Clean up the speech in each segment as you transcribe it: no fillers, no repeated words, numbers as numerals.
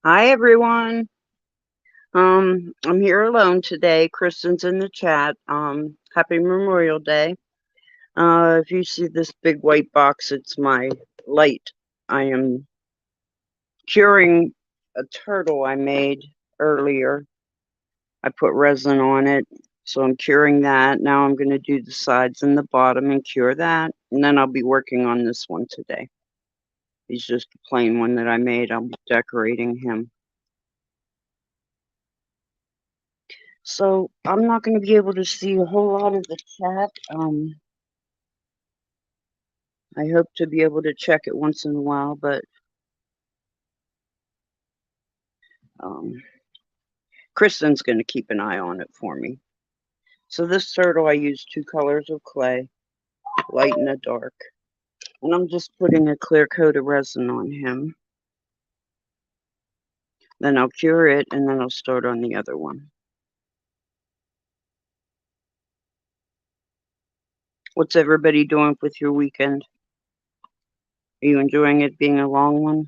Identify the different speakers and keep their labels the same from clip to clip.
Speaker 1: Hi everyone. I'm here alone today. Kristin's in the chat. Happy Memorial Day. If you see this big white box, it's my light. I am curing a turtle I made earlier. I put resin on it, so I'm curing that. Now I'm going to do the sides and the bottom and cure that, and then I'll be working on this one today. He's just a plain one that I made. I'll be decorating him. So I'm not going to be able to see a whole lot of the chat. I hope to be able to check it once in a while, but Kristin's going to keep an eye on it for me. So this turtle, I used 2 colors of clay, light and a dark. And I'm just putting a clear coat of resin on him. Then I'll cure it, and then I'll start on the other one. What's everybody doing with your weekend? Are you enjoying it being a long one?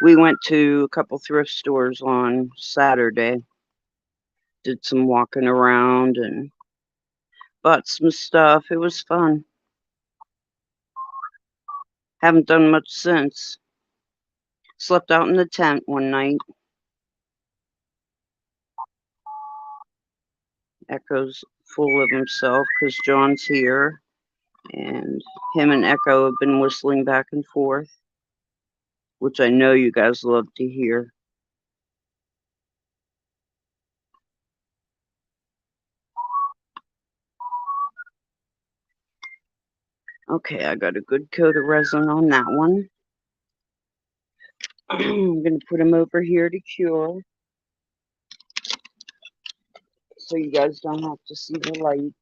Speaker 1: We went to a couple thrift stores on Saturday. Did some walking around and bought some stuff. It was fun. Haven't done much since. Slept out in the tent one night. Echo's full of himself because John's here. And him and Echo have been whistling back and forth, which I know you guys love to hear. Okay, I got a good coat of resin on that one. I'm going to put him over here to cure, so you guys don't have to see the light.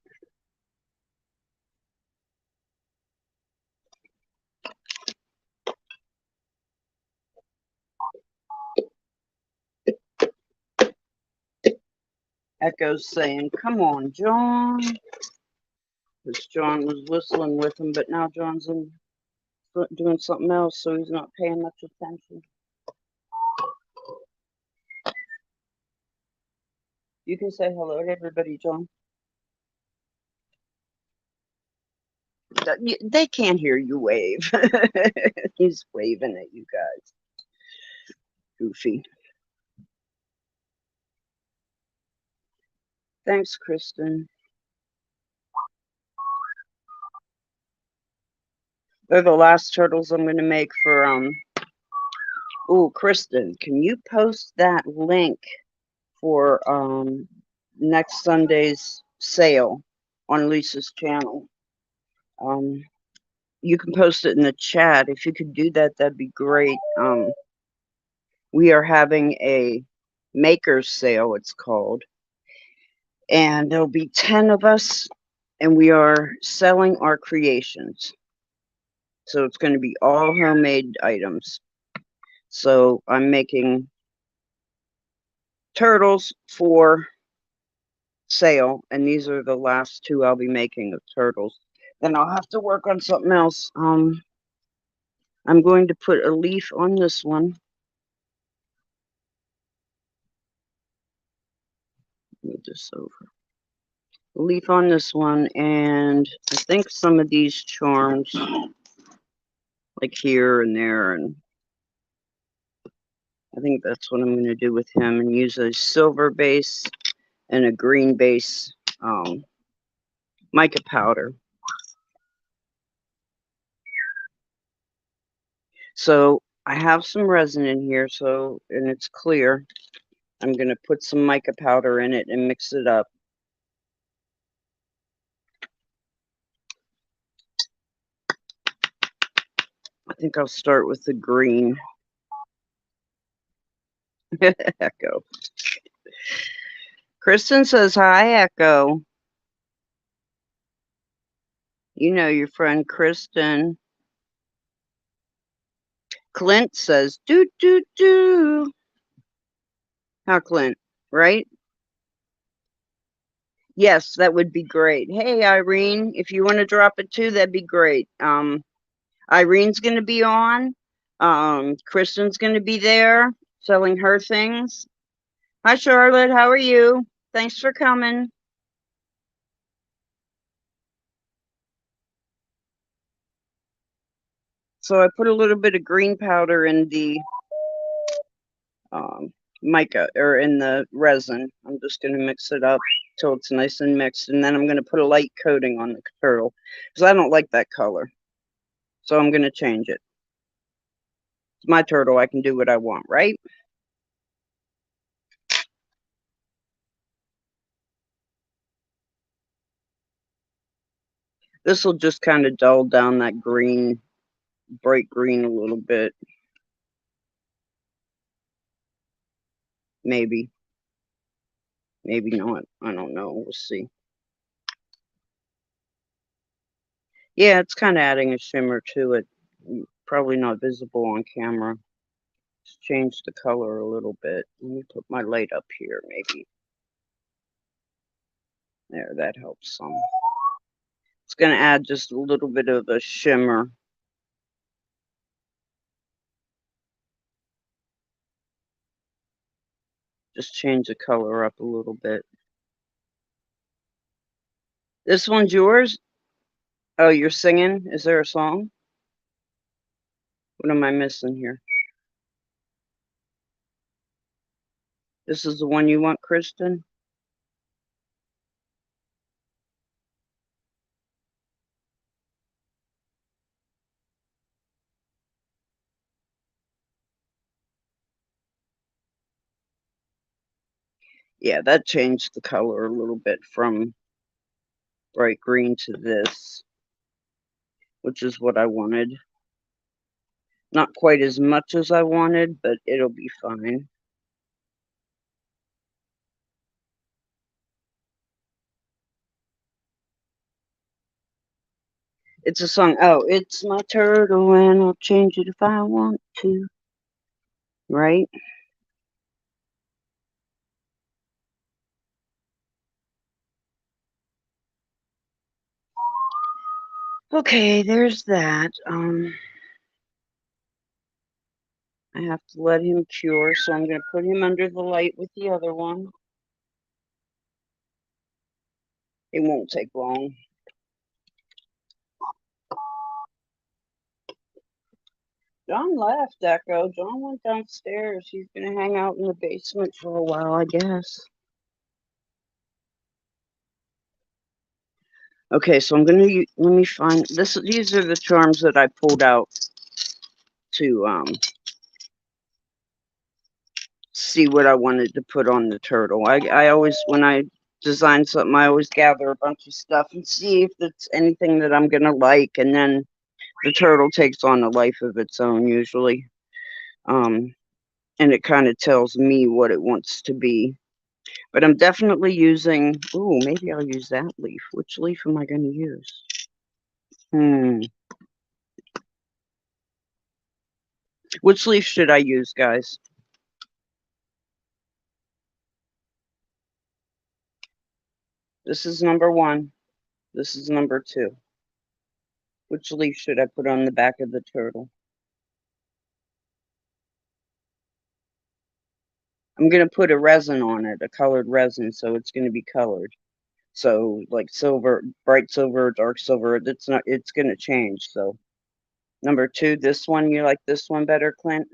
Speaker 1: Echo's saying, "Come on, John." Because John was whistling with him, but now John's doing something else, so he's not paying much attention. You can say hello to everybody, John. They can't hear you wave. He's waving at you guys. Goofy. Thanks, Kristin. They're the last turtles I'm going to make for, oh, Kristin, can you post that link for, next Sunday's sale on Lisa's channel? You can post it in the chat. If you could do that, that'd be great. We are having a maker's sale, it's called. And there'll be 10 of us, and we are selling our creations. So it's going to be all homemade items. So I'm making turtles for sale, and these are the last 2 I'll be making of turtles. Then I'll have to work on something else. I'm going to put a leaf on this one. Move this over. A leaf on this one, and I think some of these charms, like here and there, and I think that's what I'm going to do with him, and use a silver base and a green base mica powder. So I have some resin in here, and it's clear. I'm going to put some mica powder in it and mix it up. I think I'll start with the green. Echo. Kristin says, hi, Echo. You know your friend Kristin. Clint says, do, do, do. How, Clint, right? Yes, that would be great. Hey, Irene, if you want to drop it too, that'd be great. Irene's going to be on. Kristin's going to be there selling her things. Hi, Charlotte. How are you? Thanks for coming. So I put a little bit of green powder in the mica, or in the resin. I'm just going to mix it up till it's nice and mixed, and then I'm going to put a light coating on the turtle because I don't like that color. So I'm going to change it. It's my turtle. I can do what I want, right? This will just kind of dull down that green, bright green a little bit. Maybe. Maybe not. I don't know. We'll see. Yeah, it's kind of adding a shimmer to it. Probably not visible on camera. Just change the color a little bit. Let me put my light up here, maybe. There, that helps some. It's going to add just a little bit of a shimmer. Just change the color up a little bit. This one's yours? Oh, you're singing? Is there a song? What am I missing here? This is the one you want, Kristin? Yeah, that changed the color a little bit from bright green to this, which is what I wanted. Not quite as much as I wanted, but it'll be fine. It's a song. Oh, it's my turtle and I'll change it if I want to. Right? Okay, there's that. I have to let him cure, so I'm going to put him under the light with the other one. It won't take long. John left, Echo. John went downstairs. He's going to hang out in the basement for a while, I guess. Okay, so I'm going to let me find this. These are the charms that I pulled out to see what I wanted to put on the turtle. I always, when I design something, I always gather a bunch of stuff and see if it's anything that I'm going to like, and then the turtle takes on a life of its own usually. And it kind of tells me what it wants to be. But I'm definitely using, ooh, maybe I'll use that leaf. Which leaf am I going to use? Which leaf should I use, guys? This is number 1. This is number 2. Which leaf should I put on the back of the turtle? I'm going to put a resin on it, a colored resin, so it's going to be colored. So like silver, bright silver, dark silver, it's going to change. So number 2, this one, you like this one better, Clint?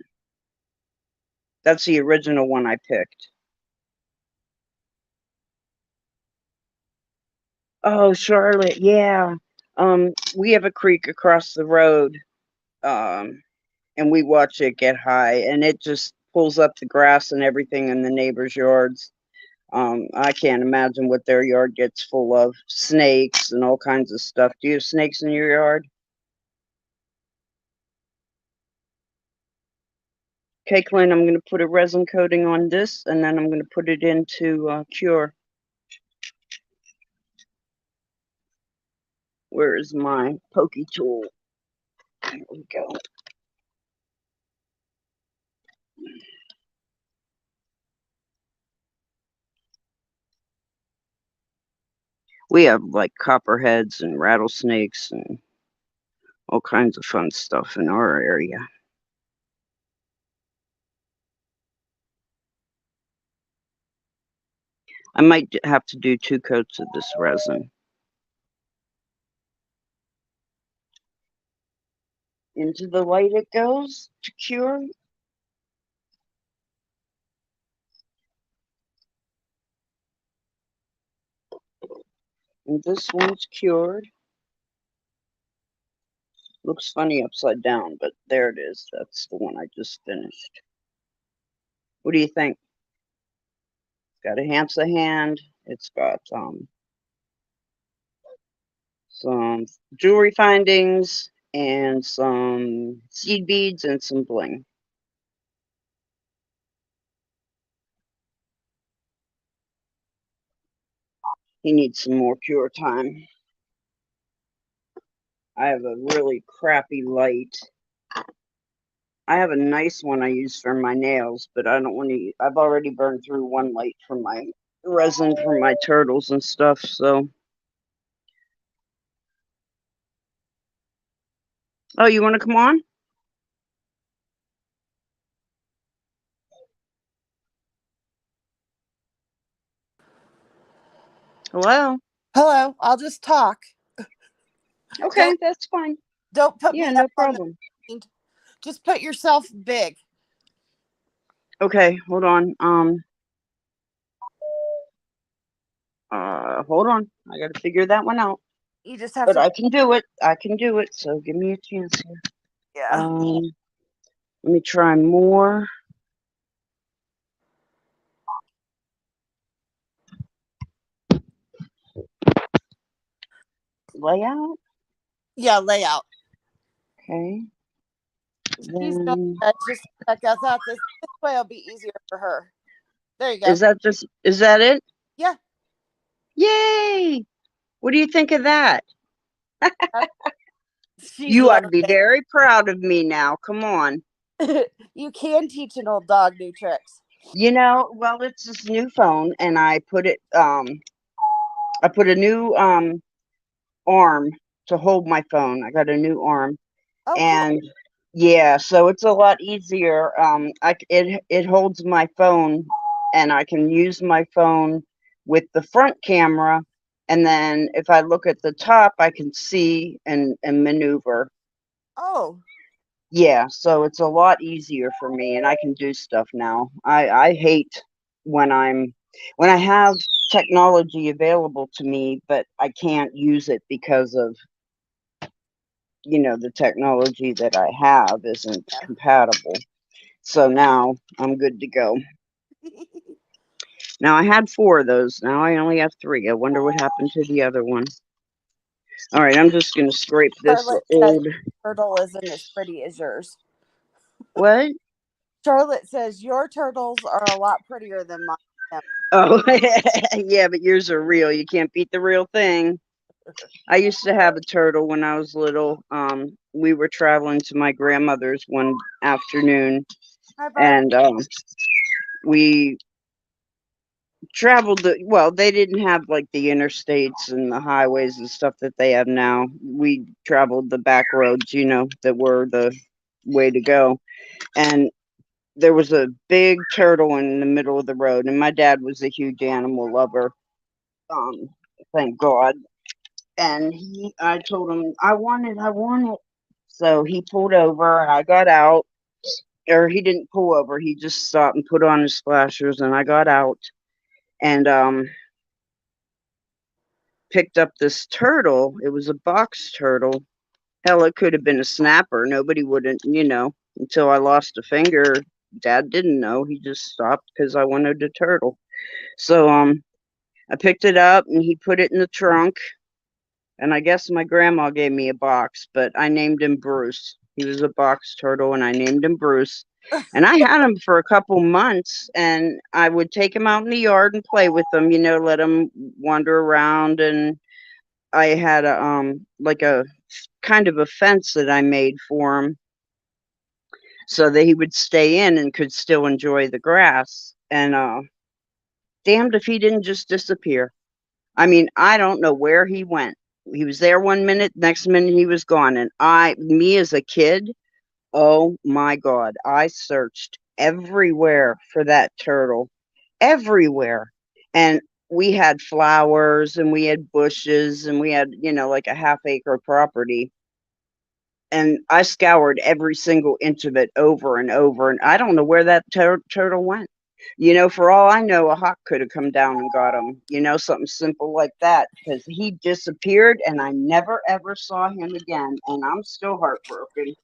Speaker 1: That's the original one I picked. Oh, Charlotte, yeah. We have a creek across the road, and we watch it get high, and it just pulls up the grass and everything in the neighbors' yards. I can't imagine what their yard gets full of. Snakes and all kinds of stuff. Do you have snakes in your yard? Okay, Clint, I'm going to put a resin coating on this, and then I'm going to put it into Cure. Where is my pokey tool? There we go. We have like copperheads and rattlesnakes and all kinds of fun stuff in our area. I might have to do 2 coats of this resin. Into the light it goes to cure. And this one's cured. Looks funny upside down, but there it is. That's the one I just finished. What do you think? It's got a Hansa hand. It's got some jewelry findings and some seed beads and some bling. He needs some more cure time. I have a really crappy light. I have a nice one I use for my nails, but I don't want to. I've already burned through one light for my resin for my turtles and stuff, so. Oh, you want to come on? Hello?
Speaker 2: Hello, I'll just talk.
Speaker 1: Okay, that's fine.
Speaker 2: Don't put
Speaker 1: Yeah,
Speaker 2: me
Speaker 1: no
Speaker 2: up on
Speaker 1: problem.
Speaker 2: the mind. Just put yourself big.
Speaker 1: Okay, hold on. Hold on. I got to figure that one out.
Speaker 2: You just have
Speaker 1: But
Speaker 2: to.
Speaker 1: I can do it. I can do it. So give me a chance here.
Speaker 2: Yeah.
Speaker 1: Let me try more. Layout.
Speaker 2: Yeah, layout.
Speaker 1: Okay.
Speaker 2: She's doing
Speaker 1: Then
Speaker 2: good. Just check us out. This way will be easier for her. There you go.
Speaker 1: is that it?
Speaker 2: Yeah.
Speaker 1: Yay! What do you think of that?
Speaker 2: She's
Speaker 1: You ought to be
Speaker 2: learning.
Speaker 1: very proud of me now. Come on.
Speaker 2: You can teach an old dog new tricks.
Speaker 1: Well, it's this new phone, and I put a new arm to hold my phone. I got a new arm,
Speaker 2: Oh, cool.
Speaker 1: and yeah, so it's a lot easier. It holds my phone, and I can use my phone with the front camera, and then if I look at the top, I can see and maneuver.
Speaker 2: Oh.
Speaker 1: Yeah, so it's a lot easier for me, and I can do stuff now. I hate when when I have technology available to me, but I can't use it because of the technology that I have isn't
Speaker 2: Yeah.
Speaker 1: compatible. So now I'm good to go. Now I had 4 of those. Now I only have 3. I wonder what happened to the other one. All right, I'm just going to scrape this
Speaker 2: Charlotte says
Speaker 1: old.
Speaker 2: turtle isn't as pretty as yours.
Speaker 1: What?
Speaker 2: Charlotte says your turtles are a lot prettier than mine.
Speaker 1: Oh, yeah, but yours are real. You can't beat the real thing. I used to have a turtle when I was little. We were traveling to my grandmother's one afternoon,
Speaker 2: Hi, bud.
Speaker 1: and we traveled they didn't have like the interstates and the highways and stuff that they have now. We traveled the back roads, that were the way to go. And there was a big turtle in the middle of the road, and my dad was a huge animal lover. Um, thank God. And I told him, I want it, I want it. So he pulled over, and I got out. Or he didn't pull over, he just stopped and put on his flashers, and I got out and picked up this turtle. It was a box turtle. Hell, it could have been a snapper. Nobody wouldn't, until I lost a finger. Dad didn't know. He just stopped because I wanted a turtle. So I picked it up and he put it in the trunk. And I guess my grandma gave me a box, but I named him Bruce. He was a box turtle, and I named him Bruce. And I had him for a couple months, and I would take him out in the yard and play with him, let him wander around. And I had like a kind of a fence that I made for him so that he would stay in and could still enjoy the grass. And damned if he didn't just disappear. I mean, I don't know where he went. He was there one minute, next minute he was gone. And me as a kid, oh my God, I searched everywhere for that turtle, everywhere. And we had flowers and we had bushes and we had, like a half-acre property. And I scoured every single inch of it over and over, and I don't know where that turtle went. For all I know, a hawk could have come down and got him, something simple like that, because he disappeared and I never ever saw him again, and I'm still heartbroken.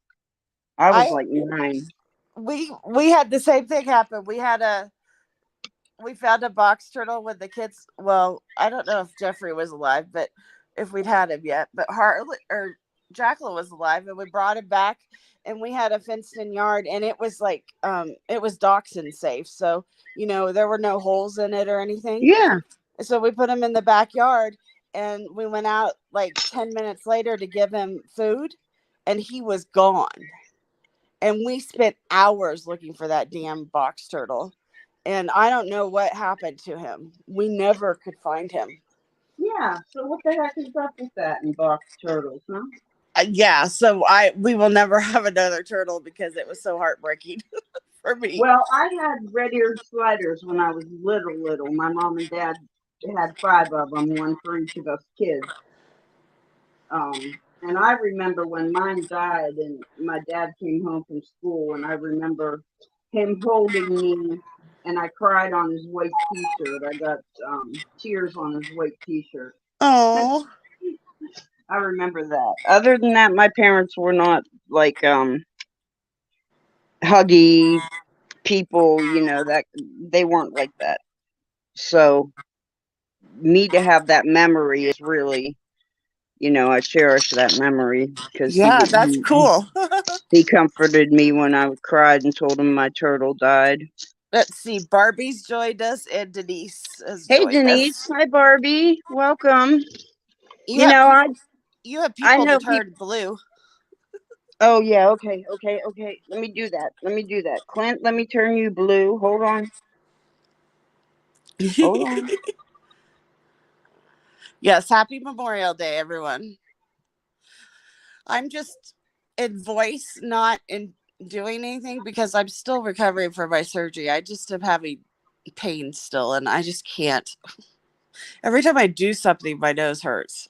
Speaker 1: I was
Speaker 2: I
Speaker 1: like 9.
Speaker 2: we had the same thing happen. We found a box turtle with the kids. Well, I don't know if Jeffrey was alive, but if we'd had him yet. But Harley or Jacqueline was alive, and we brought him back, and we had a fenced-in yard, and it was like it was dachshund safe, so there were no holes in it or anything.
Speaker 1: Yeah.
Speaker 2: So we put him in the backyard, and we went out like 10 minutes later to give him food, and he was gone. And we spent hours looking for that damn box turtle. And I don't know what happened to him. We never could find him.
Speaker 1: Yeah. So what the heck is up with that in box turtles, huh?
Speaker 2: Yeah, so we will never have another turtle because it was so heartbreaking for me.
Speaker 1: Well, I had red-eared sliders when I was little. My mom and dad had 5 of them, one for each of us kids. And I remember when mine died and my dad came home from school, and I remember him holding me, and I cried on his white t-shirt. I got tears on his white t-shirt.
Speaker 2: Oh,
Speaker 1: I remember that. Other than that, my parents were not like huggy people, that they weren't like that. So me to have that memory is really, I cherish that memory because
Speaker 2: yeah, that's cool.
Speaker 1: he comforted me when I cried and told him my turtle died.
Speaker 2: Let's see. Barbie's joined us and Denise has
Speaker 1: Hey
Speaker 2: joined
Speaker 1: Denise,
Speaker 2: us.
Speaker 1: hi Barbie, welcome.
Speaker 2: You
Speaker 1: You
Speaker 2: have
Speaker 1: know,
Speaker 2: pe-
Speaker 1: I
Speaker 2: you have
Speaker 1: I
Speaker 2: people
Speaker 1: know
Speaker 2: that
Speaker 1: people.
Speaker 2: turn blue.
Speaker 1: Oh yeah, okay. Let me do that. Clint, let me turn you blue. Hold on. Hold on.
Speaker 2: Yes, happy Memorial Day, everyone. I'm just in voice, not in doing anything because I'm still recovering from my surgery. I just am having pain still, and I just can't. Every time I do something, my nose hurts.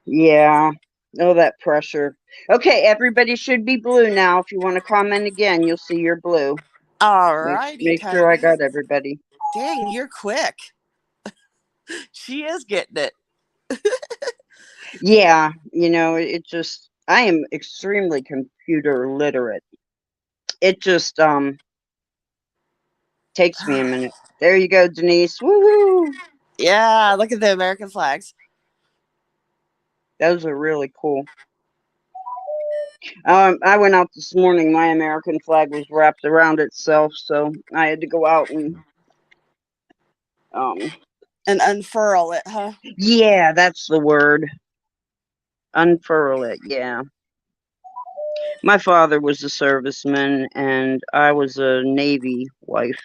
Speaker 1: Yeah. Oh, that pressure. Okay, everybody should be blue now. If you want to comment again, you'll see you're blue.
Speaker 2: All
Speaker 1: Make,
Speaker 2: righty,
Speaker 1: make sure I
Speaker 2: Tony.
Speaker 1: got everybody.
Speaker 2: Dang, you're quick. She is getting it.
Speaker 1: Yeah, it just I am extremely computer literate. It just takes me a minute. There you go, Denise. Woohoo!
Speaker 2: Yeah, look at the American flags.
Speaker 1: Those are really cool. I went out this morning. My American flag was wrapped around itself, so I had to go out and um
Speaker 2: And unfurl it, huh?
Speaker 1: yeah, that's the word. Unfurl it. Yeah. My father was a serviceman, and I was a Navy wife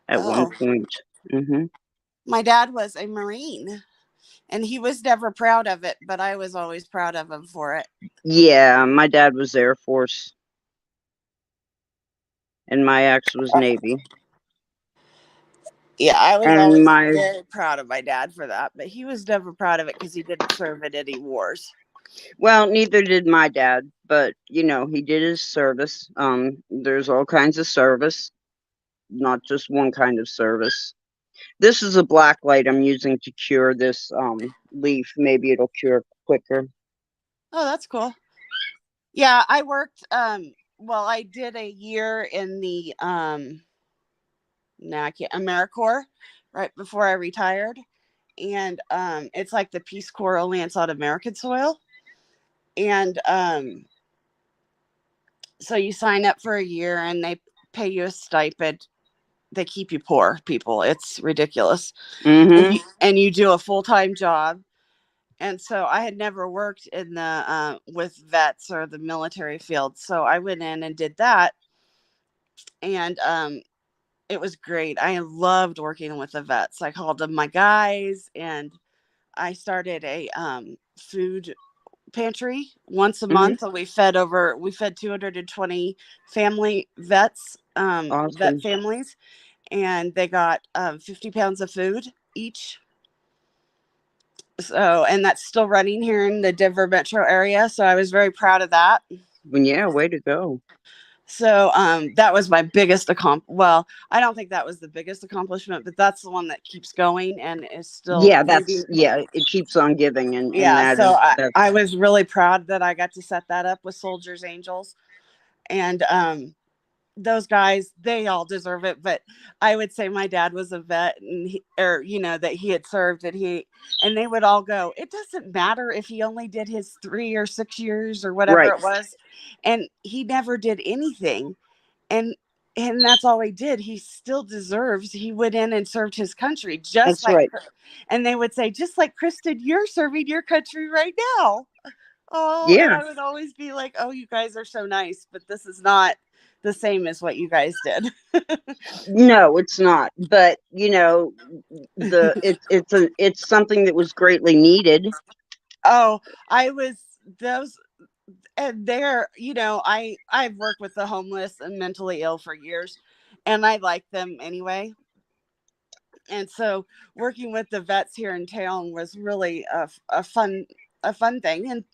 Speaker 1: at one
Speaker 2: Oh,
Speaker 1: point. Hmm.
Speaker 2: my dad was a Marine, and he was never proud of it, but I was always proud of him for it.
Speaker 1: Yeah, my dad was Air Force, and my ex was Navy.
Speaker 2: Yeah, I was
Speaker 1: And
Speaker 2: always
Speaker 1: my
Speaker 2: very proud of my dad for that, but he was never proud of it because he didn't serve in any wars.
Speaker 1: Well, neither did my dad, but he did his service. There's all kinds of service, not just one kind of service. This is a black light I'm using to cure this leaf. Maybe it'll cure quicker.
Speaker 2: Oh, that's cool. Yeah, I worked well, I did a year in the I can't AmeriCorps right before I retired. And it's like the Peace Corps, only it's on American soil. And so you sign up for a year and they pay you a stipend. They keep you poor, people. It's ridiculous.
Speaker 1: Mm-hmm.
Speaker 2: And you do a full-time job. And so I had never worked in the with vets or the military field. So I went in and did that. And it was great. I loved working with the vets. I called them my guys, and I started a food pantry once a
Speaker 1: Mm-hmm.
Speaker 2: month. And we fed 220 family vet
Speaker 1: Awesome.
Speaker 2: families. and they got 50 pounds of food each. So, and that's still running here in the Denver metro area. So I was very proud of that.
Speaker 1: Yeah, way to go.
Speaker 2: So that was my biggest well, I don't think that was the biggest accomplishment, but that's the one that keeps going and is still
Speaker 1: Yeah,
Speaker 2: giving.
Speaker 1: it keeps on giving, and
Speaker 2: Yeah,
Speaker 1: that
Speaker 2: so
Speaker 1: is
Speaker 2: I
Speaker 1: that's
Speaker 2: was really proud that I got to set that up with Soldiers Angels. And those guys, they all deserve it. But I would say my dad was a vet, and or that he had served, and they would all go, it doesn't matter if he only did his 3 or 6 years or whatever
Speaker 1: right.
Speaker 2: it was, and he never did anything, and that's all he did. He still deserves. He went in and served his country, just
Speaker 1: That's
Speaker 2: like,
Speaker 1: right.
Speaker 2: and they would say, just like Kristin, you're serving your country right now. Oh, and
Speaker 1: Yeah.
Speaker 2: I would always be like, oh, you guys are so nice, but this is not the same as what you guys did.
Speaker 1: No, it's not. But it's something that was greatly needed.
Speaker 2: Oh, I was those, and I've worked with the homeless and mentally ill for years, and I like them anyway. And so working with the vets here in town was really a fun thing.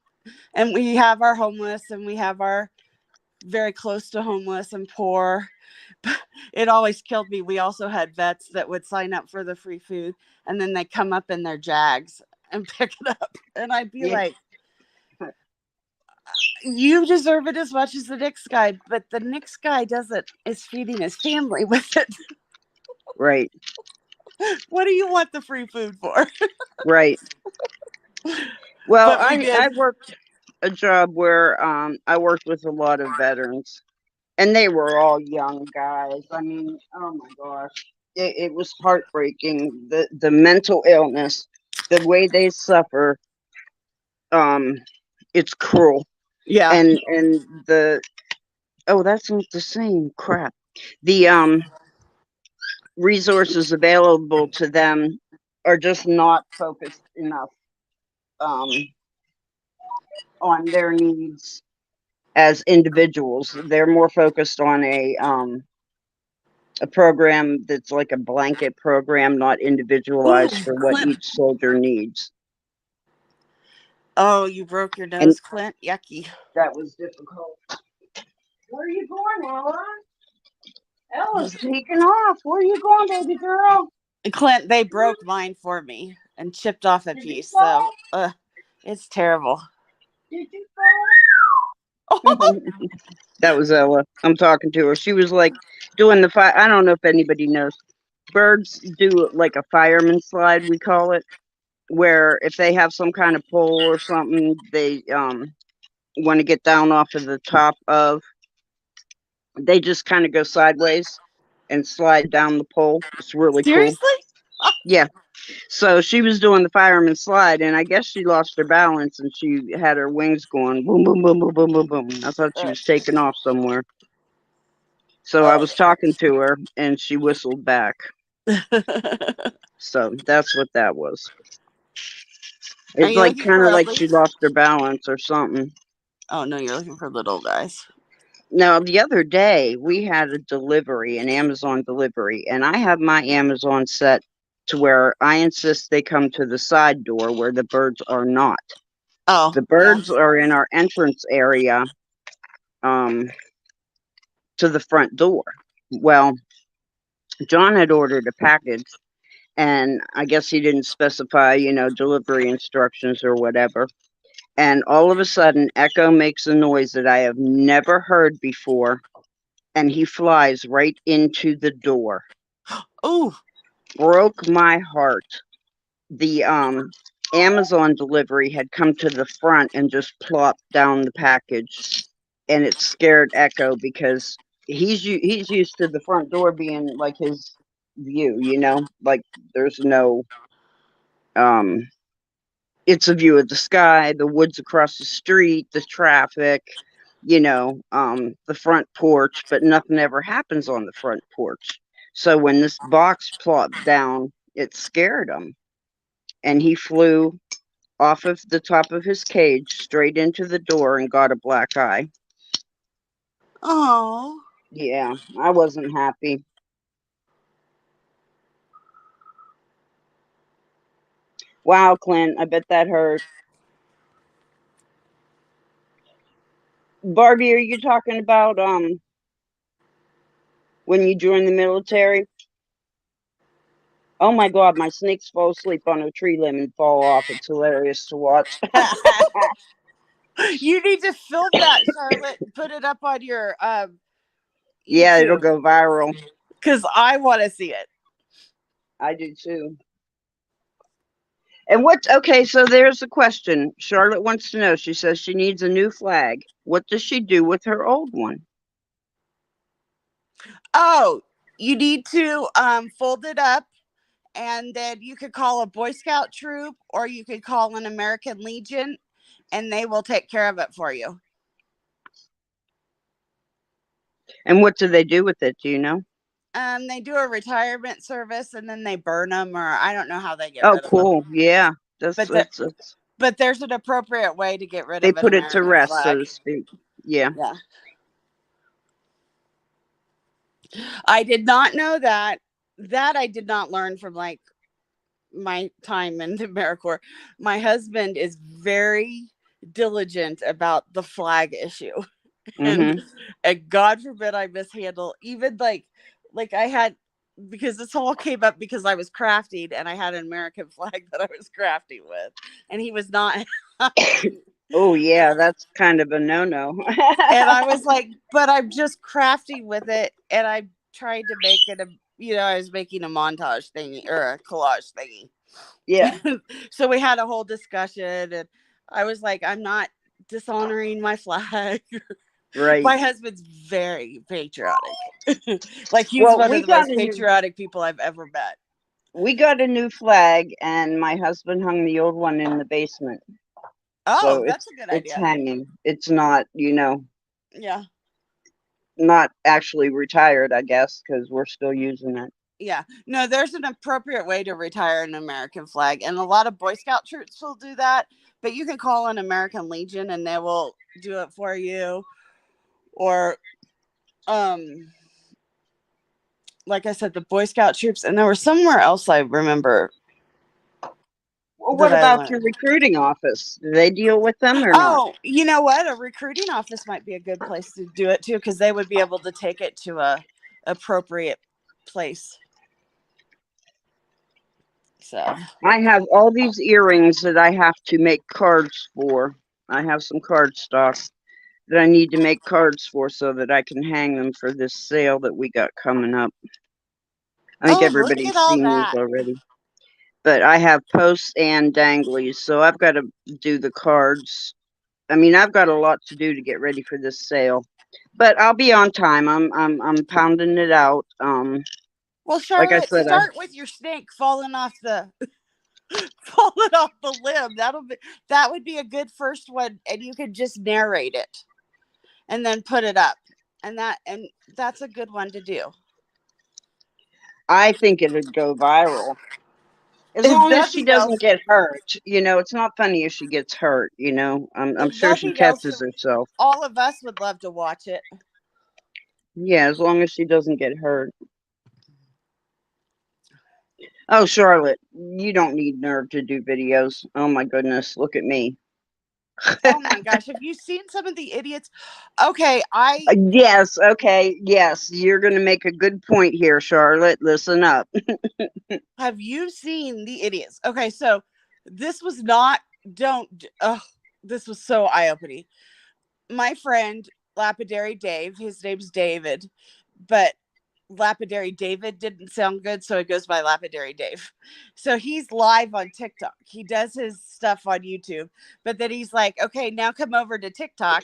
Speaker 2: And we have our homeless, and we have our very close to homeless and poor. It always killed me. We also had vets that would sign up for the free food, and then they come up in their Jags and pick it up, and I'd be
Speaker 1: Yeah.
Speaker 2: like, you deserve it as much as the next guy, but the next guy doesn't is feeding his family with it.
Speaker 1: Right.
Speaker 2: What do you want the free food for?
Speaker 1: Right. Well,
Speaker 2: But we did.
Speaker 1: I worked a job where I worked with a lot of veterans, and they were all young guys. I mean, oh my gosh, it was heartbreaking. The mental illness, the way they suffer, um, it's cruel.
Speaker 2: Yeah.
Speaker 1: And the oh, that's not the same crap. The resources available to them are just not focused enough um on their needs as individuals. They're more focused on a program that's like a blanket program, not
Speaker 2: Ooh,
Speaker 1: individualized for what
Speaker 2: Clint.
Speaker 1: each soldier needs.
Speaker 2: Oh, you broke your
Speaker 1: And
Speaker 2: nose, Clint. Yucky.
Speaker 1: that was difficult. Where are you going, Ella? Ella's taking off. Where are you going, baby girl?
Speaker 2: Clint, they broke mine for me and chipped off a
Speaker 1: Did you
Speaker 2: piece. So,
Speaker 1: fall?
Speaker 2: it's terrible.
Speaker 1: Did you fall? That was Ella. I'm talking to her. She was like doing the fire. I don't know if anybody knows. Birds do like a fireman slide, we call it, where if they have some kind of pole or something, they want to get down off of the top of, they just kind of go sideways and slide down the pole. It's really cool.
Speaker 2: Seriously?
Speaker 1: Yeah. So she was doing the fireman slide, and I guess she lost her balance and she had her wings going boom, boom, boom, boom, boom, boom, boom. I thought she
Speaker 2: Uh,
Speaker 1: was taking off somewhere. So I
Speaker 2: oh.
Speaker 1: was talking to her and she whistled back. So that's what that was.
Speaker 2: Are
Speaker 1: It's
Speaker 2: you
Speaker 1: like
Speaker 2: looking
Speaker 1: kind
Speaker 2: for
Speaker 1: of like
Speaker 2: ugly?
Speaker 1: she lost her balance or something.
Speaker 2: Oh, no, you're looking for little guys.
Speaker 1: Now, the other day we had a delivery, an Amazon delivery, and I have my Amazon set to where I insist they come to the side door where the birds are not.
Speaker 2: Oh,
Speaker 1: The
Speaker 2: yeah.
Speaker 1: birds are in our entrance area um, to the front door. Well, John had ordered a package, and I guess he didn't specify, delivery instructions or whatever. And all of a sudden, Echo makes a noise that I have never heard before, and he flies right into the door.
Speaker 2: Oh,
Speaker 1: Broke my heart. The Amazon delivery had come to the front and just plopped down the package, and it scared Echo because he's used to the front door being like his view, like there's no um it's a view of the sky, the woods across the street, the traffic, the front porch, but nothing ever happens on the front porch. So when this box plopped down, it scared him, and he flew off of the top of his cage straight into the door and got a black eye.
Speaker 2: oh.
Speaker 1: Yeah, I wasn't happy. Wow, Clint, I bet that hurt. Barbie, are you talking about when you joined the military? Oh my God, my snakes fall asleep on a tree limb and fall off. It's hilarious to watch.
Speaker 2: You need to film that, Charlotte, and put it up on your
Speaker 1: Yeah, it'll
Speaker 2: YouTube
Speaker 1: go viral.
Speaker 2: because I want to see it.
Speaker 1: I do too. And what? Okay, so there's a question. Charlotte wants to know. She says she needs a new flag. What does she do with her old one?
Speaker 2: Oh, you need to fold it up, and then you could call a Boy Scout troop, or you could call an American Legion, and they will take care of it for you.
Speaker 1: And what do they do with it? Do you know?
Speaker 2: They do a retirement service, and then they burn them, or I don't know how they get
Speaker 1: Oh,
Speaker 2: rid of them.
Speaker 1: cool. Yeah, that's
Speaker 2: But the,
Speaker 1: that's.
Speaker 2: but there's an appropriate way to get rid
Speaker 1: They
Speaker 2: of an
Speaker 1: put it to
Speaker 2: American
Speaker 1: rest, so
Speaker 2: flag.
Speaker 1: to speak. Yeah.
Speaker 2: Yeah. I did not know that. That I did not learn from like my time in the AmeriCorps. My husband is very diligent about the flag issue. And,
Speaker 1: Mm-hmm.
Speaker 2: and God forbid I mishandle even like I had, because this all came up because I was crafting and I had an American flag that I was crafting with, and he was not happy.
Speaker 1: Oh yeah, that's kind of a no-no.
Speaker 2: And I was like, but I'm just crafting with it, and I tried to make it I was making a montage thingy or a collage thingy.
Speaker 1: Yeah,
Speaker 2: So we had a whole discussion, and I was like, I'm not dishonoring my flag.
Speaker 1: right.
Speaker 2: My husband's very patriotic. Like he's
Speaker 1: Well,
Speaker 2: one of the most patriotic people I've ever met.
Speaker 1: we got a new flag, and my husband hung the old one in the basement.
Speaker 2: Oh,
Speaker 1: So
Speaker 2: that's a good
Speaker 1: it's
Speaker 2: idea.
Speaker 1: hanging. It's not,
Speaker 2: Yeah.
Speaker 1: not actually retired, I guess, because we're still using it.
Speaker 2: Yeah. No, there's an appropriate way to retire an American flag. And a lot of Boy Scout troops will do that. But you can call an American Legion and they will do it for you. Or like I said, the Boy Scout troops, and there was somewhere else I remember
Speaker 1: Well, what
Speaker 2: that I
Speaker 1: about your
Speaker 2: learned.
Speaker 1: recruiting office? Do they deal with them or not?
Speaker 2: Oh, you know what? A recruiting office might be a good place to do it too, because they would be able to take it to a appropriate place. So
Speaker 1: I have all these earrings that I have to make cards for. I have some card stock that I need to make cards for so that I can hang them for this sale that we got coming up. I think
Speaker 2: look at
Speaker 1: everybody's
Speaker 2: all
Speaker 1: seen these
Speaker 2: that.
Speaker 1: already. But I have posts and danglies, so I've got to do the cards. I mean, I've got a lot to do to get ready for this sale, but I'll be on time. I'm pounding it out.
Speaker 2: Well,
Speaker 1: Like I
Speaker 2: Charlotte,
Speaker 1: said,
Speaker 2: start with your snake falling off the falling off the limb. That would be a good first one, and you could just narrate it and then put it up. And that's a good one to do.
Speaker 1: I think it'd go viral as
Speaker 2: If
Speaker 1: long as she
Speaker 2: nothing else,
Speaker 1: doesn't get hurt. It's not funny if she gets hurt. I'm
Speaker 2: if
Speaker 1: sure she
Speaker 2: nothing else,
Speaker 1: catches herself.
Speaker 2: all of us would love to watch it.
Speaker 1: Yeah, as long as she doesn't get hurt. Oh, Charlotte, you don't need nerve to do videos. Oh my goodness, look at me.
Speaker 2: Oh my gosh, have you seen some of the idiots? Okay,
Speaker 1: Yes, okay, yes, you're going to make a good point here, Charlotte. Listen up.
Speaker 2: have you seen the idiots? Okay, so this was not don't this was so eye-opening. My friend Lapidary Dave, his name's David, but Lapidary David didn't sound good, so it goes by Lapidary Dave. So he's live on TikTok. He does his stuff on YouTube, but then he's like, okay, now come over to TikTok,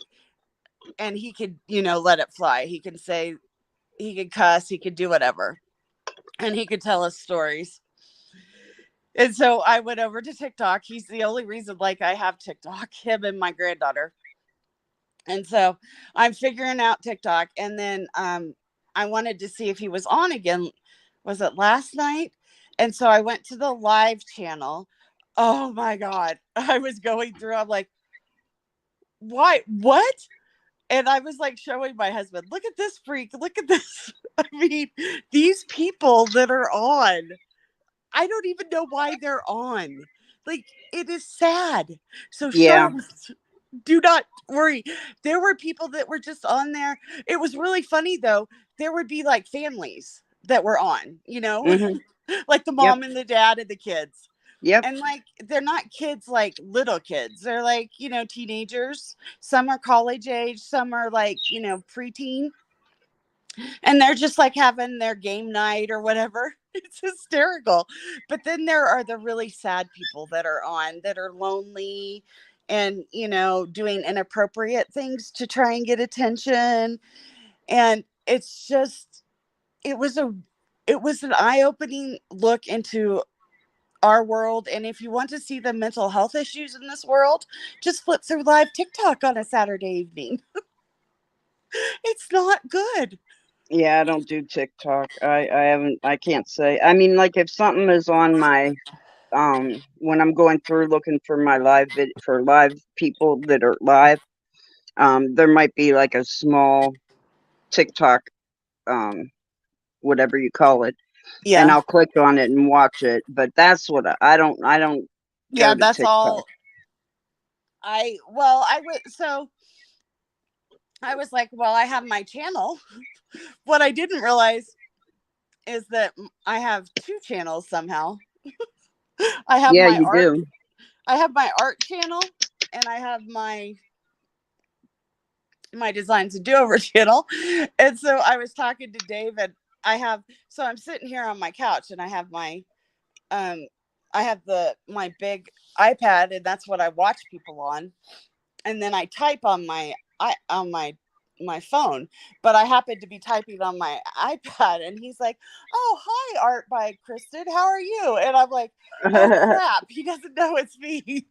Speaker 2: and he could, let it fly. He can say, he could cuss, he could do whatever, and he could tell us stories. And so I went over to TikTok. He's the only reason, like, I have TikTok, him and my granddaughter. And so I'm figuring out TikTok, and then I wanted to see if he was on again. Was it last night? And so I went to the live channel. Oh my God. I was going through, I'm like, why? What? And I was like showing my husband, look at this freak. Look at this. I mean, these people that are on, I don't even know why they're on. Like, it is sad. So
Speaker 1: Yeah.
Speaker 2: Charlotte, do not worry. There were people that were just on there. It was really funny though. There would be like families that were on,
Speaker 1: Mhm.
Speaker 2: like the
Speaker 1: Yep.
Speaker 2: mom and the dad and the kids.
Speaker 1: Yep.
Speaker 2: And like they're not kids like little kids. They're like, teenagers. Some are college age, some are like, preteen. And they're just like having their game night or whatever. It's hysterical. But then there are the really sad people that are on that are lonely and, doing inappropriate things to try and get attention. And it's just, it was a, it was an eye-opening look into our world. And if you want to see the mental health issues in this world, just flip through live TikTok on a Saturday evening. It's not good.
Speaker 1: Yeah, I don't do TikTok. I haven't. I can't say. I mean, like if something is on my when I'm going through looking for my for live people that are live, there might be like a small TikTok, um, whatever you call it, and
Speaker 2: Yeah.
Speaker 1: I'll click on it and watch it. But that's what I don't
Speaker 2: Yeah,
Speaker 1: go to
Speaker 2: that's
Speaker 1: TikTok.
Speaker 2: all. I was like, well, I have my channel. What I didn't realize is that I have two channels somehow. I have
Speaker 1: Yeah,
Speaker 2: my
Speaker 1: you
Speaker 2: art
Speaker 1: do.
Speaker 2: I have my art channel, and I have my designs and do over channel. And so I was talking to Dave, and I'm sitting here on my couch, and um I have my big iPad, and that's what I watch people on. And then I type on my phone, but I happened to be typing on my iPad, and he's like, "Oh, hi, art by Kristin. How are you?" And I'm like, "Oh crap, he doesn't know it's me."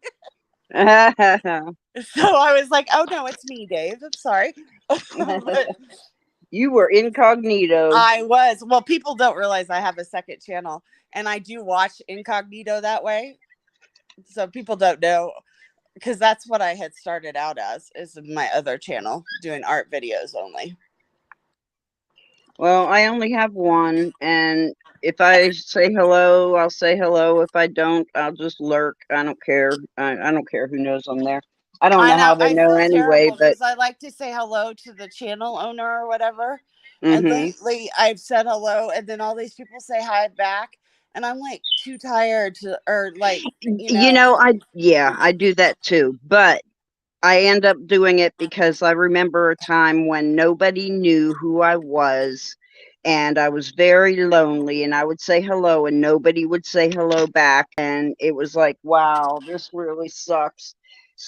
Speaker 2: So I was like, "Oh no, it's me, Dave. I'm sorry." But
Speaker 1: You were incognito.
Speaker 2: well, people don't realize I have a second channel, and I do watch incognito that way. So people don't know, because that's what I had started out as, is my other channel doing art videos only.
Speaker 1: Well, I only have one, and if I say hello, I'll say hello. If I don't, I'll just lurk. I don't care. I don't care who knows I'm there. I don't
Speaker 2: I
Speaker 1: know how
Speaker 2: know,
Speaker 1: they
Speaker 2: I
Speaker 1: know
Speaker 2: feel
Speaker 1: anyway,
Speaker 2: terrible
Speaker 1: but
Speaker 2: because I like to say hello to the channel owner or whatever. And
Speaker 1: mhm.
Speaker 2: lately I've said hello, and then all these people say hi back, and I'm like too tired to, or like,
Speaker 1: Yeah, I do that too, but I end up doing it because I remember a time when nobody knew who I was and I was very lonely and I would say hello and nobody would say hello back and it was like, wow, this really sucks.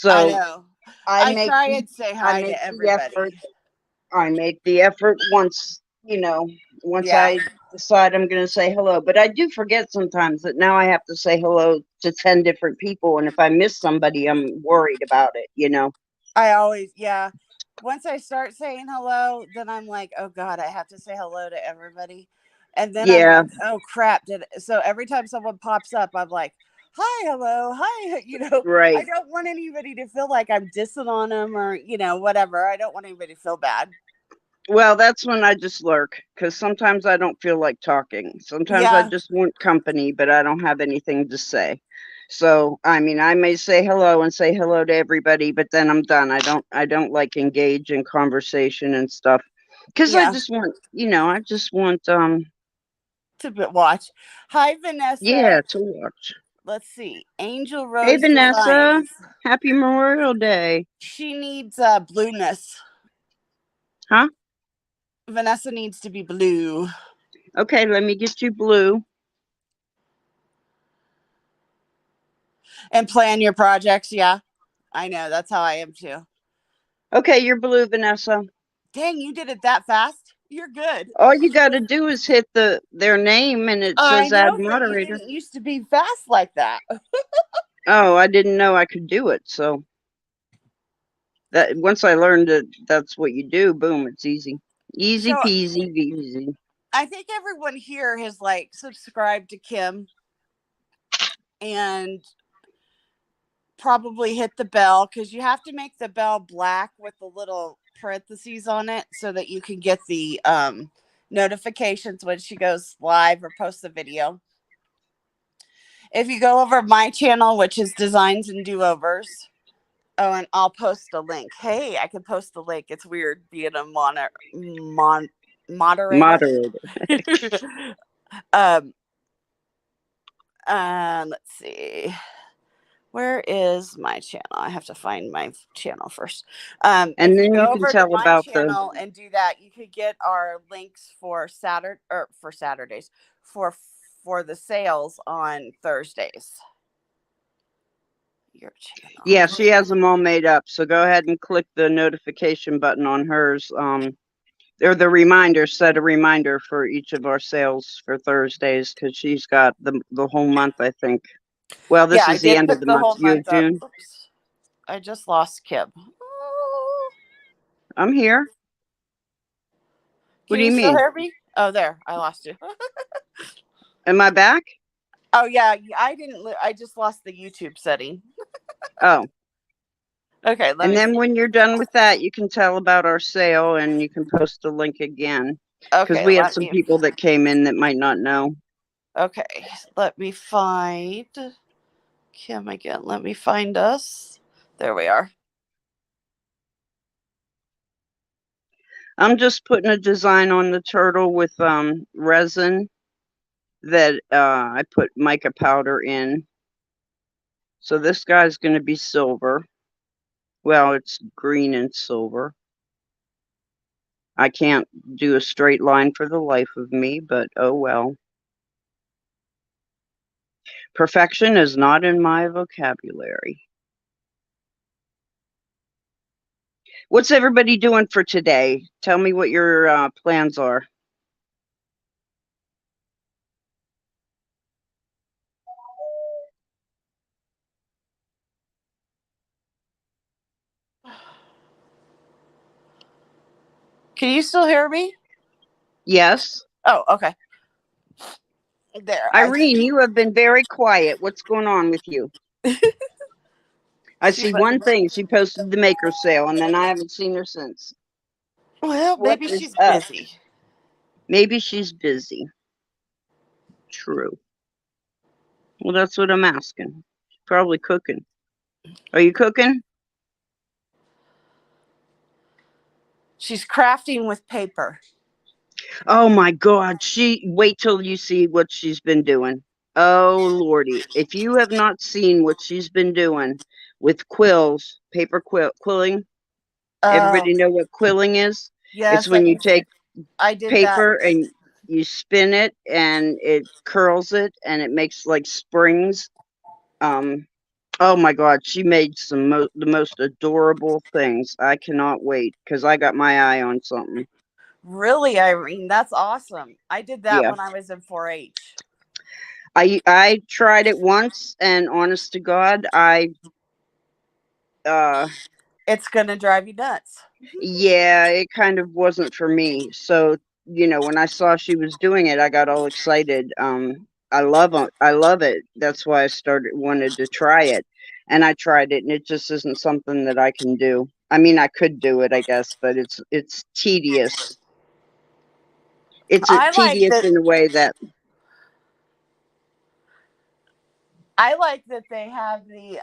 Speaker 2: I
Speaker 1: So
Speaker 2: know.
Speaker 1: I
Speaker 2: I
Speaker 1: make
Speaker 2: try
Speaker 1: the
Speaker 2: and say
Speaker 1: I
Speaker 2: hi
Speaker 1: make
Speaker 2: to
Speaker 1: the effort.
Speaker 2: everybody.
Speaker 1: I make the effort once, once
Speaker 2: Yeah,
Speaker 1: I decide I'm going to say hello. But I do forget sometimes that now I have to say hello to 10 different people. And if I miss somebody, I'm worried about it.
Speaker 2: I always, yeah. Once I start saying hello, then I'm like, oh God, I have to say hello to everybody. And then I'm
Speaker 1: Yeah,
Speaker 2: like, oh crap. So every time someone pops up, I'm like, hi, hello, hi. I
Speaker 1: right.
Speaker 2: don't want anybody to feel like I'm dissing on them or, whatever. I don't want anybody to feel bad.
Speaker 1: Well, that's when I just lurk because sometimes I don't feel like talking. Sometimes I
Speaker 2: Yeah,
Speaker 1: just want company, but I don't have anything to say. So, I mean, I may say hello and say hello to everybody, but then I'm done. I don't like engage in conversation and stuff because I
Speaker 2: yeah.
Speaker 1: just want, I just want,
Speaker 2: Watch. Hi,
Speaker 1: yeah,
Speaker 2: Vanessa.
Speaker 1: to watch.
Speaker 2: Let's see. Angel
Speaker 1: Hey,
Speaker 2: Rose
Speaker 1: Vanessa.
Speaker 2: Designs.
Speaker 1: Happy Memorial Day.
Speaker 2: She needs blueness.
Speaker 1: Huh?
Speaker 2: Vanessa needs to be blue.
Speaker 1: Okay, let me get you blue.
Speaker 2: And plan your projects. Yeah, I know. That's how I am too.
Speaker 1: Okay, you're blue, Vanessa.
Speaker 2: Dang, you did it that fast. You're good.
Speaker 1: All you got to do is hit their name and it
Speaker 2: I
Speaker 1: says add
Speaker 2: know, but you
Speaker 1: moderator.
Speaker 2: didn't used to be fast like that.
Speaker 1: Oh, I didn't know I could do it. So that once I learned that that's what you do, boom, it's easy. Easy
Speaker 2: So
Speaker 1: peasy easy.
Speaker 2: I think everyone here has like subscribed to Kim and probably hit the bell, because you have to make the bell black with the little parentheses on it so that you can get the notifications when she goes live or posts the video. If you go over my channel, which is Designs and Do-Overs, oh, and I'll post a link. Hey, I can post the link. It's weird being a moderator.
Speaker 1: Moderator.
Speaker 2: um, let's see. Where is my channel? I have to find my channel first.
Speaker 1: And
Speaker 2: If you
Speaker 1: then you
Speaker 2: go
Speaker 1: can
Speaker 2: over to
Speaker 1: tell
Speaker 2: my
Speaker 1: about the.
Speaker 2: channel and do that, you could get our links for Saturdays for the sales on Thursdays. Your channel.
Speaker 1: Yeah, she has them all made up. So go ahead and click the notification button on hers. Or the reminder, set a reminder for each of our sales for Thursdays because she's got the whole month, I think. Well, this
Speaker 2: Yeah, I
Speaker 1: is the
Speaker 2: did
Speaker 1: end of
Speaker 2: put
Speaker 1: the
Speaker 2: the
Speaker 1: month.
Speaker 2: whole
Speaker 1: You have
Speaker 2: month up.
Speaker 1: June.
Speaker 2: Oops. I just lost Kib. Oh.
Speaker 1: I'm here. What
Speaker 2: Can
Speaker 1: do
Speaker 2: you
Speaker 1: you
Speaker 2: still
Speaker 1: mean?
Speaker 2: hear me? Oh, there. I lost you.
Speaker 1: Am I back?
Speaker 2: Oh, yeah. I didn't. I just lost the YouTube setting.
Speaker 1: Oh.
Speaker 2: Okay. Let
Speaker 1: And
Speaker 2: me
Speaker 1: then
Speaker 2: see.
Speaker 1: when you're done with that, you can tell about our sale and you can post the link again. Because
Speaker 2: Okay.
Speaker 1: we have some people that came in that might not know.
Speaker 2: Okay. Let me find Kim again. Let me find us. There we are.
Speaker 1: I'm just putting a design on the turtle with resin that I put mica powder in. So this guy's going to be silver. Well, it's green and silver. I can't do a straight line for the life of me, but oh well. Perfection is not in my vocabulary. What's everybody doing for today? Tell me what your plans are.
Speaker 2: Can you still hear me?
Speaker 1: Yes.
Speaker 2: Oh, okay. There.
Speaker 1: Irene, you have been very quiet. What's going on with you? I see one thing. She posted the maker sale, and then I haven't seen her since.
Speaker 2: Well,
Speaker 1: What
Speaker 2: maybe
Speaker 1: is
Speaker 2: she's
Speaker 1: up?
Speaker 2: busy.
Speaker 1: Maybe she's busy. True. Well, that's what I'm asking. She's probably cooking. Are you cooking?
Speaker 2: She's crafting with paper.
Speaker 1: Oh my God. Wait till you see what she's been doing. Oh Lordy. If you have not seen what she's been doing with quills, quilling, everybody know what quilling is? It's
Speaker 2: Yes,
Speaker 1: when you take
Speaker 2: I did that.
Speaker 1: paper and you spin it and it curls it and it makes like springs. Oh my God, she made the most adorable things. I cannot wait because I got my eye on something.
Speaker 2: Really, Irene, that's awesome. I did that
Speaker 1: Yeah.
Speaker 2: when I was in 4-H.
Speaker 1: I tried it once and honest to God,
Speaker 2: It's gonna drive you nuts.
Speaker 1: yeah, it kind of wasn't for me. So, when I saw she was doing it, I got all excited. I love it. That's why I wanted to try it. And I tried it and it just isn't something that I can do. I mean, I could do it, I guess, but it's tedious. It's
Speaker 2: I like
Speaker 1: tedious
Speaker 2: that.
Speaker 1: in a way that
Speaker 2: I like that they have the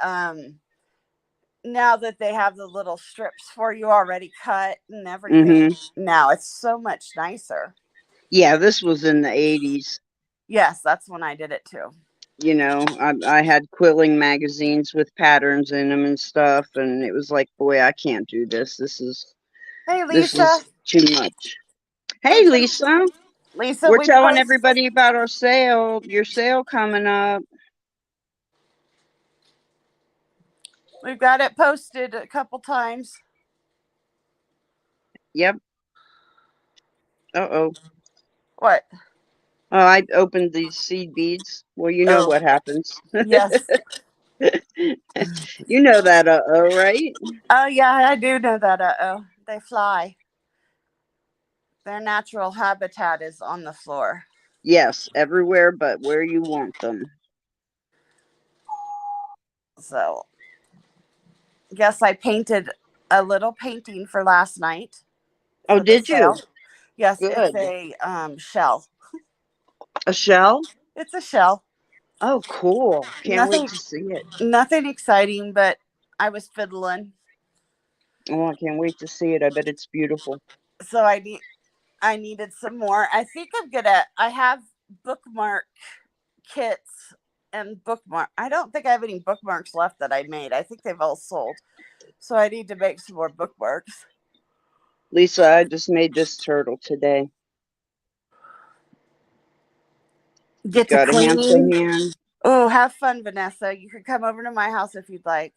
Speaker 2: now that they have the little strips for you already cut and everything. Now it's so much nicer.
Speaker 1: Yeah, this was in the 80s.
Speaker 2: Yes, that's when I did it too.
Speaker 1: I had quilling magazines with patterns in them and stuff, and it was like, boy, I can't do this.
Speaker 2: Hey,
Speaker 1: This
Speaker 2: Lisa.
Speaker 1: is too much. Hey,
Speaker 2: Hey,
Speaker 1: Lisa.
Speaker 2: Lisa,
Speaker 1: We're
Speaker 2: we
Speaker 1: telling
Speaker 2: post.
Speaker 1: everybody about your sale coming up.
Speaker 2: We've got it posted a couple times.
Speaker 1: Yep. Uh-oh.
Speaker 2: What?
Speaker 1: Oh, I opened these seed beads. Well, you know what happens.
Speaker 2: Yes.
Speaker 1: You know that uh-oh, right?
Speaker 2: Oh, yeah, I do know that. Uh-oh. They fly. Their natural habitat is on the floor.
Speaker 1: Yes, everywhere but where you want them.
Speaker 2: So, guess I painted a little painting for last night.
Speaker 1: Oh, did you?
Speaker 2: Yes,
Speaker 1: Good.
Speaker 2: it's a shell.
Speaker 1: A shell?
Speaker 2: It's a shell.
Speaker 1: Oh, cool. Can't wait
Speaker 2: Nothing,
Speaker 1: to see it.
Speaker 2: nothing exciting, but I was fiddling.
Speaker 1: Oh, I can't wait to see it. I bet it's beautiful.
Speaker 2: So I needed some more. I think I'm gonna. I have bookmark kits and bookmark. I don't think I have any bookmarks left that I made. I think they've all sold. So I need to make some more bookmarks.
Speaker 1: Lisa, I just made this turtle today. He's
Speaker 2: Get to
Speaker 1: got a hand to
Speaker 2: cleaning.
Speaker 1: hand.
Speaker 2: Oh, have fun, Vanessa. You can come over to my house if you'd like.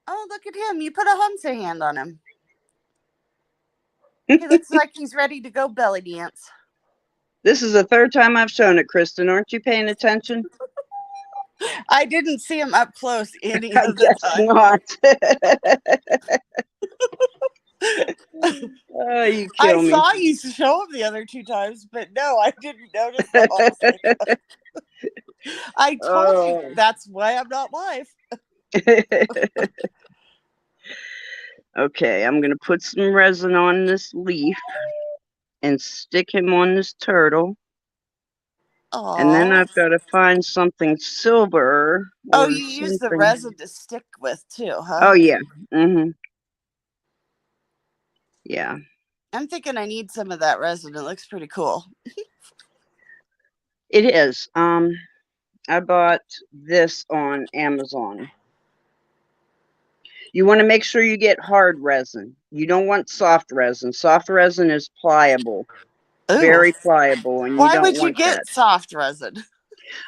Speaker 2: Oh, look at him. You put a Humsa hand on him. He looks like he's ready to go belly dance.
Speaker 1: This is the third time I've shown it, Kristin. Aren't you paying attention?
Speaker 2: I didn't see him up close any
Speaker 1: I
Speaker 2: of the
Speaker 1: guess
Speaker 2: time.
Speaker 1: not. Oh, you
Speaker 2: I
Speaker 1: kill me.
Speaker 2: saw you show him the other two times, but no, I didn't notice the Humsa. I told you
Speaker 1: Oh.
Speaker 2: that's why I'm not live.
Speaker 1: Okay, I'm going to put some resin on this leaf and stick him on this turtle. And then
Speaker 2: Oh.
Speaker 1: I've got to find something silver
Speaker 2: Oh,
Speaker 1: or
Speaker 2: you use the
Speaker 1: something.
Speaker 2: resin to stick with too, huh?
Speaker 1: Oh, yeah. Yeah.
Speaker 2: I'm thinking I need some of that resin. It looks pretty cool.
Speaker 1: It is. I bought this on Amazon. You want to make sure you get hard resin. You don't want soft resin. Soft resin is pliable,
Speaker 2: Ooh.
Speaker 1: very pliable, and you
Speaker 2: Why
Speaker 1: don't
Speaker 2: would you
Speaker 1: want that.
Speaker 2: get soft resin?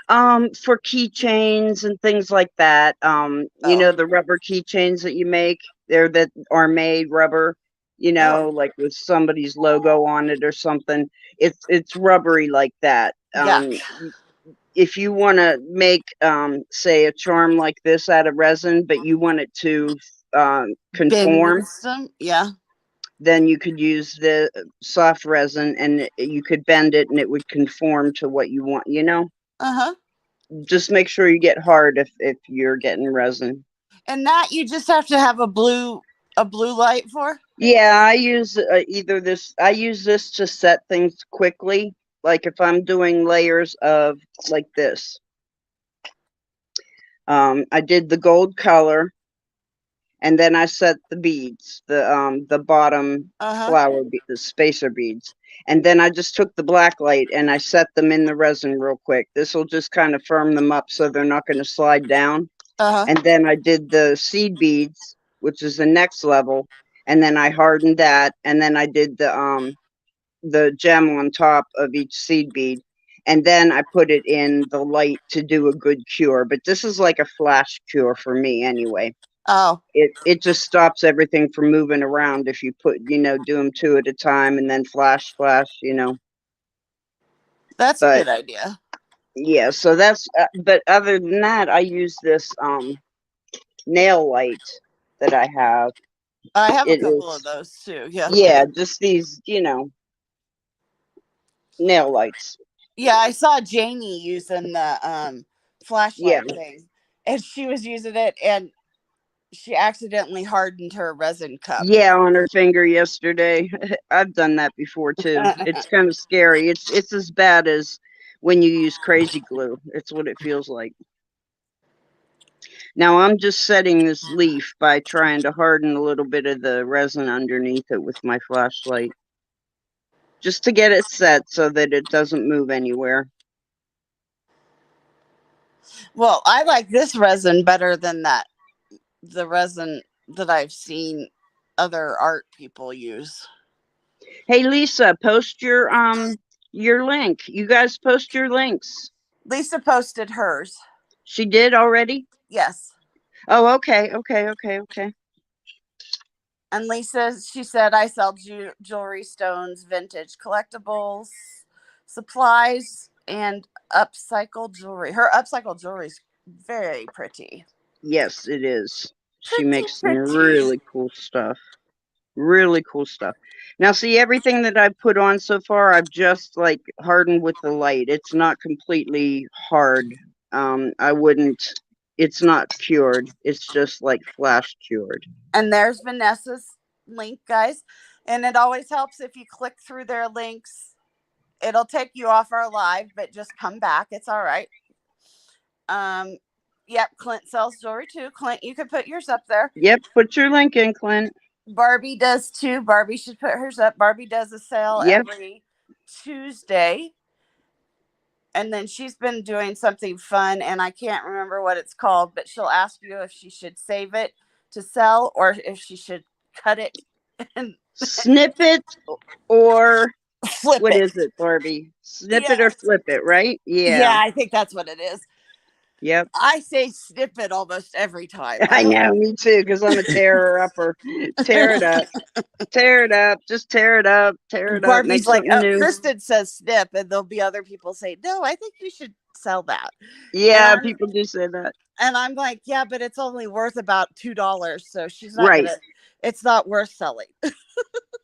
Speaker 1: For keychains and things like that. You
Speaker 2: Oh.
Speaker 1: know, the rubber keychains that you make, they're that are made rubber,
Speaker 2: Oh.
Speaker 1: like with somebody's logo on it or something. It's rubbery like that.
Speaker 2: Yuck.
Speaker 1: If you want to make, say, a charm like this out of resin, but you want it to
Speaker 2: Bend
Speaker 1: conform,
Speaker 2: and some. Yeah.
Speaker 1: then you could use the soft resin and you could bend it and it would conform to what you want.
Speaker 2: Uh-huh.
Speaker 1: Just make sure you get hard if you're getting resin.
Speaker 2: And that you just have to have a blue light for?
Speaker 1: Yeah, I use I use this to set things quickly. Like if I'm doing layers of like this. I did the gold color and then I set the beads, the bottom
Speaker 2: Uh-huh.
Speaker 1: flower the spacer beads. And then I just took the black light and I set them in the resin real quick. This will just kind of firm them up so they're not going to slide down.
Speaker 2: Uh-huh.
Speaker 1: And then I did the seed beads, which is the next level, and then I hardened that, and then I did the gem on top of each seed bead, and then I put it in the light to do a good cure. But this is like a flash cure for me anyway.
Speaker 2: Oh,
Speaker 1: It just stops everything from moving around if you do them two at a time and then flash, flash.
Speaker 2: that's a
Speaker 1: But
Speaker 2: good idea.
Speaker 1: yeah, so that's. But other than that, I use this nail light that I have.
Speaker 2: I have a
Speaker 1: It
Speaker 2: couple of
Speaker 1: is,
Speaker 2: those too. Yeah.
Speaker 1: yeah, just these, nail lights.
Speaker 2: Yeah, I saw Janie using the
Speaker 1: Yeah,
Speaker 2: flashlight thing. And she was using it and she accidentally hardened her resin cup.
Speaker 1: yeah, on her finger yesterday. I've done that before too. It's kind of scary. It's as bad as when you use crazy glue. It's what it feels like. Now I'm just setting this leaf by trying to harden a little bit of the resin underneath it with my flashlight. Just to get it set so that it doesn't move anywhere.
Speaker 2: Well, I like this resin better than the resin that I've seen other art people use.
Speaker 1: Hey Lisa, post your link. You guys post your links.
Speaker 2: Lisa posted hers.
Speaker 1: She did already?
Speaker 2: Yes.
Speaker 1: Oh, okay.
Speaker 2: And Lisa, she said, I sell jewelry, stones, vintage collectibles, supplies, and upcycled jewelry. Her upcycled jewelry is very pretty.
Speaker 1: Yes, it is. She
Speaker 2: Pretty,
Speaker 1: makes some
Speaker 2: pretty.
Speaker 1: really cool stuff. Really cool stuff. Now, see, everything that I've put on so far, I've just like hardened with the light. It's not completely hard. I wouldn't, it's not cured. It's just like flash cured.
Speaker 2: And there's Vanessa's link, guys. And it always helps if you click through their links it'll take you off our live, but just come back. It's all right. Um, yep, Clint sells jewelry too. Clint, you can put yours up there.
Speaker 1: Yep, put your link in, Clint.
Speaker 2: Barbie does too. Barbie should put hers up. Barbie does a sale
Speaker 1: Yep.
Speaker 2: every Tuesday. And then she's been doing something fun, and I can't remember what it's called, but she'll ask you if she should save it to sell or if she should cut it and
Speaker 1: Snip it or
Speaker 2: flip
Speaker 1: what
Speaker 2: it.
Speaker 1: is it, Barbie? Snip
Speaker 2: Yeah.
Speaker 1: it or flip it, right?
Speaker 2: Yeah,
Speaker 1: Yeah.
Speaker 2: I think that's what it is.
Speaker 1: Yep.
Speaker 2: I say snip it almost every time. I
Speaker 1: I
Speaker 2: don't.
Speaker 1: know, me too, because I'm a terror upper. Tear it up. Tear it up. Just tear it up. Tear it up. Make
Speaker 2: Barbie's like,
Speaker 1: something
Speaker 2: oh,
Speaker 1: new.
Speaker 2: Kristin says snip, and there'll be other people say, no, I think you should sell that. And
Speaker 1: Yeah,
Speaker 2: I'm
Speaker 1: people do say that.
Speaker 2: and I'm like, yeah, but it's only worth about $2, so she's not
Speaker 1: Right.
Speaker 2: gonna. It's not worth selling.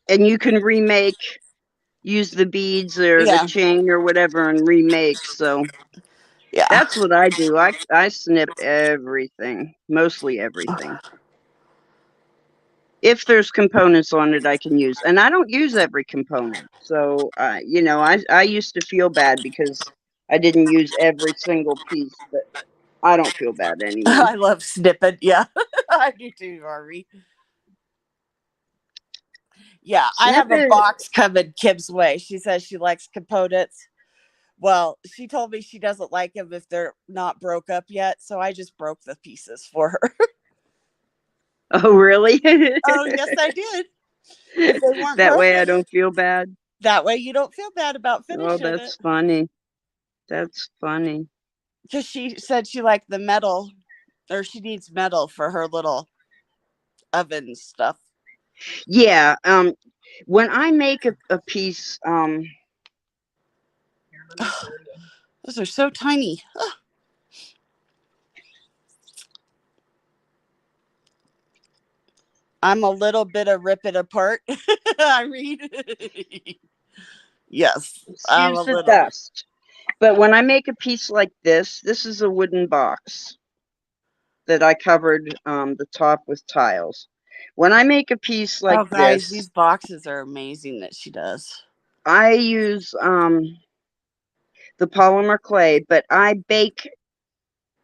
Speaker 1: And you can remake, use the beads or the
Speaker 2: Yeah,
Speaker 1: chain or whatever and remake. So
Speaker 2: yeah.
Speaker 1: that's what I do. I snip everything, mostly everything. If there's components on it I can use. And I don't use every component. So, I used to feel bad because I didn't use every single piece, but I don't feel bad anymore.
Speaker 2: I love snipping. Yeah, I do too, Harvey. Yeah, I
Speaker 1: Snip
Speaker 2: have a
Speaker 1: it.
Speaker 2: box coming Kim's way. She says she likes components. Well, she told me she doesn't like them if they're not broke up yet, so I just broke the pieces for her.
Speaker 1: Oh, really?
Speaker 2: Oh, yes, I did. If they weren't
Speaker 1: That way I
Speaker 2: perfect,
Speaker 1: don't feel bad.
Speaker 2: that way you don't feel bad about
Speaker 1: Oh,
Speaker 2: finishing it.
Speaker 1: that's funny. That's funny.
Speaker 2: Because she said she liked the metal, or she needs metal for her little oven stuff.
Speaker 1: Yeah. When I make a piece,
Speaker 2: Those are so tiny. I'm a little bit of rip it apart. I read. Yes, I'm a
Speaker 1: excuse the
Speaker 2: little.
Speaker 1: dust. But when I make a piece like this is a wooden box that I covered the top with tiles. When I make a piece like
Speaker 2: Oh, guys,
Speaker 1: this,
Speaker 2: these boxes are amazing that she does.
Speaker 1: I use the polymer clay, but I bake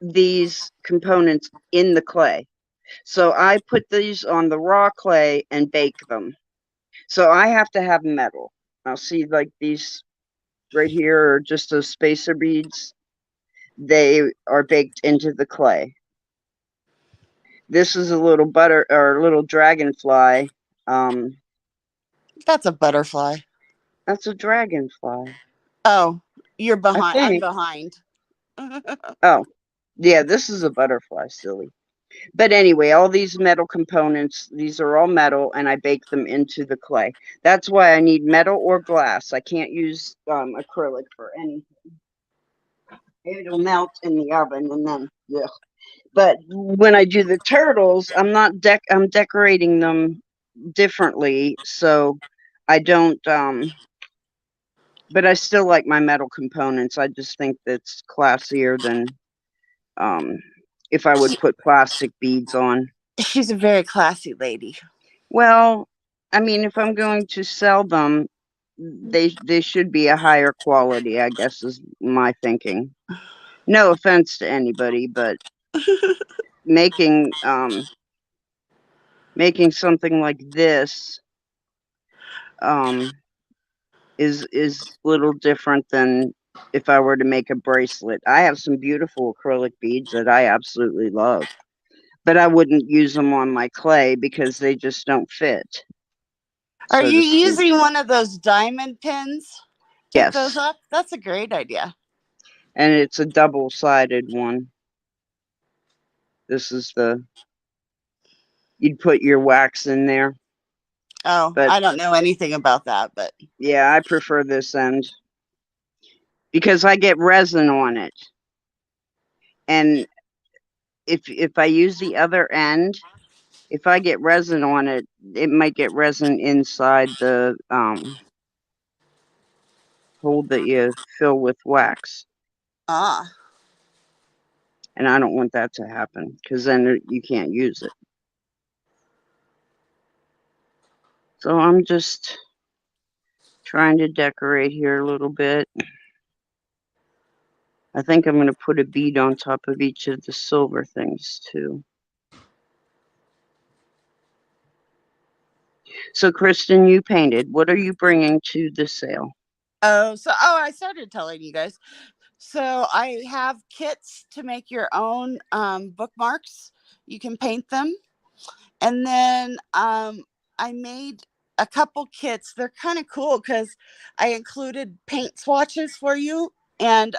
Speaker 1: these components in the clay. So I put these on the raw clay and bake them. So I have to have metal. I'll see like these right here are just those spacer beads. They are baked into the clay. This is a little butter or a little dragonfly. Um,
Speaker 2: That's a butterfly.
Speaker 1: that's a dragonfly,
Speaker 2: Oh, you're
Speaker 1: I
Speaker 2: behind. I'm
Speaker 1: think.
Speaker 2: behind.
Speaker 1: Oh, yeah, this is a butterfly, silly. But anyway, all these metal components, these are all metal, and I bake them into the clay. That's why I need metal or glass. I can't use acrylic for anything. It'll melt in the oven, and then yeah. But when I do the turtles, I'm decorating them differently, so I don't. But I still like my metal components. I just think that's classier than um, if I would put plastic beads on.
Speaker 2: She's a very classy lady.
Speaker 1: Well, I mean, if I'm going to sell them, they should be a higher quality, I guess is my thinking. No offense to anybody, but making making something like this um is a little different than if I were to make a bracelet. I have some beautiful acrylic beads that I absolutely love, but I wouldn't use them on my clay because they just don't fit,
Speaker 2: Are
Speaker 1: so
Speaker 2: you
Speaker 1: to speak.
Speaker 2: using one of those diamond pins to hook those
Speaker 1: Yes,
Speaker 2: up? That's a great idea.
Speaker 1: and it's a double-sided one. This is the you'd put your wax in there,
Speaker 2: Oh,
Speaker 1: but
Speaker 2: I don't know anything about that, but
Speaker 1: yeah, I prefer this end because I get resin on it. And if I use the other end, if I get resin on it, it might get resin inside the hole that you fill with wax.
Speaker 2: ah,
Speaker 1: And I don't want that to happen because then you can't use it. So I'm just Trying to decorate here a little bit. I think I'm going to put a bead on top of each of the silver things too. So, Kristin, you painted. What are you bringing to the sale?
Speaker 2: I started telling you guys. So I have kits to make your own bookmarks. You can paint them. And then I made a couple kits. They're kind of cool because I included paint swatches for you. And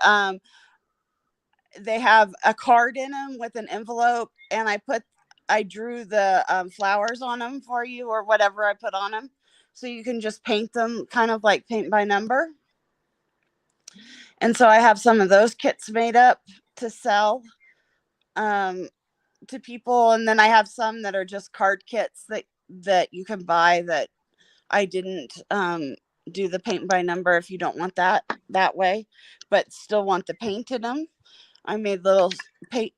Speaker 2: they have a card in them with an envelope. And I drew the flowers on them for you or whatever I put on them. So you can just paint them kind of like paint by number. And so I have some of those kits made up to sell to people. And then I have some that are just card kits that you can buy that I didn't do the paint by number if you don't want that way, but still want the paint in them. I made little paint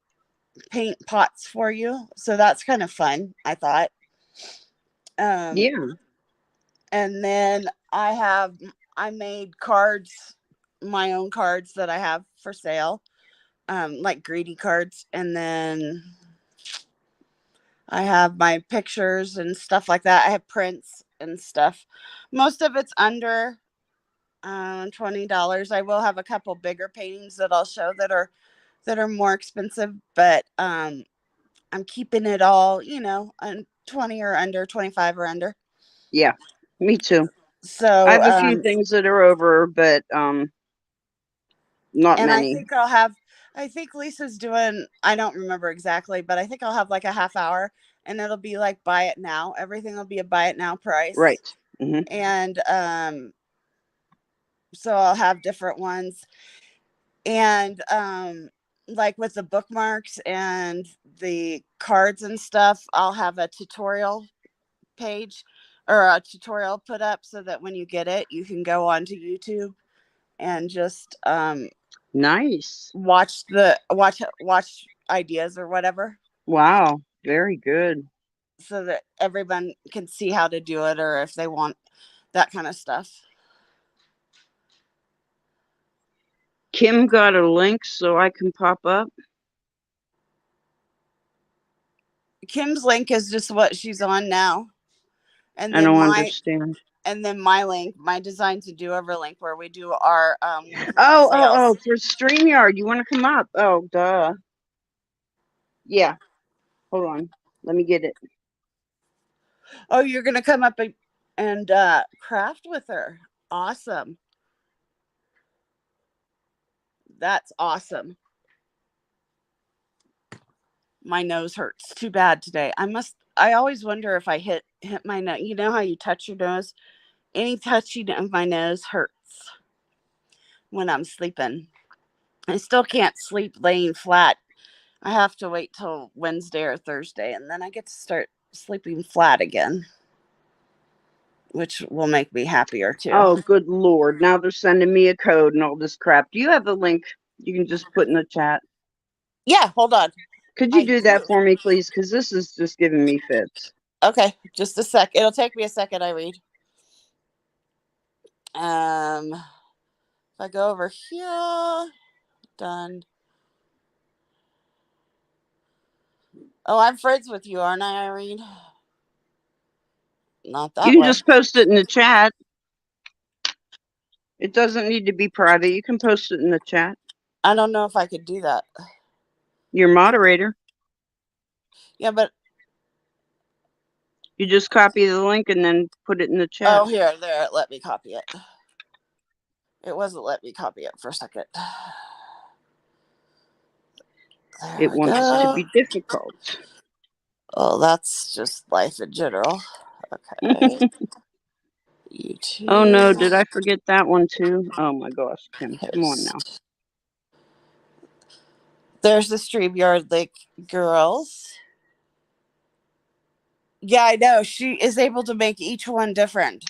Speaker 2: pots for you. So that's kind of fun, I thought.
Speaker 1: Yeah.
Speaker 2: And then I made cards, my own cards that I have for sale, like greeting cards. And then I have my pictures and stuff like that. I have prints and stuff. Most of it's under $20. I will have a couple bigger paintings that I'll show that are more expensive, but I'm keeping it all, 20 or under, 25 or under.
Speaker 1: Yeah, me too. I
Speaker 2: So
Speaker 1: have a few things that are over, but not
Speaker 2: and
Speaker 1: many.
Speaker 2: I think Lisa's doing, I don't remember exactly, but I think I'll have like a half hour and it'll be like buy it now. Everything will be a buy it now price.
Speaker 1: Right. Mm-hmm.
Speaker 2: And so I'll have different ones. And like with the bookmarks and the cards and stuff, I'll have a tutorial page or a tutorial put up so that when you get it, you can go onto YouTube and just
Speaker 1: Nice.
Speaker 2: watch ideas or whatever.
Speaker 1: Wow, very good.
Speaker 2: So that everyone can see how to do it or if they want that kind of stuff.
Speaker 1: Kim got a link so I can pop up.
Speaker 2: Kim's link is just what she's on now. And
Speaker 1: I
Speaker 2: then
Speaker 1: don't understand.
Speaker 2: my link, my Design to Do Over link, where we do our weekly
Speaker 1: Oh,
Speaker 2: sales.
Speaker 1: for StreamYard. You want to come up? Oh, duh. Yeah. Hold on. Let me get it.
Speaker 2: Oh, you're gonna come up and craft with her. Awesome. That's awesome. My nose hurts too bad today. I always wonder if I hit my nose. You know how you touch your nose? Any touching of my nose hurts when I'm sleeping. I still can't sleep laying flat. I have to wait till Wednesday or Thursday and then I get to start sleeping flat again, which will make me happier too.
Speaker 1: Oh, good Lord. Now they're sending me a code and all this crap. Do you have the link you can just put in the chat?
Speaker 2: Yeah, hold on.
Speaker 1: Could you do that for me, please? Because this is just giving me fits.
Speaker 2: Okay, just a sec. It'll take me a second, I read. If I go over here, done. Oh, I'm friends with you, aren't I, Irene? Not that way.
Speaker 1: You can just post it in the chat. It doesn't need to be private. You can post it in the chat.
Speaker 2: I don't know if I could do that.
Speaker 1: You're moderator.
Speaker 2: Yeah, but
Speaker 1: you just copy the link and then put it in the chat.
Speaker 2: Oh, here, there. Let me copy it. It wasn't let me copy it for a second. There
Speaker 1: it wants to be difficult.
Speaker 2: Oh, that's just life in general. Okay. YouTube.
Speaker 1: Oh no, did I forget that one too? Oh my gosh, Kim, come on now.
Speaker 2: There's the StreamYard link, girls. Yeah, I know. She is able to make each one different.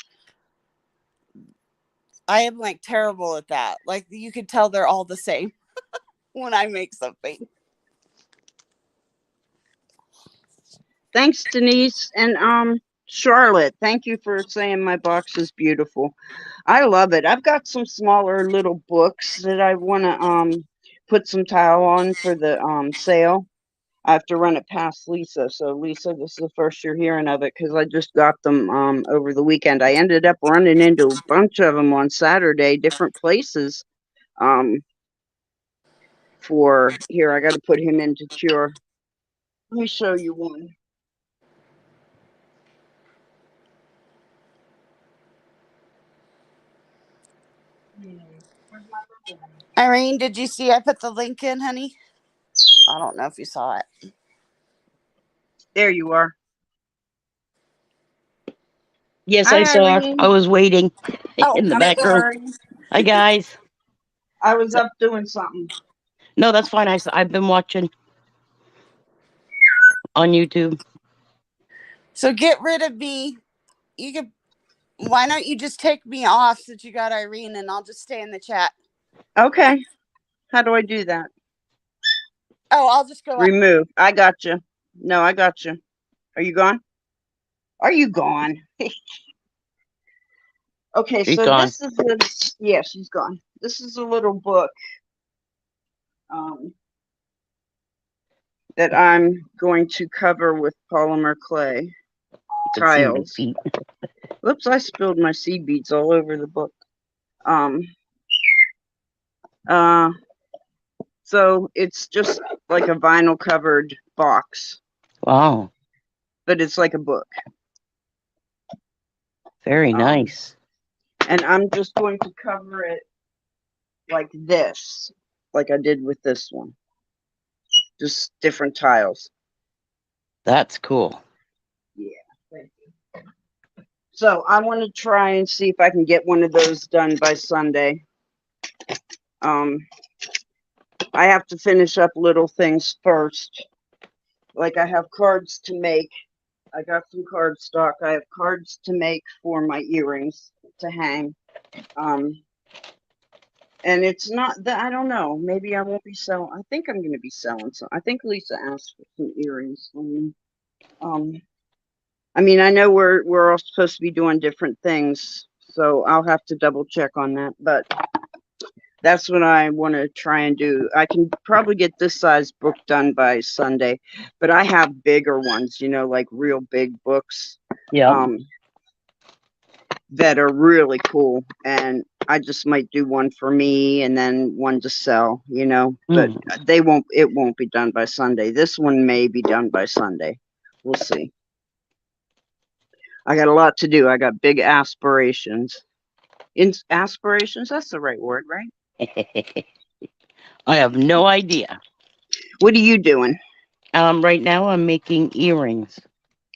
Speaker 2: I am like terrible at that. Like you can tell they're all the same when I make something.
Speaker 1: Thanks, Denise. And Charlotte, thank you for saying my box is beautiful. I love it. I've got some smaller little books that I want to put some tile on for the sale. I have to run it past Lisa. So Lisa, this is the first you're hearing of it because I just got them over the weekend. I ended up running into a bunch of them on Saturday, different places. Um, for here, I got to put him into cure. Let me show you one. Where's my little one?
Speaker 2: Irene, did you see I put the link in, honey? I don't know if you saw it.
Speaker 1: There you are.
Speaker 3: Yes, I
Speaker 1: Hi,
Speaker 3: saw.
Speaker 1: Irene.
Speaker 3: I was waiting
Speaker 2: Oh,
Speaker 3: in the
Speaker 1: I'm
Speaker 3: back room.
Speaker 1: sorry.
Speaker 3: Hi, guys.
Speaker 1: I was
Speaker 3: So,
Speaker 1: up doing something.
Speaker 3: no, that's fine. I've been watching on YouTube.
Speaker 2: so get rid of me. You could. Why don't you just take me off since you got Irene, and I'll just stay in the chat.
Speaker 1: Okay. How do I do that?
Speaker 2: Oh, I'll just go out.
Speaker 1: Remove. I got you. No, I got you. Are you gone? Are you gone? Okay,
Speaker 3: She's
Speaker 1: so
Speaker 3: gone.
Speaker 1: this is the, yeah, she's gone. This is a little book um, that I'm going to cover with polymer clay
Speaker 3: You can see my
Speaker 1: tiles.
Speaker 3: feet.
Speaker 1: Whoops, I spilled my seed beads all over the book. Um, uh, so it's just like a vinyl covered box,
Speaker 3: Wow,
Speaker 1: but it's like a book.
Speaker 3: very nice.
Speaker 1: And I'm just going to cover it like this, like I did with this one. Just different tiles.
Speaker 3: That's cool.
Speaker 1: Yeah, thank you. So I want to try and see if I can get one of those done by Sunday. I have to finish up little things first. Like I have cards to make. I got some cardstock. I have cards to make for my earrings to hang. And it's not that I don't know. Maybe I won't be selling. I think I'm going to be selling some. I think Lisa asked for some earrings for me. I mean, I know we're all supposed to be doing different things, so I'll have to double check on that. But that's what I want to try and do. I can probably get this size book done by Sunday, but I have bigger ones, like real big books.
Speaker 3: Yeah.
Speaker 1: That are really cool, and I just might do one for me and then one to sell, but it won't be done by Sunday. This one may be done by Sunday. We'll see. I got a lot to do. I got big aspirations. Aspirations, that's the right word, right?
Speaker 3: I have no idea.
Speaker 1: What are you doing?
Speaker 3: Right now I'm making earrings.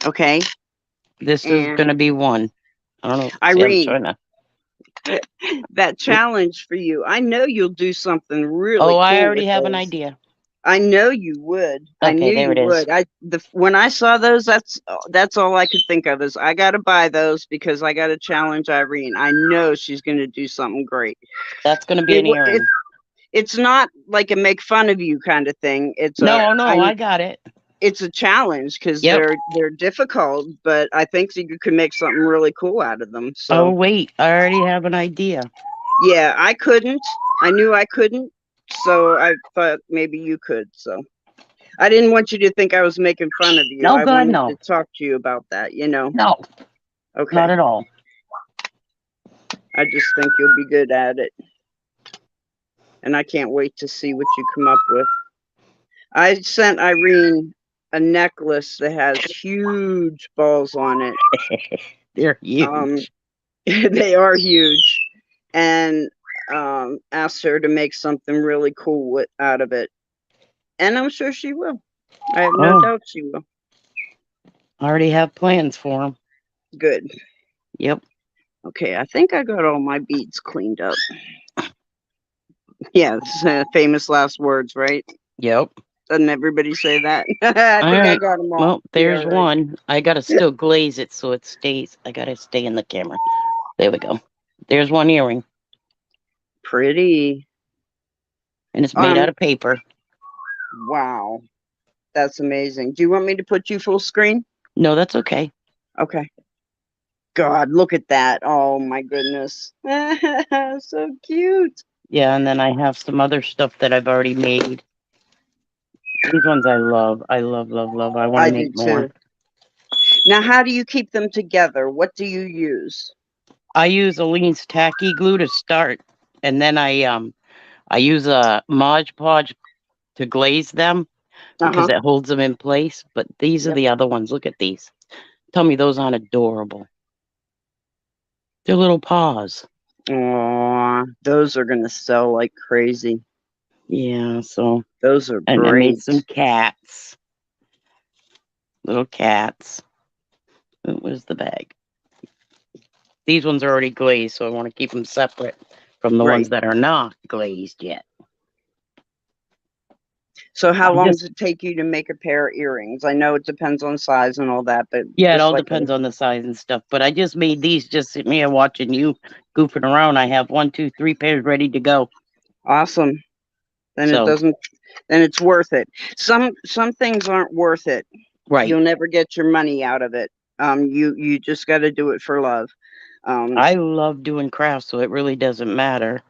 Speaker 1: Okay.
Speaker 3: This is gonna be one. I don't know.
Speaker 1: Irene, that challenge for you. I know you'll do something really cool.
Speaker 3: I already have an idea.
Speaker 1: I know you would.
Speaker 3: Okay,
Speaker 1: I knew
Speaker 3: there
Speaker 1: you
Speaker 3: it is.
Speaker 1: would. When I saw those, that's all I could think of is I got to buy those because I got to challenge Irene. I know she's going to do something great.
Speaker 3: That's going to be an earring.
Speaker 1: It's not like a make fun of you kind of thing. It's
Speaker 3: no, I got it.
Speaker 1: It's a challenge because they're difficult, but I think you could make something really cool out of them. So.
Speaker 3: Oh wait, I already have an idea.
Speaker 1: Yeah, I couldn't. I knew I couldn't. So I thought maybe you could. So I didn't want you to think I was making fun of you.
Speaker 3: No,
Speaker 1: I
Speaker 3: God,
Speaker 1: wanted
Speaker 3: no.
Speaker 1: to talk to you about that,
Speaker 3: No.
Speaker 1: Okay.
Speaker 3: Not at all.
Speaker 1: I just think you'll be good at it. And I can't wait to see what you come up with. I sent Irene a necklace that has huge balls on it.
Speaker 3: They're huge.
Speaker 1: They are huge. And asked her to make something really cool out of it. And I'm sure she will. I have no doubt she will.
Speaker 3: I already have plans for them.
Speaker 1: Good.
Speaker 3: Yep.
Speaker 1: Okay, I think I got all my beads cleaned up. Yeah, famous last words, right?
Speaker 3: Yep.
Speaker 1: Doesn't everybody say that? I got them all.
Speaker 3: Well, there's one. I gotta still glaze it so it stays. I gotta stay in the camera. There we go. There's one earring.
Speaker 1: Pretty.
Speaker 3: And it's made out of paper.
Speaker 1: Wow. That's amazing. Do you want me to put you full screen?
Speaker 3: No, that's okay.
Speaker 1: Okay. God, look at that. Oh my goodness. So cute.
Speaker 3: Yeah, and then I have some other stuff that I've already made. These ones I love. I love, love, love. I want
Speaker 1: I
Speaker 3: to
Speaker 1: do
Speaker 3: make more.
Speaker 1: too. Now, how do you keep them together? What do you use?
Speaker 3: I use Aleene's tacky glue to start, and then I use a Mod Podge to glaze them because
Speaker 1: Uh-huh.
Speaker 3: it holds them in place. But these are
Speaker 1: Yep.
Speaker 3: the other ones. Look at these. Tell me those aren't adorable. They're little paws.
Speaker 1: Aw, those are gonna sell like crazy.
Speaker 3: Yeah, so
Speaker 1: Those are
Speaker 3: and I made
Speaker 1: great.
Speaker 3: some cats. Little cats. Where's the bag? These ones are already glazed, so I want to keep them separate from the ones
Speaker 1: Right.
Speaker 3: that are not glazed yet.
Speaker 1: So how
Speaker 3: I
Speaker 1: long does
Speaker 3: just
Speaker 1: it take you to make a pair of earrings? I know it depends on size and all that, but
Speaker 3: Yeah, it
Speaker 1: just
Speaker 3: all
Speaker 1: like
Speaker 3: depends on the size and stuff. But I just made these just sitting here watching you goofing around. I have 1, 2, 3 pairs ready to go.
Speaker 1: awesome. Then it
Speaker 3: So
Speaker 1: doesn't then it's worth it. Some things aren't worth it.
Speaker 3: right.
Speaker 1: You'll never get your money out of it. You just got to do it for love. Um,
Speaker 3: I love doing crafts, so it really doesn't matter.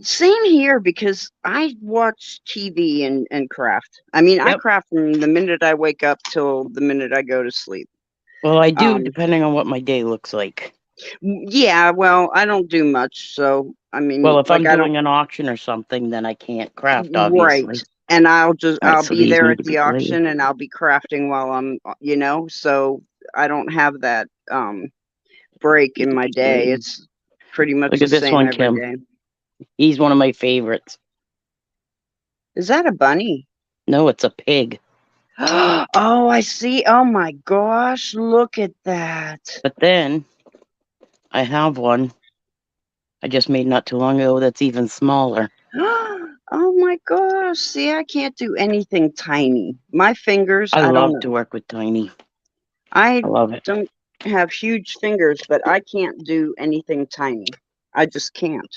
Speaker 1: Same here because I watch TV and craft. I mean, I
Speaker 3: Yep.
Speaker 1: craft from the minute I wake up till the minute I go to sleep.
Speaker 3: Well, I do
Speaker 1: Um,
Speaker 3: depending on what my day looks like.
Speaker 1: yeah, well, I don't do much, so I
Speaker 3: Well,
Speaker 1: mean,
Speaker 3: if
Speaker 1: like
Speaker 3: I'm
Speaker 1: I don't
Speaker 3: doing an auction or something, then I can't craft,
Speaker 1: right.
Speaker 3: obviously.
Speaker 1: And
Speaker 3: All right,
Speaker 1: I'll
Speaker 3: so
Speaker 1: be
Speaker 3: these
Speaker 1: there
Speaker 3: need
Speaker 1: at
Speaker 3: to be
Speaker 1: the
Speaker 3: glazed.
Speaker 1: auction and I'll be crafting while I'm, so I don't have that break
Speaker 3: Need
Speaker 1: in
Speaker 3: to
Speaker 1: my
Speaker 3: be
Speaker 1: day.
Speaker 3: glazed.
Speaker 1: It's pretty much
Speaker 3: Look
Speaker 1: the
Speaker 3: at this
Speaker 1: same
Speaker 3: one,
Speaker 1: every
Speaker 3: Kim.
Speaker 1: day.
Speaker 3: He's one of my favorites.
Speaker 1: Is that a bunny?
Speaker 3: No, it's a pig.
Speaker 1: Oh, I see. Oh my gosh, look at that.
Speaker 3: But then I have one I just made not too long ago that's even smaller.
Speaker 1: Oh my gosh. See, I can't do anything tiny. My fingers,
Speaker 3: I
Speaker 1: I don't
Speaker 3: love to
Speaker 1: know.
Speaker 3: work with tiny.
Speaker 1: I
Speaker 3: I love it.
Speaker 1: don't have huge fingers, but I can't do anything tiny. I just can't.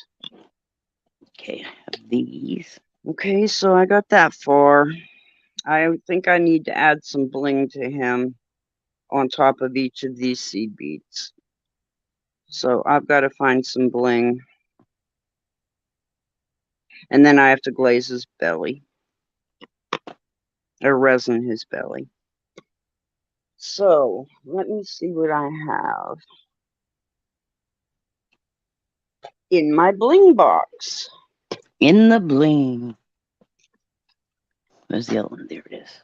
Speaker 3: Okay, I have these.
Speaker 1: Okay, so I got that far. I think I need to add some bling to him on top of each of these seed beads. So I've got to find some bling. And then I have to glaze his belly. Or resin his belly. So let me see what I have in my bling box.
Speaker 3: In the bling. Where's the other one? There it is.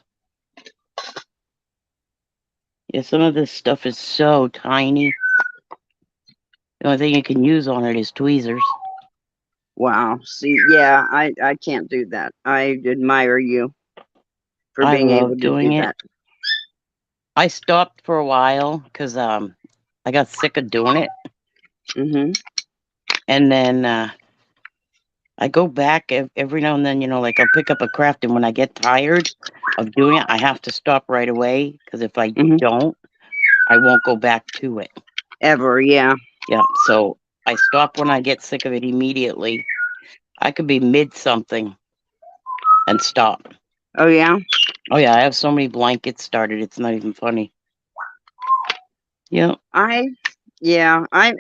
Speaker 3: Yeah, some of this stuff is so tiny. The only thing you can use on it is tweezers.
Speaker 1: Wow. See, yeah, I can't do that. I admire you for
Speaker 3: I
Speaker 1: being able
Speaker 3: love
Speaker 1: to do
Speaker 3: doing it.
Speaker 1: that.
Speaker 3: I stopped for a while because I got sick of doing it.
Speaker 1: Mm-hmm.
Speaker 3: And then I go back every now and then, like I'll pick up a craft, and when I get tired of doing it, I have to stop right away because if I
Speaker 1: Mm-hmm.
Speaker 3: don't, I won't go back to it.
Speaker 1: Ever, yeah.
Speaker 3: Yeah, so I stop when I get sick of it immediately. I could be mid something and stop.
Speaker 1: Oh yeah.
Speaker 3: Oh yeah, I have so many blankets started, it's not even funny. Yeah.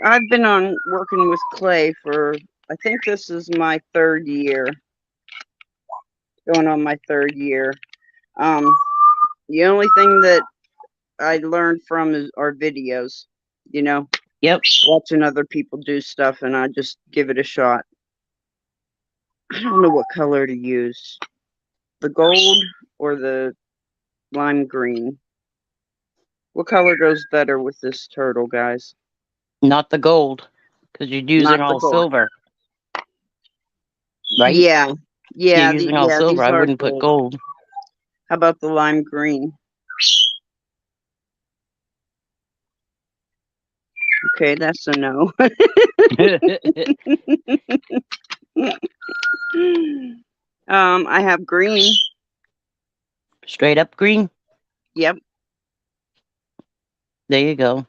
Speaker 1: I've been on working with clay for I think this is my third year. Going on my third year. Um the only thing that I learned from is our videos, you know,
Speaker 3: Yep.
Speaker 1: watching other people do stuff and I just give it a shot. I don't know what color to use. The gold or the lime green. What color goes better with this turtle, guys?
Speaker 3: Not the gold, because you're using
Speaker 1: Not the
Speaker 3: all
Speaker 1: gold.
Speaker 3: silver, right?
Speaker 1: Yeah.
Speaker 3: You're using all
Speaker 1: Yeah,
Speaker 3: silver.
Speaker 1: these
Speaker 3: I
Speaker 1: are
Speaker 3: wouldn't put
Speaker 1: gold.
Speaker 3: gold.
Speaker 1: How about the lime green? Okay, that's a no. I have green.
Speaker 3: Straight up green.
Speaker 1: Yep.
Speaker 3: There you go.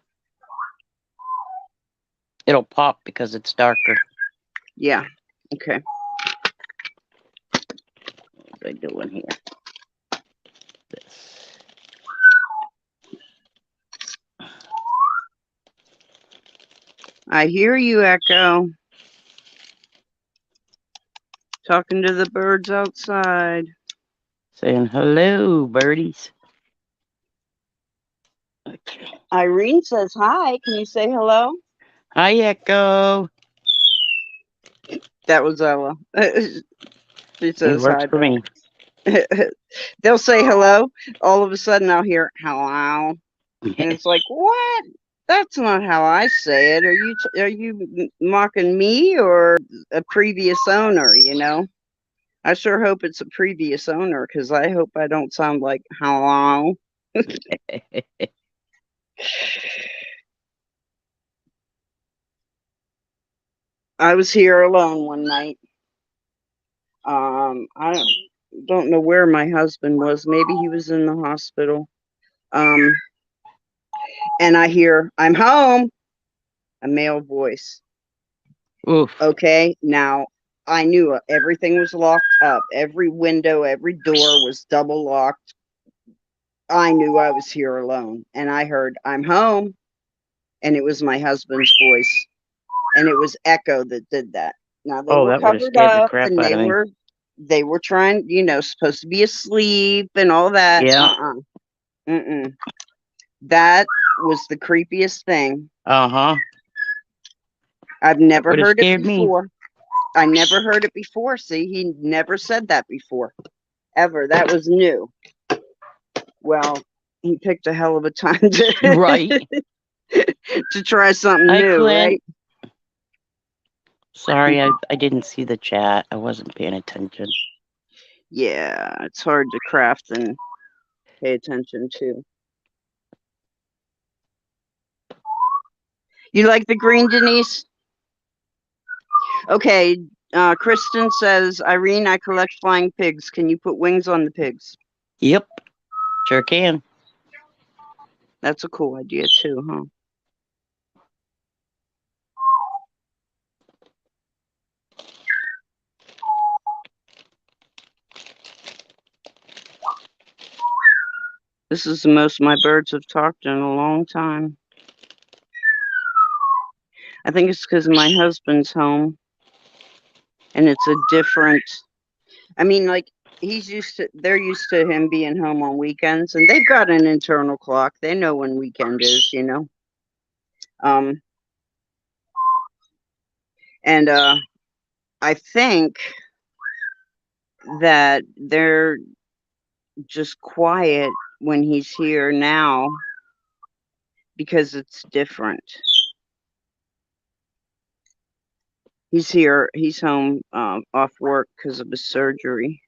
Speaker 3: It'll pop because it's darker.
Speaker 1: Yeah. Okay.
Speaker 3: What am I doing here? This.
Speaker 1: I hear you, Echo. Talking to the birds outside.
Speaker 3: Saying hello, birdies. Okay.
Speaker 1: Irene says hi. Can you say hello?
Speaker 3: Hi, Echo.
Speaker 1: That was Ella. She
Speaker 3: It
Speaker 1: says
Speaker 3: works
Speaker 1: hi
Speaker 3: for me.
Speaker 1: back. They'll say hello. All of a sudden, I'll hear hello, and it's like, what? That's not how I say it. Are you mocking me or a previous owner? I sure hope it's a previous owner because I hope I don't sound like hello. I was here alone one night. I don't know where my husband was. Maybe he was in the hospital. Um, and I hear, I'm home, a male voice.
Speaker 3: Oof.
Speaker 1: Okay, now I knew everything was locked up. Every window, every door was double locked. I knew I was here alone. And I heard, I'm home. And it was my husband's voice. And it was Echo that did that. Now they
Speaker 3: Oh,
Speaker 1: were
Speaker 3: that would have
Speaker 1: covered
Speaker 3: scared the
Speaker 1: up
Speaker 3: crap
Speaker 1: and
Speaker 3: out
Speaker 1: they
Speaker 3: of me.
Speaker 1: were they were trying, supposed to be asleep and all that.
Speaker 3: Yeah.
Speaker 1: Mm-mm. That was the creepiest thing.
Speaker 3: Uh-huh.
Speaker 1: I've never
Speaker 3: Would have
Speaker 1: heard it
Speaker 3: scared me.
Speaker 1: before. I never heard it before. See, he never said that before. Ever. That was new. Well, he picked a hell of a time
Speaker 3: Right.
Speaker 1: to try something
Speaker 3: Hi,
Speaker 1: new,
Speaker 3: Clint.
Speaker 1: right?
Speaker 3: Sorry, I didn't see the chat. I wasn't paying attention.
Speaker 1: Yeah, it's hard to craft and pay attention to. You like the green, Denise? Okay, Kristin says, Irene, I collect flying pigs. Can you put wings on the pigs?
Speaker 3: Yep. Sure can.
Speaker 1: That's a cool idea too, huh? This is the most my birds have talked in a long time. I think it's because my husband's home and it's a different, I mean, like they're used to him being home on weekends and they've got an internal clock. They know when weekend is. Um, and I think that they're just quiet when he's here now because it's different. He's home off work because of his surgery.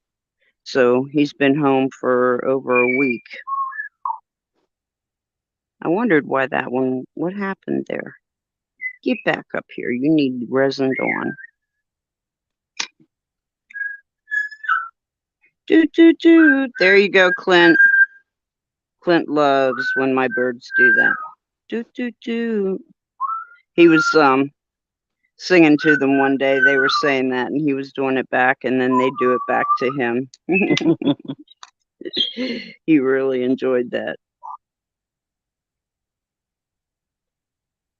Speaker 1: So he's been home for over a week. I wondered why what happened there? Get back up here. You need resin on. Do. There you go, Clint. Clint loves when my birds do that. Do. He was singing to them one day. They were saying that and he was doing it back and then they do it back to him. He really enjoyed that.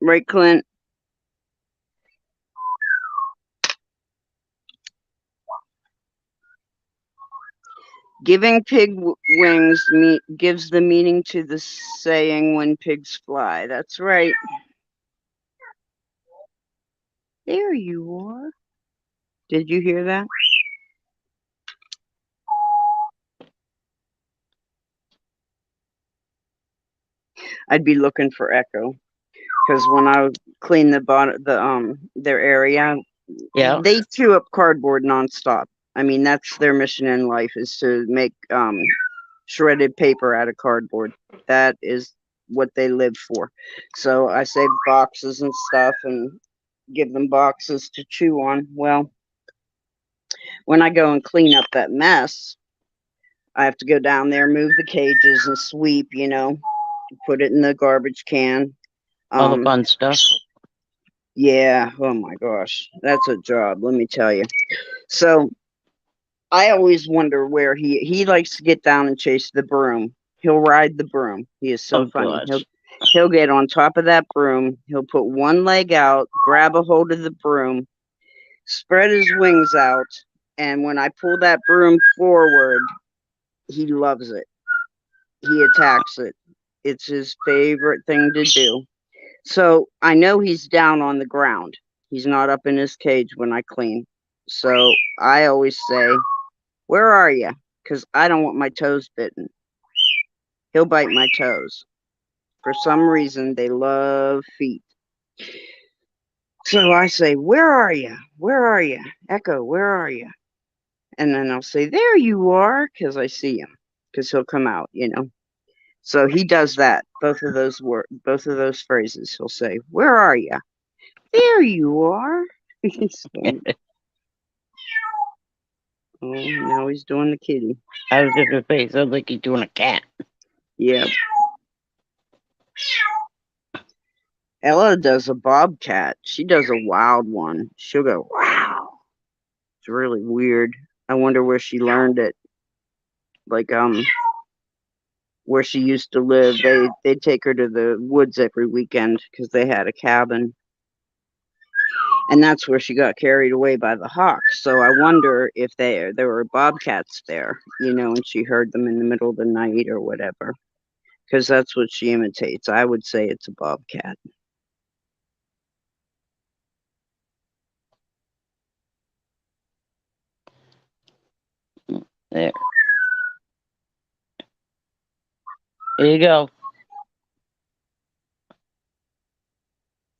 Speaker 1: Right, Clint? Giving wings gives the meaning to the saying when pigs fly. That's right. There you are. Did you hear that? I'd be looking for Echo because when I clean their area,
Speaker 3: Yeah.
Speaker 1: they chew up cardboard nonstop. I mean, that's their mission in life is to make shredded paper out of cardboard. That is what they live for. So I save boxes and stuff and give them boxes to chew on. Well, when I go and clean up that mess, I have to go down there, move the cages and sweep, put it in the garbage can.
Speaker 3: All the fun stuff.
Speaker 1: Yeah. Oh my gosh. That's a job, let me tell you. So I always wonder where he likes to get down and chase the broom. He'll ride the broom. He is so
Speaker 3: Oh,
Speaker 1: funny.
Speaker 3: gosh.
Speaker 1: He'll get on top of that broom. He'll put one leg out, grab a hold of the broom, spread his wings out, and when I pull that broom forward, he loves it. He attacks it. It's his favorite thing to do. So I know he's down on the ground. He's not up in his cage when I clean. So I always say, "Where are you?" Because I don't want my toes bitten. He'll bite my toes. For some reason, they love feet. So I say, "Where are you? Where are you? Echo, where are you?" And then I'll say, "There you are," because I see him, because he'll come out, you know. So he does that. Both of those phrases. He'll say, "Where are you?" "There you are." He's funny. Oh, now he's doing the kitty.
Speaker 3: I was just gonna say, sounds like he's doing a cat.
Speaker 1: Yeah. Ella does a bobcat. She does a wild one. She'll go, "Wow." It's really weird. I wonder where she learned it. Like, where she used to live, they take her to the woods every weekend because they had a cabin. And that's where she got carried away by the hawks. So I wonder if there were bobcats there, you know, and she heard them in the middle of the night or whatever. Because that's what she imitates. I would say it's a bobcat.
Speaker 3: There. There you go.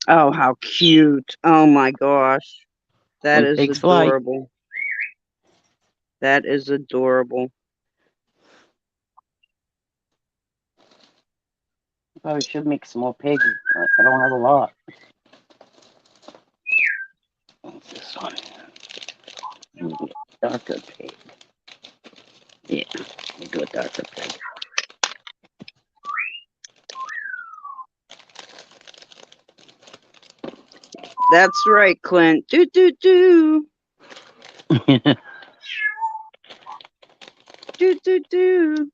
Speaker 1: Oh, how cute. Oh my gosh. That
Speaker 3: And
Speaker 1: is
Speaker 3: pigs fly.
Speaker 1: adorable. That is adorable.
Speaker 3: Probably should make some more pigs. I don't have a lot. What's this one? Darker pig. Yeah, we do a darker pig.
Speaker 1: That's right, Clint. Do, do, do. Do, do, do.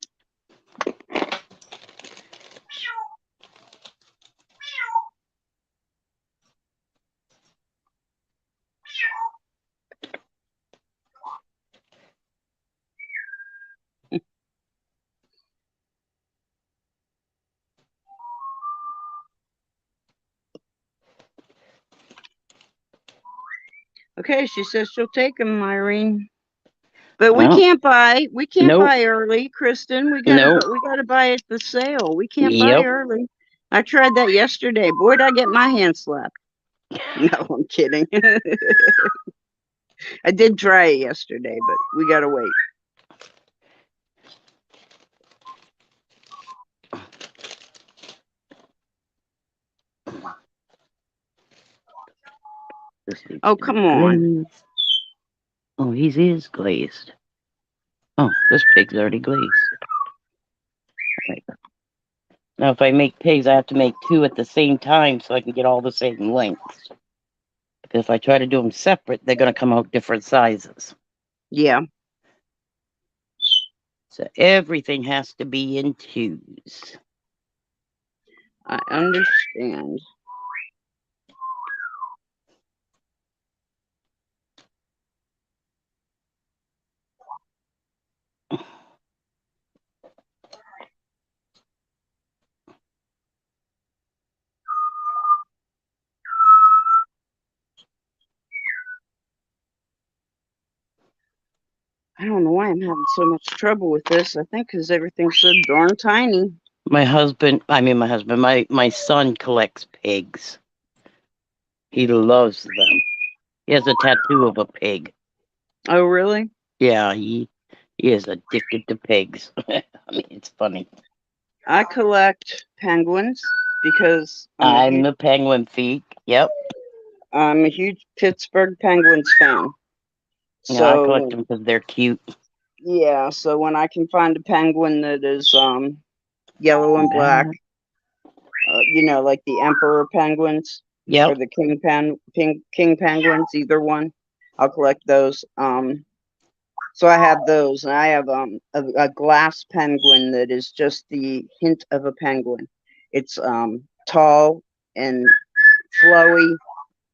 Speaker 1: Okay, she says she'll take them, Irene. But we
Speaker 3: Well,
Speaker 1: can't buy. We can't
Speaker 3: nope.
Speaker 1: buy early, Kristen.
Speaker 3: Nope.
Speaker 1: We gotta buy at the sale. We can't buy
Speaker 3: Yep.
Speaker 1: early. I tried that yesterday. Boy, did I get my hand slapped. No, I'm kidding. I did try it yesterday, but we gotta wait. Oh, come on.
Speaker 3: Oh, he is glazed. Oh, this pig's already glazed. Right. Now, if I make pigs, I have to make two at the same time so I can get all the same lengths. Because if I try to do them separate, they're going to come out different sizes.
Speaker 1: Yeah.
Speaker 3: So everything has to be in twos.
Speaker 1: I understand. I don't know why I'm having so much trouble with this. I think because everything's so darn tiny.
Speaker 3: My son collects pigs. He loves them. He has a tattoo of a pig.
Speaker 1: Oh, really?
Speaker 3: Yeah, he is addicted to pigs. I mean, it's funny.
Speaker 1: I collect penguins because
Speaker 3: I'm the penguin freak. Yep.
Speaker 1: I'm a huge Pittsburgh Penguins fan.
Speaker 3: Yeah, I collect
Speaker 1: So
Speaker 3: them because they're cute.
Speaker 1: yeah, so when I can find a penguin that is yellow and black, you know, like the emperor penguins
Speaker 3: Yep.
Speaker 1: or the king penguins, either one, I'll collect those. So I have those, and I have a glass penguin that is just the hint of a penguin. It's tall and flowy,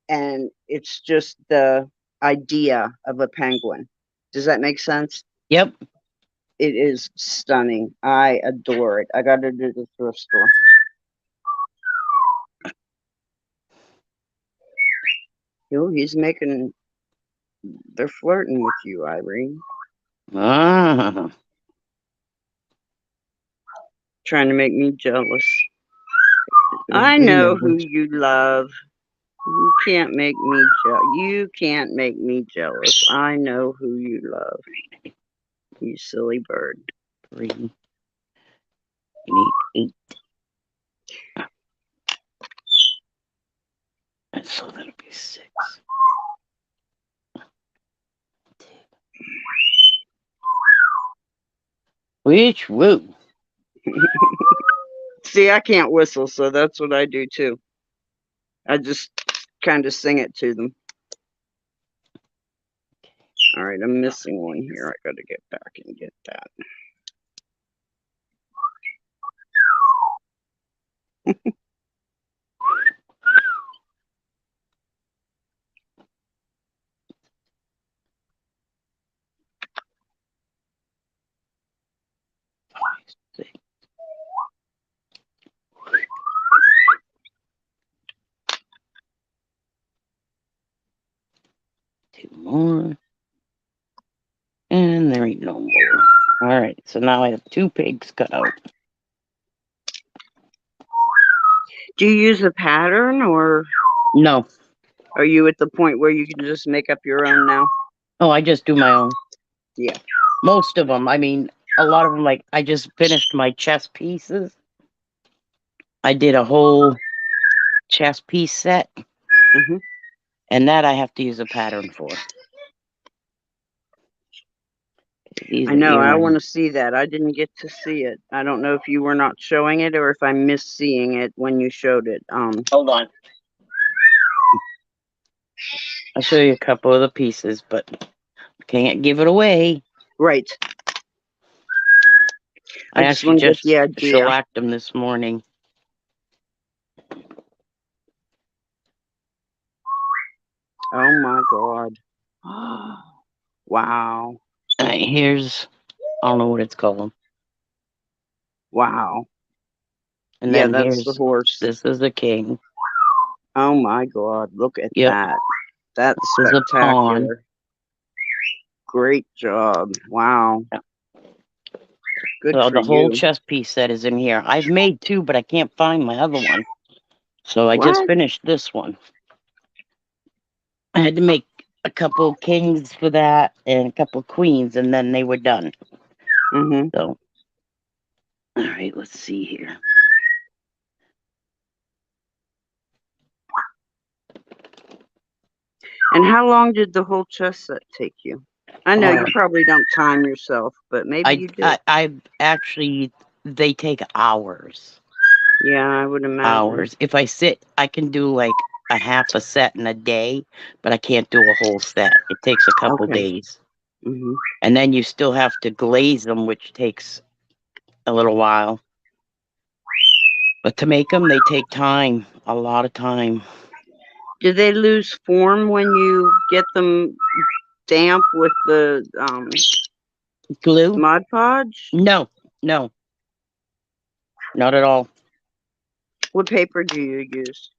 Speaker 1: and it's just the idea of a penguin. Does that make sense?
Speaker 3: Yep.
Speaker 1: It is stunning. I adore it. I got it at the thrift store. Oh, he's making. They're flirting with you, Irene.
Speaker 3: Ah.
Speaker 1: Trying to make me jealous. I know who you love. You can't make me You can't make me jealous. I know who you love. You silly bird.
Speaker 3: 3. You need 8. And so that'll be 6. Which woo.
Speaker 1: See, I can't whistle, so that's what I do too. I just kind of sing it to them. All right, I'm missing one here. I got to get back and get that.
Speaker 3: Two more. And there ain't no more. All right, so now I have 2 pigs cut out.
Speaker 1: Do you use a pattern, or
Speaker 3: No.
Speaker 1: are you at the point where you can just make up your own now?
Speaker 3: Oh, I just do my own.
Speaker 1: Yeah.
Speaker 3: Most of them. I mean, a lot of them, like, I just finished my chess pieces. I did a whole chess piece set.
Speaker 1: Mm-hmm.
Speaker 3: And that I have to use a pattern for.
Speaker 1: I know. I want to see that. I didn't get to see it. I don't know if you were not showing it or if I missed seeing it when you showed it.
Speaker 3: Hold on. I'll show you a couple of the pieces, but can't give it away.
Speaker 1: Right.
Speaker 3: I
Speaker 1: just
Speaker 3: actually
Speaker 1: want to get
Speaker 3: just
Speaker 1: the idea.
Speaker 3: shellacked them this morning.
Speaker 1: Oh my God. Wow.
Speaker 3: All right, here's, I don't know what it's called.
Speaker 1: Wow.
Speaker 3: And
Speaker 1: Yeah,
Speaker 3: then
Speaker 1: that's
Speaker 3: here's
Speaker 1: the horse.
Speaker 3: This is the king.
Speaker 1: Oh my God. Look at
Speaker 3: Yep.
Speaker 1: that. That's
Speaker 3: This is a pawn.
Speaker 1: spectacular. Great job. Wow.
Speaker 3: Yeah.
Speaker 1: Good
Speaker 3: So
Speaker 1: for
Speaker 3: the whole
Speaker 1: you.
Speaker 3: chess piece set is in here. I've made 2, but I can't find my other one. So I just
Speaker 1: What?
Speaker 3: finished this one. I had to make a couple kings for that and a couple queens, and then they were done.
Speaker 1: Mm-hmm.
Speaker 3: So, all right, let's see here.
Speaker 1: And how long did the whole chess set take you? I know you probably don't time yourself, but maybe you do.
Speaker 3: I actually, they take hours.
Speaker 1: Yeah, I would imagine.
Speaker 3: Hours. If I sit, I can do like a half a set in a day, but I can't do a whole set. It takes a couple days.
Speaker 1: Mm-hmm.
Speaker 3: And then you still have to glaze them, which takes a little while. But to make them, they take time, a lot of time.
Speaker 1: Do they lose form when you get them damp with the
Speaker 3: Glue?
Speaker 1: Mod Podge?
Speaker 3: No, not at all.
Speaker 1: What paper do you use?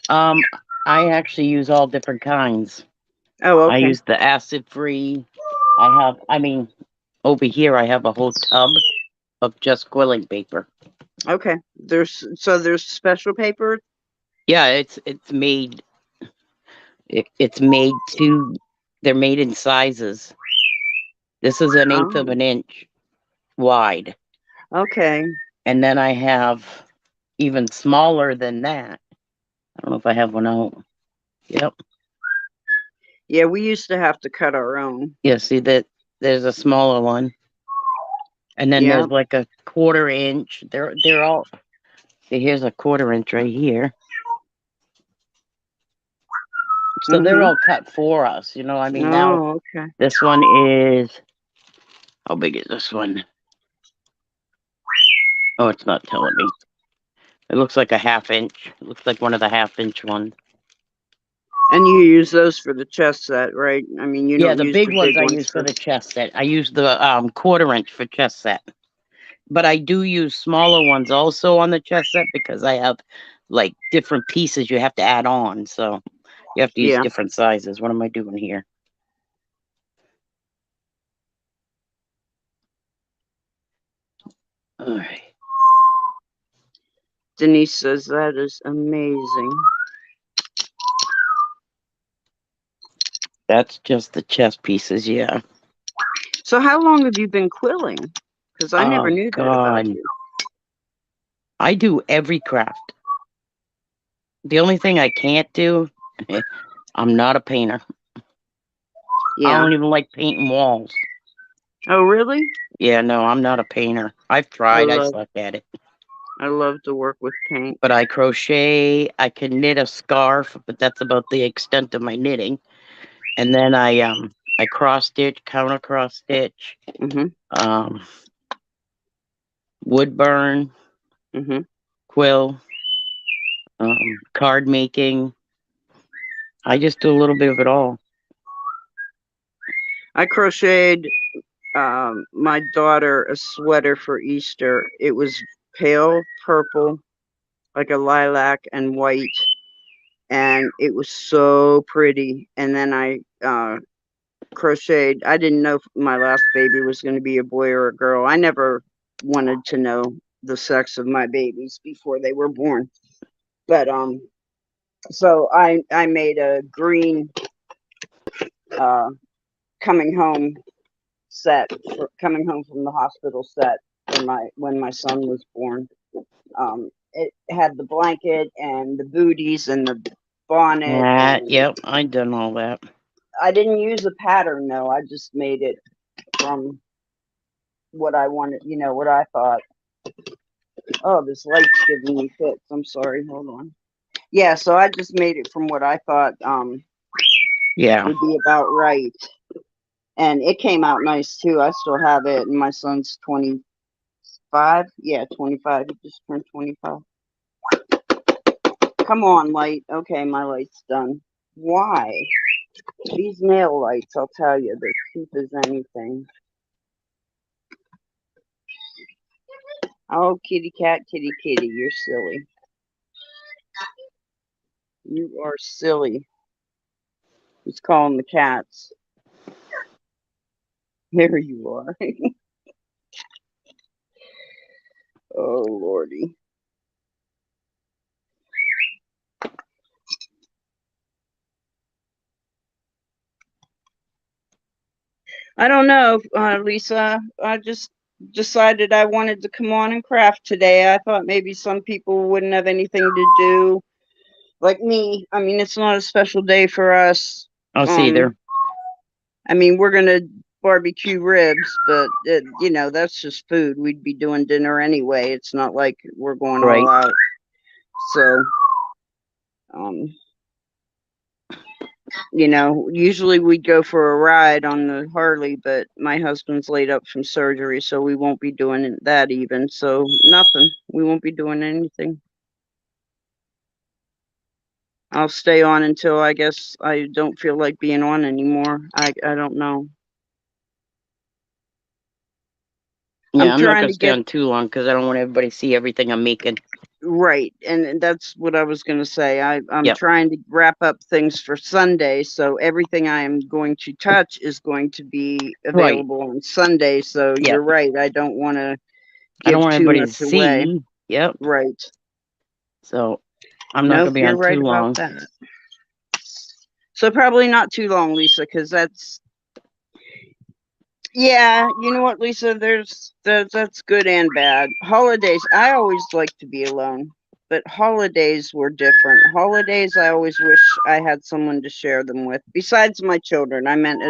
Speaker 3: I actually use all different kinds.
Speaker 1: Oh, okay.
Speaker 3: I use the acid-free. Over here I have a whole tub of just quilling paper.
Speaker 1: Okay. There's special paper?
Speaker 3: Yeah, it's made. It's made they're made in sizes. This is 1/8 of an inch wide.
Speaker 1: Okay.
Speaker 3: And then I have even smaller than that. I don't know if I have one out. Yep.
Speaker 1: Yeah, we used to have to cut our own.
Speaker 3: Yeah, see that there's a smaller one. And then there's like a 1/4 inch. They're all, see, here's a 1/4 inch right here. So they're all cut for us, you know. I mean, now this one is, how big is this one? Oh, it's not telling me. It looks like a 1/2 inch. It looks like one of the 1/2 inch ones.
Speaker 1: And you use those for the chess set, right? I mean, you
Speaker 3: Yeah,
Speaker 1: don't
Speaker 3: the
Speaker 1: use
Speaker 3: big
Speaker 1: the
Speaker 3: ones
Speaker 1: big
Speaker 3: I
Speaker 1: ones
Speaker 3: use for the chess set. I use the 1/4 inch for chess set. But I do use smaller ones also on the chess set because I have like different pieces you have to add on. So you have to use
Speaker 1: Yeah.
Speaker 3: different sizes. What am I doing here? All right.
Speaker 1: Denise says that is amazing.
Speaker 3: That's just the chess pieces, yeah.
Speaker 1: So how long have you been quilling? Because I never
Speaker 3: Oh
Speaker 1: knew that about
Speaker 3: God.
Speaker 1: you.
Speaker 3: I do every craft. The only thing I can't do, I'm not a painter. I
Speaker 1: Yeah.
Speaker 3: don't even like painting walls.
Speaker 1: Oh, really?
Speaker 3: Yeah, no, I'm not a painter. I've tried, I suck at it.
Speaker 1: I love to work with paint.
Speaker 3: But I crochet, I can knit a scarf, but that's about the extent of my knitting. And then I cross stitch, counter cross stitch,
Speaker 1: Mm-hmm.
Speaker 3: wood burn,
Speaker 1: Mm-hmm.
Speaker 3: quill, card making. I just do a little bit of it all.
Speaker 1: I crocheted my daughter a sweater for Easter. It was pale purple, like a lilac and white, and it was so pretty. And then I crocheted. I didn't know if my last baby was going to be a boy or a girl. I never wanted to know the sex of my babies before they were born. But so I made a green uh coming home set for coming home from the hospital set for my when my son was born. It had the blanket and the booties and the bonnet, and
Speaker 3: Yep, I done all that.
Speaker 1: I didn't use a pattern though. I just made it from what I wanted, what I thought. Oh, this light's giving me fits. I'm sorry. Hold on. Yeah, so I just made it from what I thought
Speaker 3: Yeah.
Speaker 1: would be about right. And it came out nice too. I still have it, and my son's 25. Yeah, 25. He just turned 25. Come on, light. Okay, my light's done. Why? These nail lights, I'll tell you, they're cheap as anything. Oh, kitty cat, kitty kitty, you're silly. You are silly. He's calling the cats. There you are. Oh, Lordy. I don't know, Lisa. I just decided I wanted to come on and craft today. I thought maybe some people wouldn't have anything to do, like me. I mean, it's not a special day for us.
Speaker 3: I'll see there.
Speaker 1: I mean, we're gonna barbecue ribs, but that's just food. We'd be doing dinner anyway. It's not like we're going all out. So, usually we'd go for a ride on the Harley, but my husband's laid up from surgery, so we won't be doing that even. So nothing. We won't be doing anything. I'll stay on until I guess I don't feel like being on anymore. I don't know.
Speaker 3: Yeah, I'm not gonna stay on too long because I don't want everybody to see everything I'm making.
Speaker 1: Right, and that's what I was going to say. I'm trying to wrap up things for Sunday, so everything I am going to touch is going to be available on Sunday. So you're right. I don't want to give too much away.
Speaker 3: Yep.
Speaker 1: Right.
Speaker 3: So I'm not gonna be on too long.
Speaker 1: About that. So probably not too long, Lisa, because that's. Yeah, you know what, Lisa? That's good and bad. Holidays, I always like to be alone, but holidays were different. Holidays, I always wish I had someone to share them with, besides my children. I mean,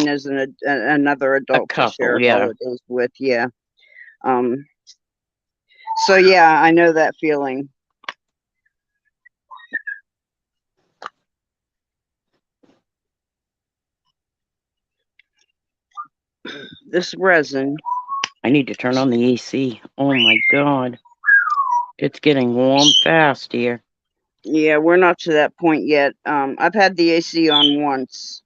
Speaker 1: as another adult to share holidays with. Yeah. So yeah, I know that feeling. This resin.
Speaker 3: I need to turn on the AC. Oh my God. It's getting warm fast here.
Speaker 1: Yeah, we're not to that point yet. I've had the AC on once,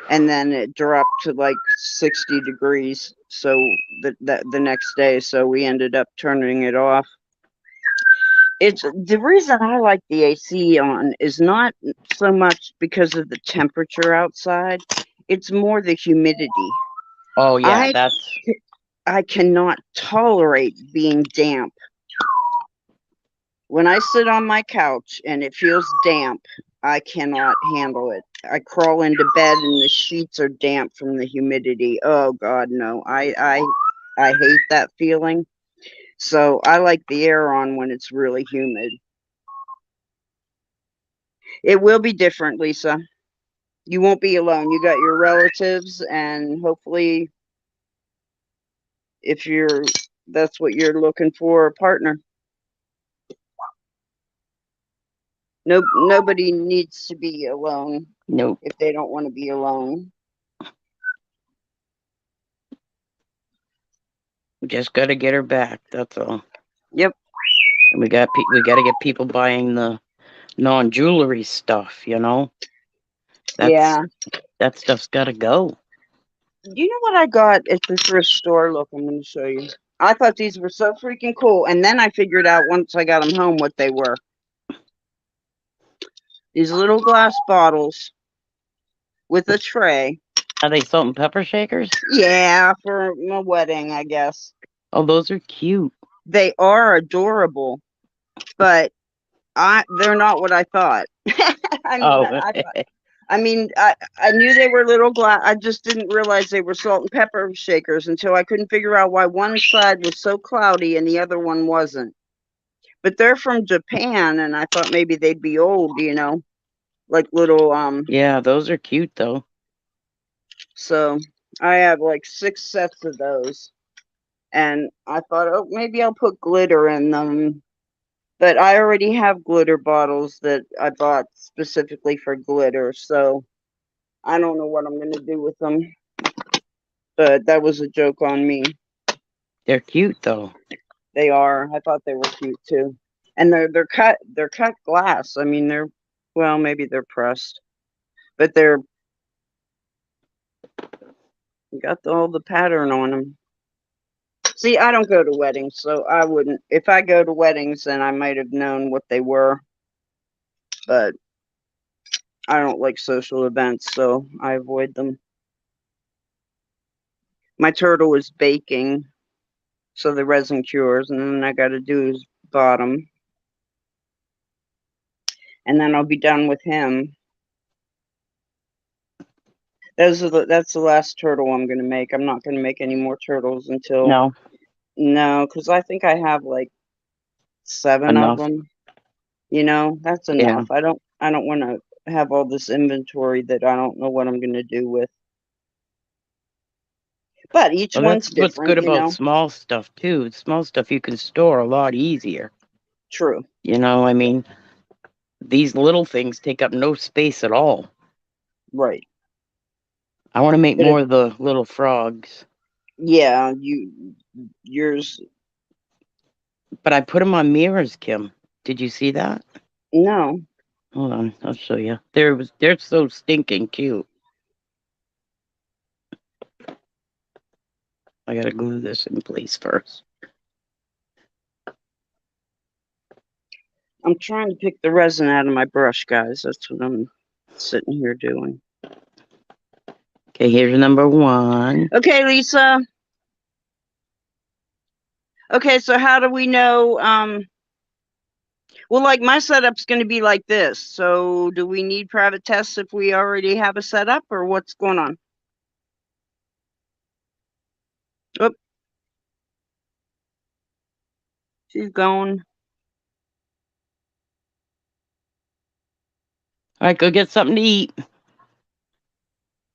Speaker 1: and then it dropped to like 60 degrees. So the next day, so we ended up turning it off. It's the reason I like the AC on is not so much because of the temperature outside. It's more the humidity.
Speaker 3: Oh yeah,
Speaker 1: I
Speaker 3: that's
Speaker 1: I cannot tolerate being damp. When I sit on my couch and it feels damp, I cannot handle it. I crawl into bed and the sheets are damp from the humidity. Oh God, no. I hate that feeling. So I like the air on when it's really humid. It will be different, Lisa. You won't be alone. You got your relatives, and hopefully, if that's what you're looking for, a partner. Nobody needs to be alone
Speaker 3: nope.
Speaker 1: if they don't want to be alone.
Speaker 3: We just got to get her back. That's all.
Speaker 1: Yep.
Speaker 3: And we got to get people buying the non-jewelry stuff. You know,
Speaker 1: Yeah.
Speaker 3: that stuff's got to go.
Speaker 1: You know what I got at the thrift store? Look, I'm going to show you. I thought these were so freaking cool, and then I figured out once I got them home what they were. These little glass bottles with a tray.
Speaker 3: Are they salt and pepper shakers?
Speaker 1: Yeah, for my wedding, I guess.
Speaker 3: Oh, those are cute.
Speaker 1: They are adorable, but they're not what I thought. I mean,
Speaker 3: Oh,
Speaker 1: I knew they were little glass. I just didn't realize they were salt and pepper shakers until I couldn't figure out why one side was so cloudy and the other one wasn't. But they're from Japan, and I thought maybe they'd be old, like little
Speaker 3: yeah, those are cute though.
Speaker 1: So I have like 6 sets of those, and I thought, oh, maybe I'll put glitter in them. But I already have glitter bottles that I bought specifically for glitter, so I don't know what I'm going to do with them. But that was a joke on me.
Speaker 3: They're cute though.
Speaker 1: They are. I thought they were cute too. And they're cut glass. I mean, well, maybe they're pressed. But they're got all the pattern on them. See, I don't go to weddings, so I wouldn't. If I go to weddings, then I might have known what they were. But I don't like social events, so I avoid them. My turtle is baking, so the resin cures, and then I got to do his bottom. And then I'll be done with him. That's the last turtle I'm going to make. I'm not going to make any more turtles until... No, because I think I have like 7 of them. That's enough.
Speaker 3: Yeah.
Speaker 1: I don't want to have all this inventory that I don't know what I'm going to do with. But each
Speaker 3: Well,
Speaker 1: one's
Speaker 3: that's what's
Speaker 1: different,
Speaker 3: good about small stuff too. Small stuff you can store a lot easier.
Speaker 1: True.
Speaker 3: I mean, these little things take up no space at all.
Speaker 1: Right.
Speaker 3: I want to make more of the little frogs.
Speaker 1: Yeah, yours.
Speaker 3: But I put them on mirrors, Kim. Did you see that?
Speaker 1: No.
Speaker 3: Hold on, I'll show you. They're so stinking cute. I gotta glue this in place first.
Speaker 1: I'm trying to pick the resin out of my brush, guys. That's what I'm sitting here doing.
Speaker 3: Okay, here's number 1.
Speaker 1: Okay, Lisa. Okay, so how do we know? Well, like my setup's going to be like this. So do we need private tests if we already have a setup, or what's going on? Oh, she's gone.
Speaker 3: All right, go get something to eat.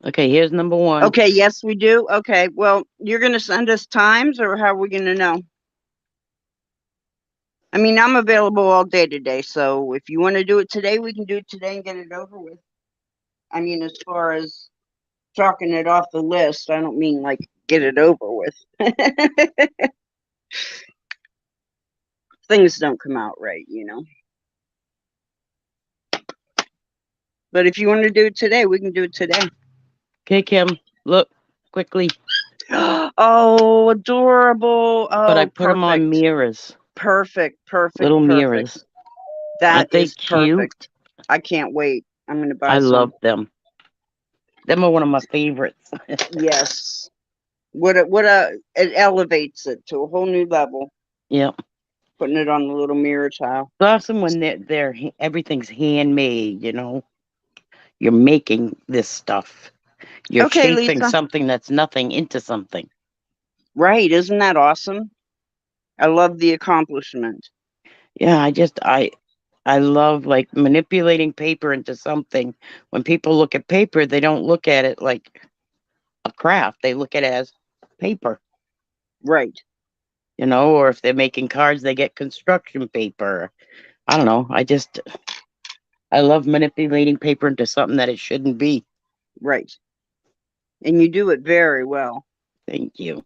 Speaker 3: Okay, here's number 1.
Speaker 1: Okay, yes, we do. Okay, well, you're going to send us times, or how are we going to know? I mean, I'm available all day today, so if you want to do it today, we can do it today and get it over with. I mean, as far as chalking it off the list, I don't mean like get it over with. things don't come out right, you know. But if you want to do it today, we can do it today.
Speaker 3: Okay, Kim, look quickly.
Speaker 1: Oh, adorable.
Speaker 3: But I
Speaker 1: Oh,
Speaker 3: put them on
Speaker 1: perfect.
Speaker 3: mirrors,
Speaker 1: Perfect, perfect,
Speaker 3: little
Speaker 1: perfect.
Speaker 3: mirrors.
Speaker 1: That
Speaker 3: Aren't they
Speaker 1: is
Speaker 3: cute?
Speaker 1: perfect. I can't wait. I'm going to buy
Speaker 3: I
Speaker 1: some.
Speaker 3: love them. Them are one of my favorites.
Speaker 1: Yes. It elevates it to a whole new level,
Speaker 3: Yep.
Speaker 1: putting it on the little mirror tile.
Speaker 3: It's awesome when everything's handmade, you know. You're making this stuff. You're
Speaker 1: Okay,
Speaker 3: shaping
Speaker 1: Lisa.
Speaker 3: something that's nothing into something.
Speaker 1: Right. Isn't that awesome? I love the accomplishment.
Speaker 3: Yeah, I love like manipulating paper into something. When people look at paper, they don't look at it like a craft. They look at it as paper,
Speaker 1: Right.
Speaker 3: you know, or if they're making cards, they get construction paper. I don't know. I love manipulating paper into something that it shouldn't be.
Speaker 1: Right. And you do it very well.
Speaker 3: Thank you.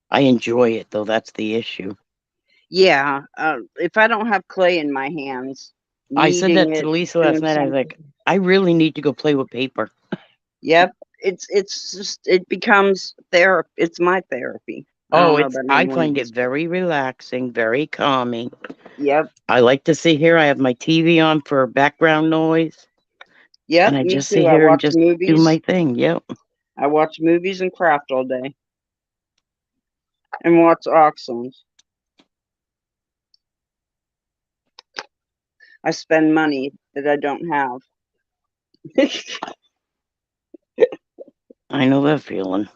Speaker 3: I enjoy it though. That's the issue.
Speaker 1: Yeah. If I don't have clay in my hands,
Speaker 3: I said
Speaker 1: kneading
Speaker 3: that to
Speaker 1: it,
Speaker 3: Lisa last
Speaker 1: doing
Speaker 3: night. I was
Speaker 1: something.
Speaker 3: like, I really need to go play with paper.
Speaker 1: Yep. It's just it becomes therapy. It's my therapy. I
Speaker 3: Oh,
Speaker 1: don't know about
Speaker 3: I
Speaker 1: anyone
Speaker 3: find it
Speaker 1: else, but
Speaker 3: very relaxing, very calming.
Speaker 1: yep.
Speaker 3: I like to sit here. I have my TV on for background noise, and
Speaker 1: Yep,
Speaker 3: I
Speaker 1: me
Speaker 3: just sit
Speaker 1: too. I
Speaker 3: here and
Speaker 1: watch
Speaker 3: just do my
Speaker 1: movies.
Speaker 3: thing. Yep.
Speaker 1: I watch movies and craft all day and watch auctions. I spend money that I don't have.
Speaker 3: I know that feeling.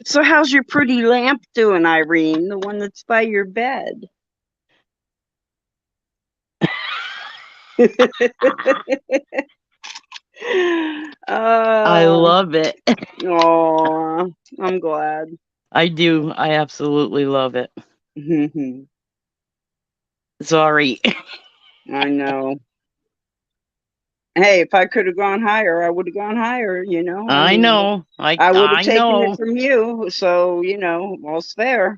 Speaker 1: So how's your pretty lamp doing, Irene? The one that's by your bed.
Speaker 3: I
Speaker 1: uh,
Speaker 3: love it.
Speaker 1: oh, I'm glad.
Speaker 3: I do. I absolutely love it.
Speaker 1: I
Speaker 3: Sorry.
Speaker 1: know. Hey, if I could have gone higher, I would have gone higher, you know. I
Speaker 3: I
Speaker 1: mean,
Speaker 3: know.
Speaker 1: I would have
Speaker 3: I
Speaker 1: taken it
Speaker 3: know.
Speaker 1: from you, so, you know, all's fair.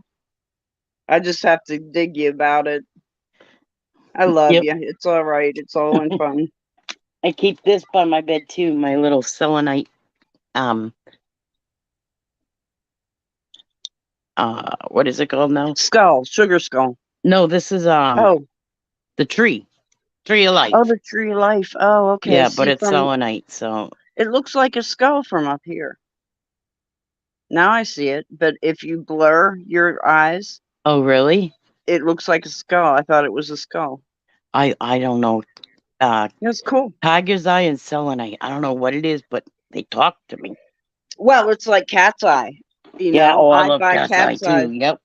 Speaker 1: I just have to dig you about it. I love
Speaker 3: Yep.
Speaker 1: you. It's all right. It's all in fun.
Speaker 3: I keep this by my bed too. My little selenite. Um. What is it called now?
Speaker 1: Skull, sugar skull.
Speaker 3: No, this is
Speaker 1: Oh,
Speaker 3: the tree of
Speaker 1: oh,
Speaker 3: life.
Speaker 1: the tree of life. Oh, okay.
Speaker 3: Yeah, but
Speaker 1: See,
Speaker 3: it's
Speaker 1: from
Speaker 3: selenite. So.
Speaker 1: it looks like a skull from up here. Now I see it, but if you blur your eyes,
Speaker 3: Oh, really?
Speaker 1: it looks like a skull. I thought it was a skull.
Speaker 3: I don't know. Uh,
Speaker 1: That's cool.
Speaker 3: Tiger's eye and selenite. I don't know what it is, but they talk to me.
Speaker 1: Well, it's like cat's eye. You
Speaker 3: Yeah.
Speaker 1: know,
Speaker 3: Oh, I
Speaker 1: I
Speaker 3: love
Speaker 1: buy
Speaker 3: cat's eye
Speaker 1: cat's eye.
Speaker 3: too. Yep.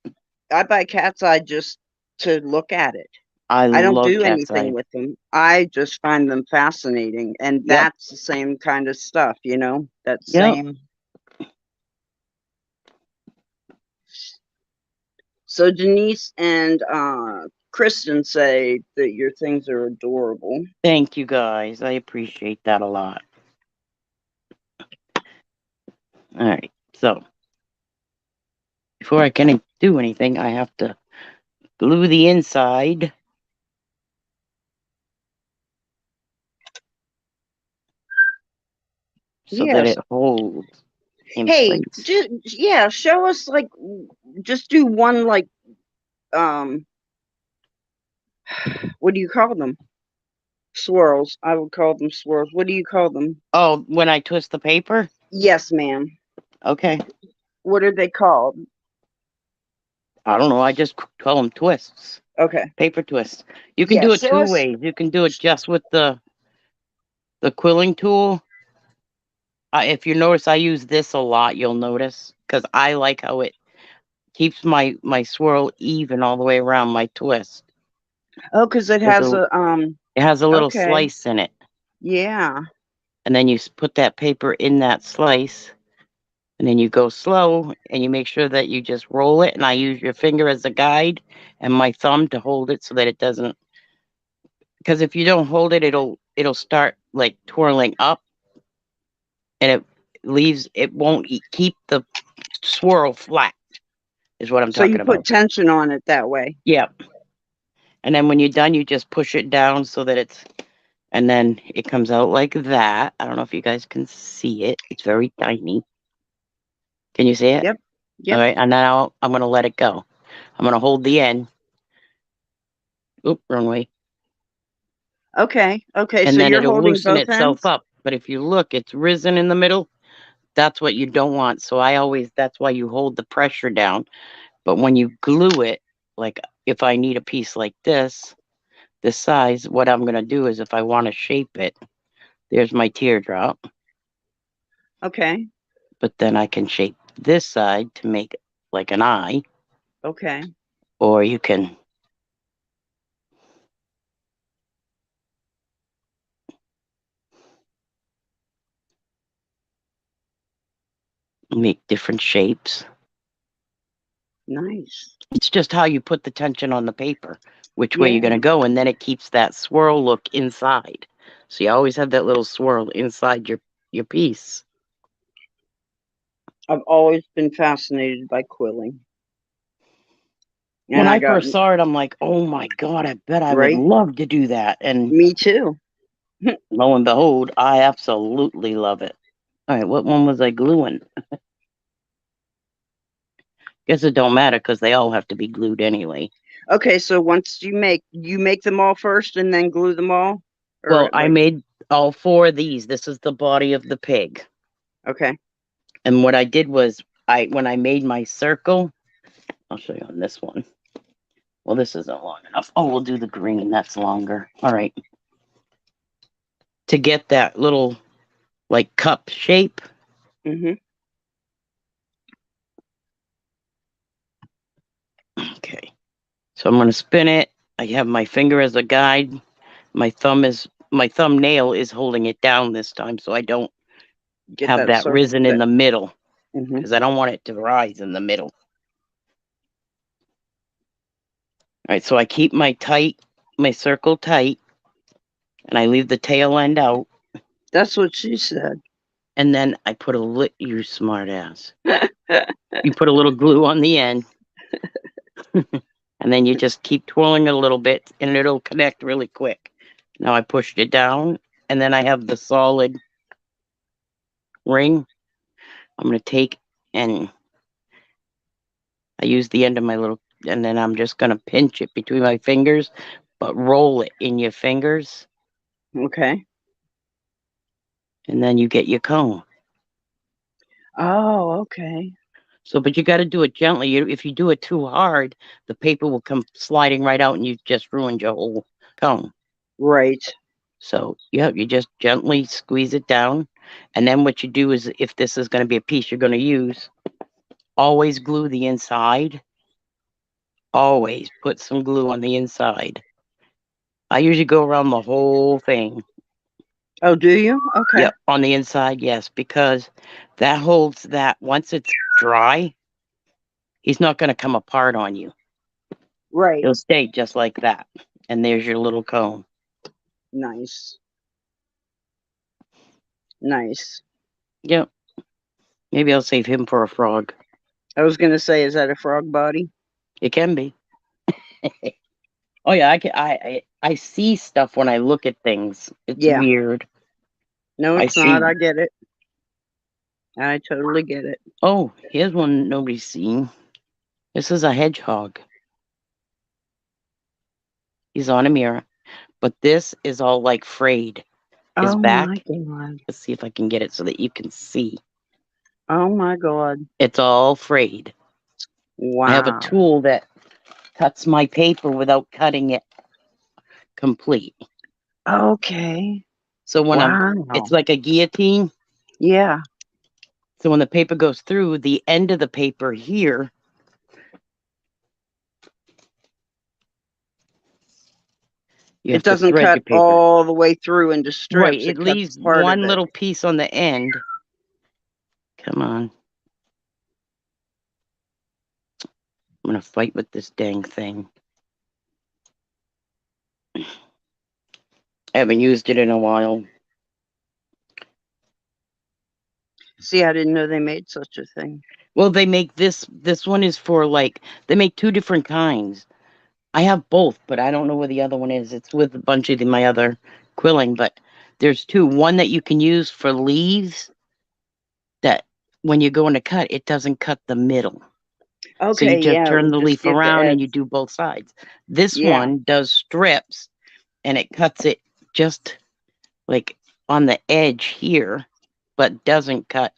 Speaker 1: I buy cat's eye just to look at it.
Speaker 3: I
Speaker 1: I don't
Speaker 3: love
Speaker 1: do
Speaker 3: cat's
Speaker 1: anything
Speaker 3: eye.
Speaker 1: with them. I just find them fascinating. And
Speaker 3: Yep.
Speaker 1: that's the same kind of stuff, you know, that
Speaker 3: Yep.
Speaker 1: same. So Denise and Kristen say that your things are adorable.
Speaker 3: Thank you guys. I appreciate that a lot. All right. So before I can do anything, I have to glue the inside so that
Speaker 1: Yes.
Speaker 3: it holds in
Speaker 1: Hey,
Speaker 3: place.
Speaker 1: yeah, show us like just do one like um what do you call them? Swirls. I would call them swirls. What do you call them?
Speaker 3: Oh, when I twist the paper?
Speaker 1: Yes, ma'am.
Speaker 3: Okay.
Speaker 1: What are they called?
Speaker 3: I don't know. I just call them twists.
Speaker 1: Okay.
Speaker 3: Paper twists. You can
Speaker 1: Yeah,
Speaker 3: do it
Speaker 1: show
Speaker 3: two
Speaker 1: us.
Speaker 3: ways. You can do it just with the quilling tool. If you notice, I use this a lot. You'll notice because I like how it keeps my swirl even all the way around my twist.
Speaker 1: Oh, because it
Speaker 3: There's
Speaker 1: has a
Speaker 3: it has a little
Speaker 1: okay.
Speaker 3: slice in it,
Speaker 1: Yeah.
Speaker 3: and then you put that paper in that slice, and then you go slow, and you make sure that you just roll it. And I use your finger as a guide and my thumb to hold it so that it doesn't. Because if you don't hold it, it'll start like twirling up, and it won't keep the swirl flat. is what I'm
Speaker 1: So you
Speaker 3: talking
Speaker 1: put
Speaker 3: about.
Speaker 1: tension on it that way.
Speaker 3: Yep. And then when you're done, you just push it down so that it's, and then it comes out like that. I don't know if you guys can see it. It's very tiny. Can you see it?
Speaker 1: Yep.
Speaker 3: All
Speaker 1: Yep.
Speaker 3: right. And now I'm going to let it go. I'm going to hold the end. Oop, wrong way.
Speaker 1: Okay. Okay.
Speaker 3: And
Speaker 1: So
Speaker 3: then
Speaker 1: you're
Speaker 3: it'll
Speaker 1: holding
Speaker 3: loosen
Speaker 1: both
Speaker 3: itself
Speaker 1: ends?
Speaker 3: up. But if you look, it's risen in the middle. That's what you don't want. So that's why you hold the pressure down. But when you glue it, like if I need a piece like this size, what I'm going to do is if I want to shape it, there's my teardrop.
Speaker 1: Okay.
Speaker 3: But then I can shape this side to make like an eye,
Speaker 1: Okay.
Speaker 3: or you can make different shapes.
Speaker 1: Nice.
Speaker 3: It's just how you put the tension on the paper, which way
Speaker 1: Yeah.
Speaker 3: you're going to go, and then it keeps that swirl look inside. So you always have that little swirl inside your piece.
Speaker 1: I've always been fascinated by quilling.
Speaker 3: When
Speaker 1: And I
Speaker 3: I
Speaker 1: got,
Speaker 3: first saw it, I'm like, oh my God, I bet I would
Speaker 1: right?
Speaker 3: love to do that. And
Speaker 1: Me too.
Speaker 3: lo and behold, I absolutely love it. All right, what one was I gluing? Guess it don't matter because they all have to be glued anyway.
Speaker 1: Okay, so once you make them all first and then glue them all?
Speaker 3: Well,
Speaker 1: Or
Speaker 3: I
Speaker 1: like,
Speaker 3: made all four of these. This is the body of the pig.
Speaker 1: okay.
Speaker 3: And what I did was when I made my circle, I'll show you on this one. Well, this isn't long enough. Oh, we'll do the green. That's longer. All right. To get that little like cup shape.
Speaker 1: Mm-hmm.
Speaker 3: Okay. So I'm going to spin it. I have my finger as a guide. My thumbnail is holding it down this time so I don't
Speaker 1: Get
Speaker 3: have
Speaker 1: that
Speaker 3: that
Speaker 1: circle
Speaker 3: risen in
Speaker 1: fit.
Speaker 3: the middle
Speaker 1: Mm-hmm.
Speaker 3: because I don't want it to rise in the middle. All right, so I keep my circle tight, and I leave the tail end out,
Speaker 1: That's what she said.
Speaker 3: and then I put you smart ass. You put a little glue on the end, and then you just keep twirling it a little bit, and it'll connect really quick. Now I pushed it down, and then I have the solid ring. I'm going to take and I use the end of my little, and then I'm just going to pinch it between my fingers, but roll it in your fingers,
Speaker 1: Okay.
Speaker 3: and then you get your cone.
Speaker 1: Oh, okay.
Speaker 3: So, but you got to do it gently. If you do it too hard, the paper will come sliding right out and you've just ruined your whole cone.
Speaker 1: Right.
Speaker 3: So, yeah, you just gently squeeze it down. And then what you do is if this is going to be a piece you're going to use, always glue the inside. Always put some glue on the inside. I usually go around the whole thing.
Speaker 1: Oh, do you? Okay.
Speaker 3: Yep, on the inside, yes, because that holds that. Once it's dry, he's not going to come apart on you.
Speaker 1: Right.
Speaker 3: It'll stay just like that. And there's your little cone.
Speaker 1: Nice. Nice.
Speaker 3: Yep. Maybe I'll save him for a frog.
Speaker 1: I was gonna say, is that a frog body?
Speaker 3: It can be. Oh yeah, I see stuff when I look at things. It's
Speaker 1: Yeah.
Speaker 3: weird.
Speaker 1: No,
Speaker 3: I
Speaker 1: it's not.
Speaker 3: see.
Speaker 1: I get it. I totally get it.
Speaker 3: Oh, here's one nobody's seen. This is a hedgehog. He's on a mirror. But this is all like frayed. His
Speaker 1: Oh
Speaker 3: back.
Speaker 1: my god.
Speaker 3: Let's see if I can get it so that you can see.
Speaker 1: Oh my god.
Speaker 3: It's all frayed. I have a
Speaker 1: Wow.
Speaker 3: tool that cuts my paper without cutting it complete.
Speaker 1: Okay.
Speaker 3: So
Speaker 1: Wow.
Speaker 3: it's like a guillotine.
Speaker 1: Yeah.
Speaker 3: So when the paper goes through, the end of the paper here, you
Speaker 1: It
Speaker 3: have to
Speaker 1: doesn't
Speaker 3: thread
Speaker 1: cut
Speaker 3: your paper.
Speaker 1: all the way through into
Speaker 3: Right,
Speaker 1: strips.
Speaker 3: it
Speaker 1: It cuts
Speaker 3: leaves
Speaker 1: part
Speaker 3: one
Speaker 1: of it.
Speaker 3: little piece on the end. Come on. I'm going to fight with this dang thing. I haven't used it in a while.
Speaker 1: See, I didn't know they made such a thing.
Speaker 3: Well, they make this one is for like they make two different kinds. I have both, but I don't know where the other one is. It's with a bunch of my other quilling, but there's two. One that you can use for leaves that when you go in to cut, it doesn't cut the middle. So you
Speaker 1: Okay,
Speaker 3: just
Speaker 1: yeah, it
Speaker 3: turn
Speaker 1: would
Speaker 3: the
Speaker 1: just
Speaker 3: leaf
Speaker 1: get the
Speaker 3: around and you
Speaker 1: edge.
Speaker 3: do both sides. This
Speaker 1: Yeah,
Speaker 3: one does strips and it cuts it just like on the edge here, but doesn't cut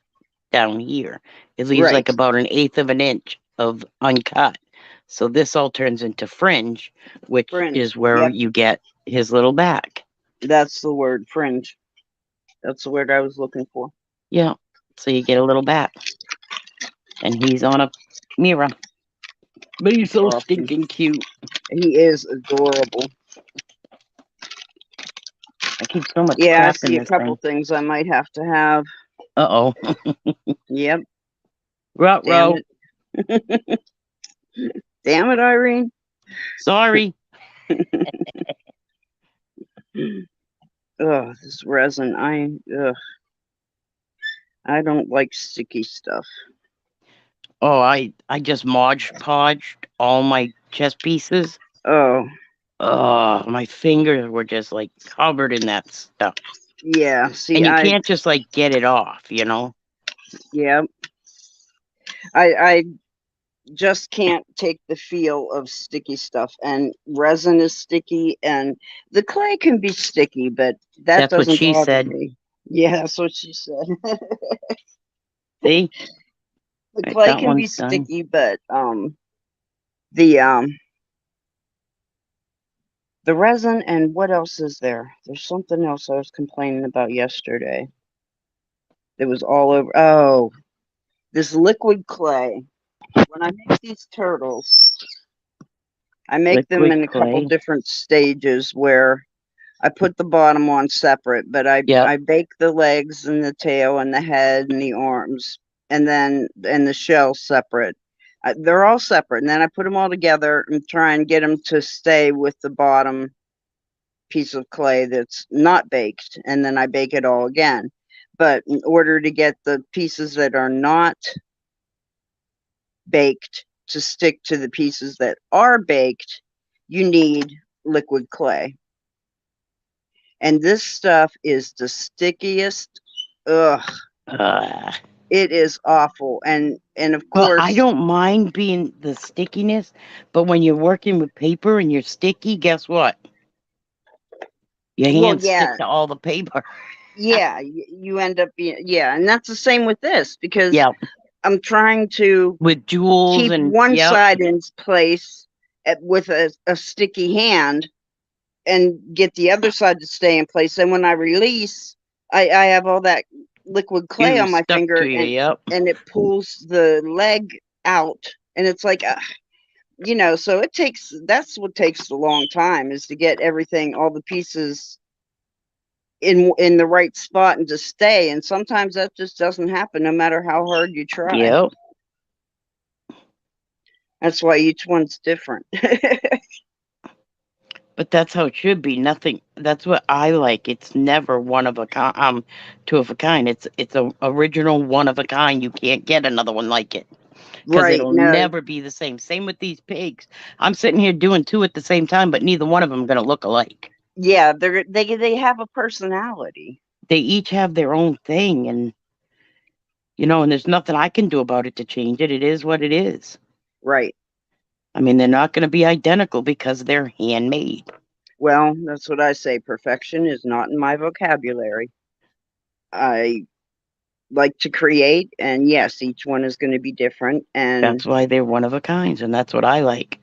Speaker 3: down here. It leaves like
Speaker 1: right.
Speaker 3: about an eighth of an inch of uncut. So this all turns into fringe, which is
Speaker 1: Fringe.
Speaker 3: where
Speaker 1: Yep,
Speaker 3: you get his little back.
Speaker 1: that's the word, fringe. That's the word I was looking for.
Speaker 3: Yeah. So you get a little back. And he's on a mirror. But he's so
Speaker 1: Awesome.
Speaker 3: stinking cute.
Speaker 1: He is adorable.
Speaker 3: I keep so much
Speaker 1: Yeah, I
Speaker 3: crap in
Speaker 1: see a
Speaker 3: this
Speaker 1: couple
Speaker 3: thing.
Speaker 1: things I might have to have.
Speaker 3: Uh oh.
Speaker 1: Yep,
Speaker 3: Rut
Speaker 1: damn
Speaker 3: row.
Speaker 1: it. Damn it, Irene.
Speaker 3: Sorry.
Speaker 1: Ugh, this resin. I don't like sticky stuff.
Speaker 3: Oh, I just Mod Podged all my chess pieces.
Speaker 1: Oh,
Speaker 3: Oh, my fingers were just like covered in that stuff.
Speaker 1: yeah. See,
Speaker 3: And you can't just like get it off, you know?
Speaker 1: yeah, I just can't take the feel of sticky stuff. And resin is sticky, and the clay can be sticky, but that
Speaker 3: That's what
Speaker 1: doesn't
Speaker 3: she
Speaker 1: bother
Speaker 3: said.
Speaker 1: me. Yeah, that's what she said.
Speaker 3: See?
Speaker 1: The
Speaker 3: Right,
Speaker 1: clay
Speaker 3: that
Speaker 1: can be
Speaker 3: one's done.
Speaker 1: sticky, but the the resin and what else is there? There's something else I was complaining about yesterday. It was all over. Oh, this liquid clay. When I make these turtles, I make them
Speaker 3: Liquid
Speaker 1: in a couple
Speaker 3: clay.
Speaker 1: different stages where I put the bottom on separate, but
Speaker 3: Yep.
Speaker 1: I bake the legs and the tail and the head and the arms, and the shell separate. They're all separate, and then I put them all together and try and get them to stay with the bottom piece of clay that's not baked, and then I bake it all again. But in order to get the pieces that are not baked to stick to the pieces that are baked, you need liquid clay. And this stuff is the stickiest. Ugh,
Speaker 3: Uh,
Speaker 1: it is awful. And of
Speaker 3: well, I
Speaker 1: course,
Speaker 3: don't mind being the stickiness, but when you're working with paper and you're sticky, guess what? Your
Speaker 1: well,
Speaker 3: hands stick
Speaker 1: yeah,
Speaker 3: to all the paper.
Speaker 1: yeah, you end up being, yeah, and that's the same with this because
Speaker 3: Yeah.
Speaker 1: I'm trying to
Speaker 3: With jewels
Speaker 1: keep
Speaker 3: and
Speaker 1: one
Speaker 3: yep.
Speaker 1: side in place with a sticky hand and get the other side to stay in place. And when I release, I have all that liquid clay
Speaker 3: You
Speaker 1: on my
Speaker 3: stuck to
Speaker 1: finger,
Speaker 3: you, yep.
Speaker 1: and it pulls the leg out, and it's like, so it takes. That's what takes a long time is to get everything, all the pieces in the right spot and to stay. And sometimes that just doesn't happen, no matter how hard you try.
Speaker 3: Yep.
Speaker 1: That's why each one's different.
Speaker 3: But that's how it should be. Nothing. That's what I like. It's never one of a kind. Two of a kind. It's a original one of a kind. You can't get another one like it because
Speaker 1: Right?
Speaker 3: it'll
Speaker 1: No.
Speaker 3: never be the same. Same with these pigs. I'm sitting here doing two at the same time, but neither one of them gonna look alike.
Speaker 1: Yeah, they have a personality.
Speaker 3: They each have their own thing, and and there's nothing I can do about it to change it. It is what it is.
Speaker 1: Right.
Speaker 3: I mean, they're not going to be identical because they're handmade.
Speaker 1: Well, that's what I say. Perfection is not in my vocabulary. I like to create, and yes, each one is going to be different. And
Speaker 3: That's why they're one of a kinds, and that's what I like.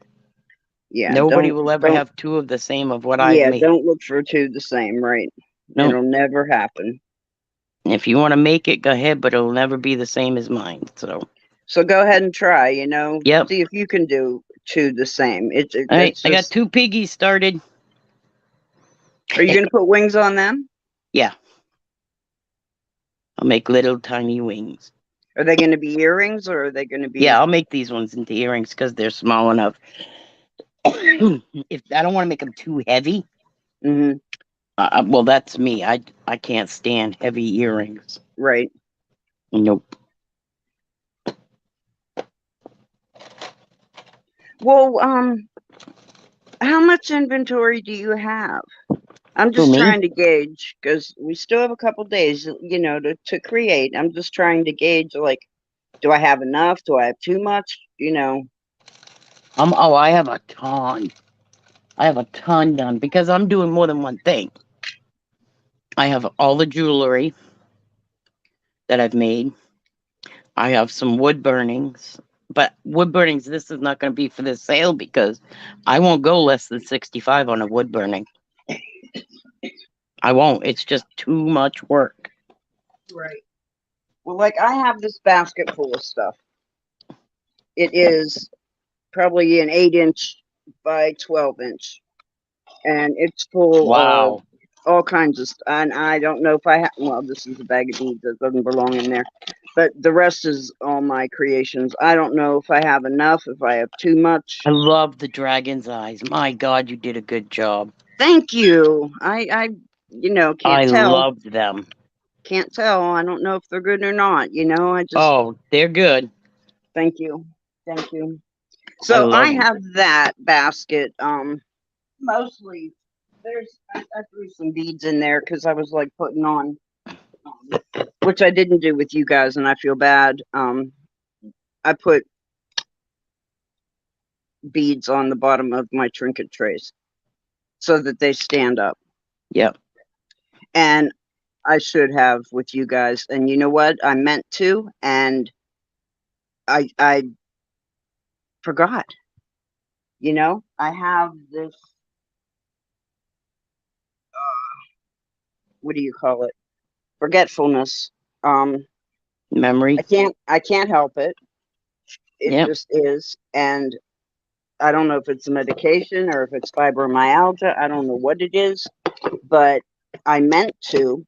Speaker 1: yeah,
Speaker 3: Nobody will ever have two of the same of what I've made.
Speaker 1: don't look for two the same, right?
Speaker 3: No.
Speaker 1: It'll never happen.
Speaker 3: If you want to make it, go ahead, but it'll never be the same as mine.
Speaker 1: So go ahead and try.
Speaker 3: Yep.
Speaker 1: See if you can do two the same.
Speaker 3: All right,
Speaker 1: It's
Speaker 3: I got
Speaker 1: just.
Speaker 3: 2 piggies started.
Speaker 1: Are you going to put wings on them?
Speaker 3: Yeah. I'll make little tiny wings.
Speaker 1: Are they going to be earrings, or are they going to be?
Speaker 3: Yeah, I'll make these ones into earrings because they're small enough. If I don't want to make them too heavy,
Speaker 1: Mm-hmm.
Speaker 3: well, that's me. I can't stand heavy earrings.
Speaker 1: Right.
Speaker 3: Nope.
Speaker 1: Well, how much inventory do you have? I'm
Speaker 3: Who,
Speaker 1: just
Speaker 3: me?
Speaker 1: trying to gauge because we still have a couple days, to create. I'm just trying to gauge, like, do I have enough? Do I have too much?
Speaker 3: Oh, I have a ton. I have a ton done because I'm doing more than one thing. I have all the jewelry that I've made. I have some wood burnings, but wood burnings, this is not going to be for this sale because I won't go less than 65 on a wood burning. I won't. It's just too much work.
Speaker 1: Right. Well, like I have this basket full of stuff. It is probably an 8-inch by 12-inch, and it's full of
Speaker 3: Wow.
Speaker 1: all kinds of stuff. And I don't know if I have. Well, this is a bag of beads that doesn't belong in there, but the rest is all my creations. I don't know if I have enough, if I have too much.
Speaker 3: I love the dragon's eyes. My God, you did a good job.
Speaker 1: Thank you. I
Speaker 3: I
Speaker 1: can't tell.
Speaker 3: loved them.
Speaker 1: Can't tell. I don't know if they're good or not. I just
Speaker 3: Oh, they're good.
Speaker 1: thank you. Thank you.
Speaker 3: I
Speaker 1: So I
Speaker 3: love them.
Speaker 1: have that basket. Mostly I threw some beads in there because I was like putting on, which I didn't do with you guys, and I feel bad. I put beads on the bottom of my trinket trays so that they stand up.
Speaker 3: Yep.
Speaker 1: And I should have with you guys. And you know what? I meant to, and I forgot. I have this. What do you call it? Forgetfulness.
Speaker 3: Memory.
Speaker 1: I can't help it. It
Speaker 3: Yep.
Speaker 1: just is, and I don't know if it's a medication or if it's fibromyalgia. I don't know what it is, but I meant to,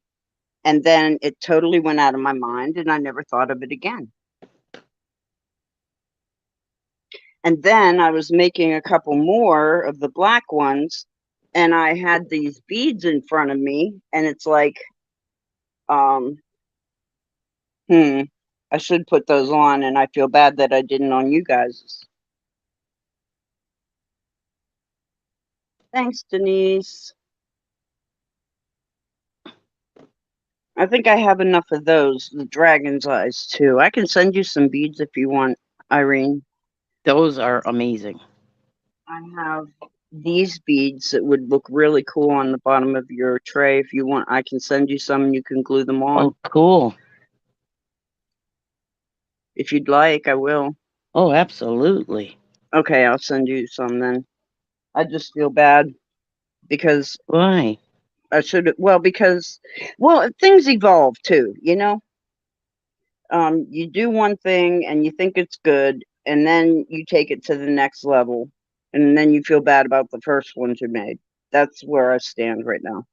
Speaker 1: and then it totally went out of my mind, and I never thought of it again. And then I was making a couple more of the black ones, and I had these beads in front of me, and it's like, um, hmm, I should put those on, and I feel bad that I didn't on you guys. Thanks, Denise. I think I have enough of those, the dragon's eyes too. I can send you some beads if you want, Irene.
Speaker 3: Those are amazing.
Speaker 1: I have these beads that would look really cool on the bottom of your tray. If you want, I can send you some and you can glue them on.
Speaker 3: Oh, cool.
Speaker 1: If you'd like, I will.
Speaker 3: Oh, absolutely.
Speaker 1: Okay, I'll send you some then. I just feel bad because
Speaker 3: Why?
Speaker 1: I should, well, things evolve too. You do one thing and you think it's good, and then you take it to the next level, and then you feel bad about the first ones you made. That's where I stand right now.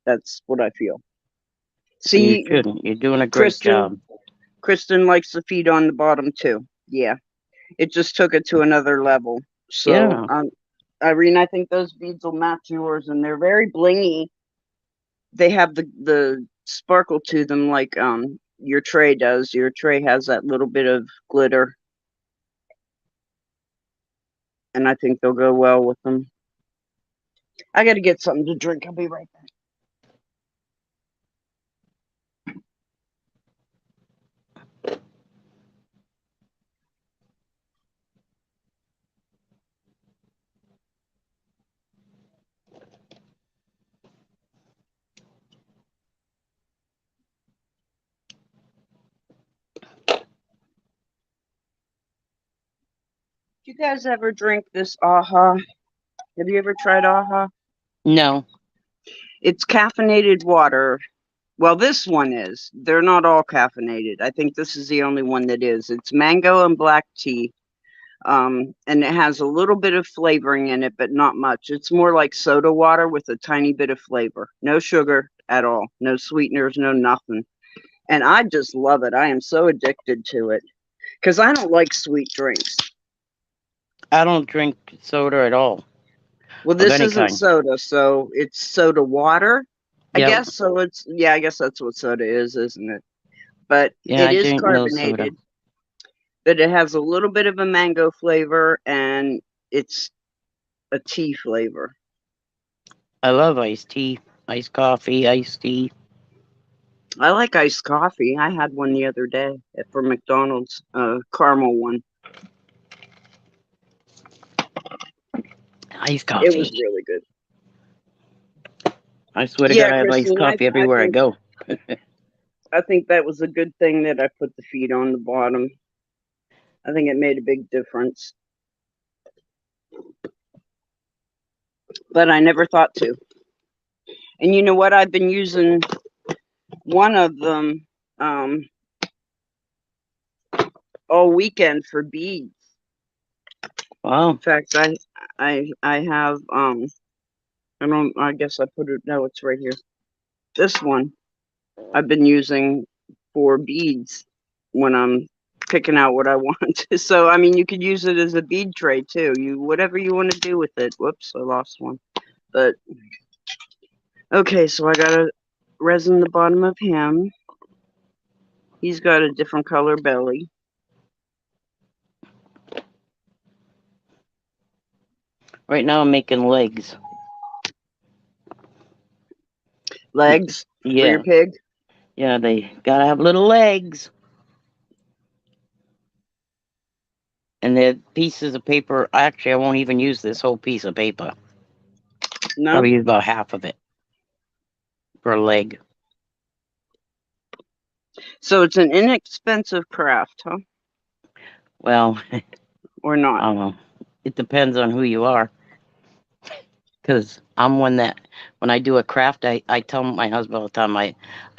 Speaker 1: That's what I feel.
Speaker 3: You
Speaker 1: See,
Speaker 3: shouldn't. You're doing a great
Speaker 1: Kristen,
Speaker 3: job.
Speaker 1: Kristen likes the feet on the bottom too. Yeah, it just took it to another level. So,
Speaker 3: Yeah.
Speaker 1: Irene, I think those beads will match yours, and they're very blingy. They have the sparkle to them like your tray does. Your tray has that little bit of glitter, and I think they'll go well with them. I got to get something to drink. I'll be right back. Do you guys ever drink this AHA? Have you ever tried AHA?
Speaker 3: No.
Speaker 1: It's caffeinated water. Well, this one is. They're not all caffeinated. I think this is the only one that is. It's mango and black tea. And it has a little bit of flavoring in it, but not much. It's more like soda water with a tiny bit of flavor. No sugar at all. No sweeteners, no nothing. And I just love it. I am so addicted to it because I don't like sweet drinks.
Speaker 3: I don't drink soda at all.
Speaker 1: Well,
Speaker 3: Of
Speaker 1: this
Speaker 3: any
Speaker 1: isn't
Speaker 3: kind.
Speaker 1: soda, so it's soda water, I
Speaker 3: Yep.
Speaker 1: guess. So yeah, I guess that's what soda is, isn't it? But
Speaker 3: Yeah,
Speaker 1: it
Speaker 3: I
Speaker 1: is
Speaker 3: drink no soda.
Speaker 1: carbonated, but it has a little bit of a mango flavor, and it's a tea flavor.
Speaker 3: I love iced tea, iced coffee, iced tea.
Speaker 1: I like iced coffee. I had one the other day from McDonald's, caramel one.
Speaker 3: Iced
Speaker 1: It was
Speaker 3: coffee.
Speaker 1: really good.
Speaker 3: I swear to
Speaker 1: Yeah,
Speaker 3: God, I have iced
Speaker 1: Kristen,
Speaker 3: coffee everywhere I go.
Speaker 1: I think that was a good thing that I put the feet on the bottom. I think it made a big difference. But I never thought to. And you know what? I've been using one of them all weekend for beads.
Speaker 3: Wow.
Speaker 1: In fact, I have I guess I put it, no, it's right here. This one I've been using for beads when I'm picking out what I want. So I mean, you could use it as a bead tray too. Whatever you want to do with it. Whoops, I lost one. But okay, so I gotta resin the bottom of him. He's got a different color belly.
Speaker 3: Right now I'm making legs.
Speaker 1: Legs for your
Speaker 3: Yeah.
Speaker 1: pig.
Speaker 3: Yeah, they gotta have little legs. And the pieces of paper, actually, I won't even use this whole piece of paper.
Speaker 1: No,
Speaker 3: I'll use about half of it for a leg.
Speaker 1: so it's an inexpensive craft, huh?
Speaker 3: Well,
Speaker 1: Or not?
Speaker 3: I don't know. It depends on who you are. Because I'm one that, when I do a craft, I tell my husband all the time, I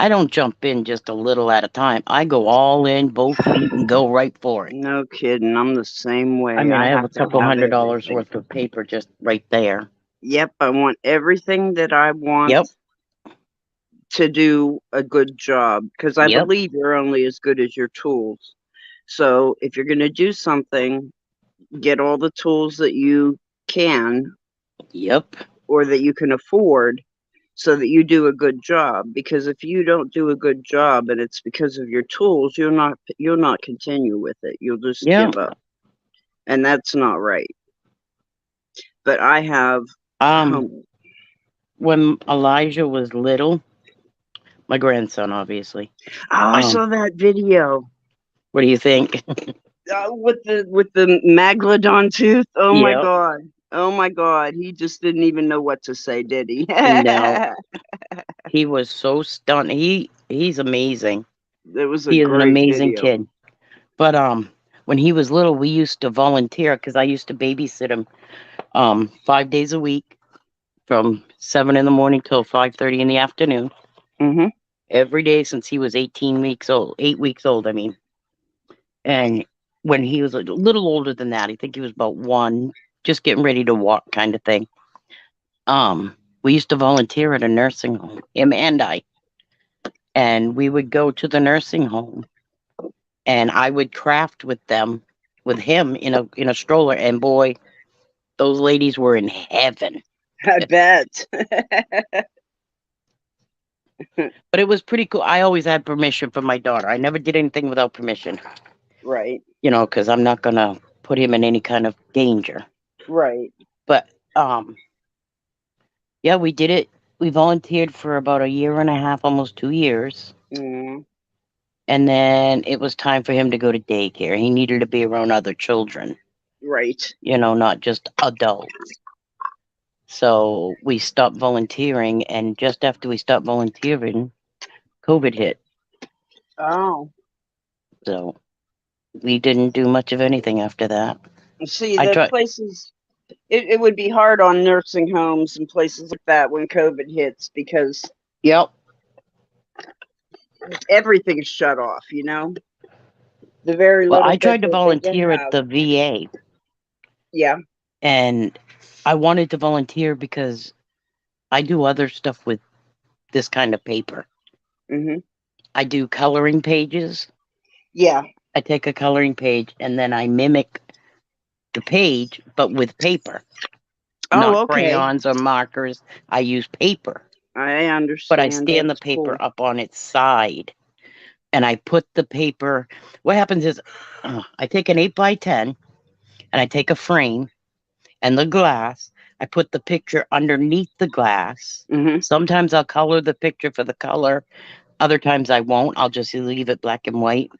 Speaker 3: don't jump in just a little at a time. I go all in, both feet, and go right for it.
Speaker 1: No kidding. I'm the same way.
Speaker 3: I mean, I have a
Speaker 1: have to
Speaker 3: couple
Speaker 1: have
Speaker 3: $100
Speaker 1: everything.
Speaker 3: worth of paper just right there.
Speaker 1: Yep, I want everything that I want
Speaker 3: Yep.
Speaker 1: to do a good job because I
Speaker 3: Yep.
Speaker 1: believe you're only as good as your tools. So if you're going to do something, get all the tools that you can
Speaker 3: Yep.
Speaker 1: or that you can afford so that you do a good job, because if you don't do a good job and it's because of your tools, you'll not continue with it. You'll just
Speaker 3: Yeah.
Speaker 1: give up. And that's not right. But I have
Speaker 3: When Elijah was little, my grandson, obviously.
Speaker 1: I saw that video.
Speaker 3: What do you think?
Speaker 1: With the megalodon tooth. Oh my
Speaker 3: Yep.
Speaker 1: god. Oh my god. He just didn't even know what to say, did he?
Speaker 3: No. He was so stunned. He's amazing.
Speaker 1: It was a
Speaker 3: He is an
Speaker 1: great
Speaker 3: amazing
Speaker 1: video.
Speaker 3: kid. But when he was little, we used to volunteer because I used to babysit him 5 days a week from 7 in the morning till 5:30 in the afternoon.
Speaker 1: Mhm.
Speaker 3: Every day since he was 8 weeks old, I mean. And when he was a little older than that, I think he was about 1, just getting ready to walk kind of thing. We used to volunteer at a nursing home, him and I. And we would go to the nursing home and I would craft with him in a stroller, and boy, those ladies were in heaven.
Speaker 1: I bet.
Speaker 3: But it was pretty cool. I always had permission from my daughter. I never did anything without permission.
Speaker 1: Right.
Speaker 3: Because I'm not gonna put him in any kind of danger.
Speaker 1: Right.
Speaker 3: But yeah, we did it. We volunteered for about a year and a half, almost 2 years.
Speaker 1: Mm.
Speaker 3: And then it was time for him to go to daycare. He needed to be around other children.
Speaker 1: Right.
Speaker 3: Not just adults. So we stopped volunteering, and just after we stopped volunteering, COVID hit.
Speaker 1: Oh.
Speaker 3: So we didn't do much of anything after that.
Speaker 1: See, the places it would be hard on nursing homes and places like that when COVID hits because
Speaker 3: Yep.
Speaker 1: everything's shut off, The very
Speaker 3: Well,
Speaker 1: little
Speaker 3: I
Speaker 1: bit
Speaker 3: tried to
Speaker 1: that they
Speaker 3: volunteer at
Speaker 1: have.
Speaker 3: the VA.
Speaker 1: Yeah.
Speaker 3: And I wanted to volunteer because I do other stuff with this kind of paper.
Speaker 1: Mhm.
Speaker 3: I do coloring pages.
Speaker 1: Yeah.
Speaker 3: I take a coloring page and then I mimic the page, but with paper.
Speaker 1: Oh,
Speaker 3: not
Speaker 1: okay.
Speaker 3: crayons or markers. I use paper.
Speaker 1: I understand.
Speaker 3: But I stand the
Speaker 1: That's
Speaker 3: paper
Speaker 1: cool.
Speaker 3: up on its side. And I put the paper. What happens is I take an 8x10 and I take a frame and the glass. I put the picture underneath the glass.
Speaker 1: Mhm.
Speaker 3: Sometimes I'll color the picture for the color. Other times I won't. I'll just leave it black and white.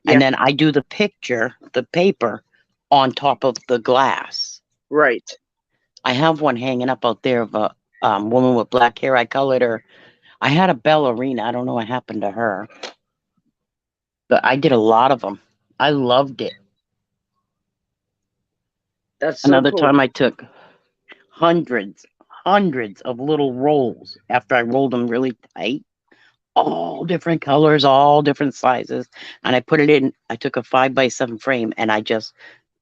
Speaker 1: Yeah.
Speaker 3: And then I do the picture, the paper, on top of the glass.
Speaker 1: Right.
Speaker 3: I have one hanging up out there of a woman with black hair. I colored her. I had a ballerina. I don't know what happened to her. But I did a lot of them. I loved it.
Speaker 1: That's so
Speaker 3: Another
Speaker 1: cool.
Speaker 3: time I took hundreds of little rolls after I rolled them really tight, all different colors, all different sizes. And I put it in, I took a 5x7 frame and I just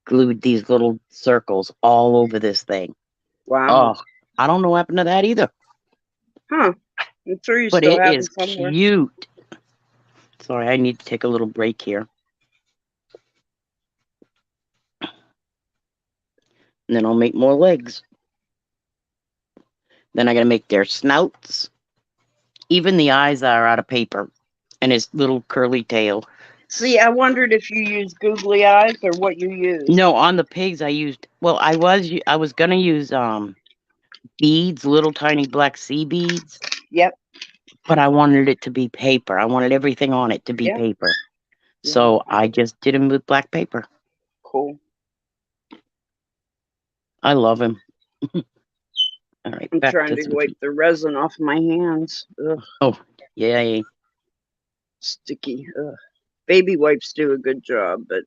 Speaker 3: glued these little circles all over this thing.
Speaker 1: Wow.
Speaker 3: Oh, I don't know what happened to that either,
Speaker 1: Huh. I'm sure you
Speaker 3: but
Speaker 1: still
Speaker 3: it
Speaker 1: have
Speaker 3: is
Speaker 1: it somewhere.
Speaker 3: cute. Sorry, I need to take a little break here. And then I'll make more legs. Then I gotta make their snouts. Even the eyes are out of paper. And his little curly tail.
Speaker 1: See, I wondered if you use googly eyes or what you use.
Speaker 3: No, on the pigs I used, well, I was gonna use beads, little tiny black sea beads,
Speaker 1: Yep.
Speaker 3: but I wanted it to be paper. I wanted everything on it to be
Speaker 1: Yeah.
Speaker 3: paper.
Speaker 1: Yeah.
Speaker 3: So I just did him with black paper.
Speaker 1: Cool.
Speaker 3: I love him. All right,
Speaker 1: I'm
Speaker 3: back
Speaker 1: trying
Speaker 3: to
Speaker 1: to
Speaker 3: some.
Speaker 1: wipe the resin off my hands. Ugh,
Speaker 3: Oh, yay.
Speaker 1: sticky. Ugh. Baby wipes do a good job, but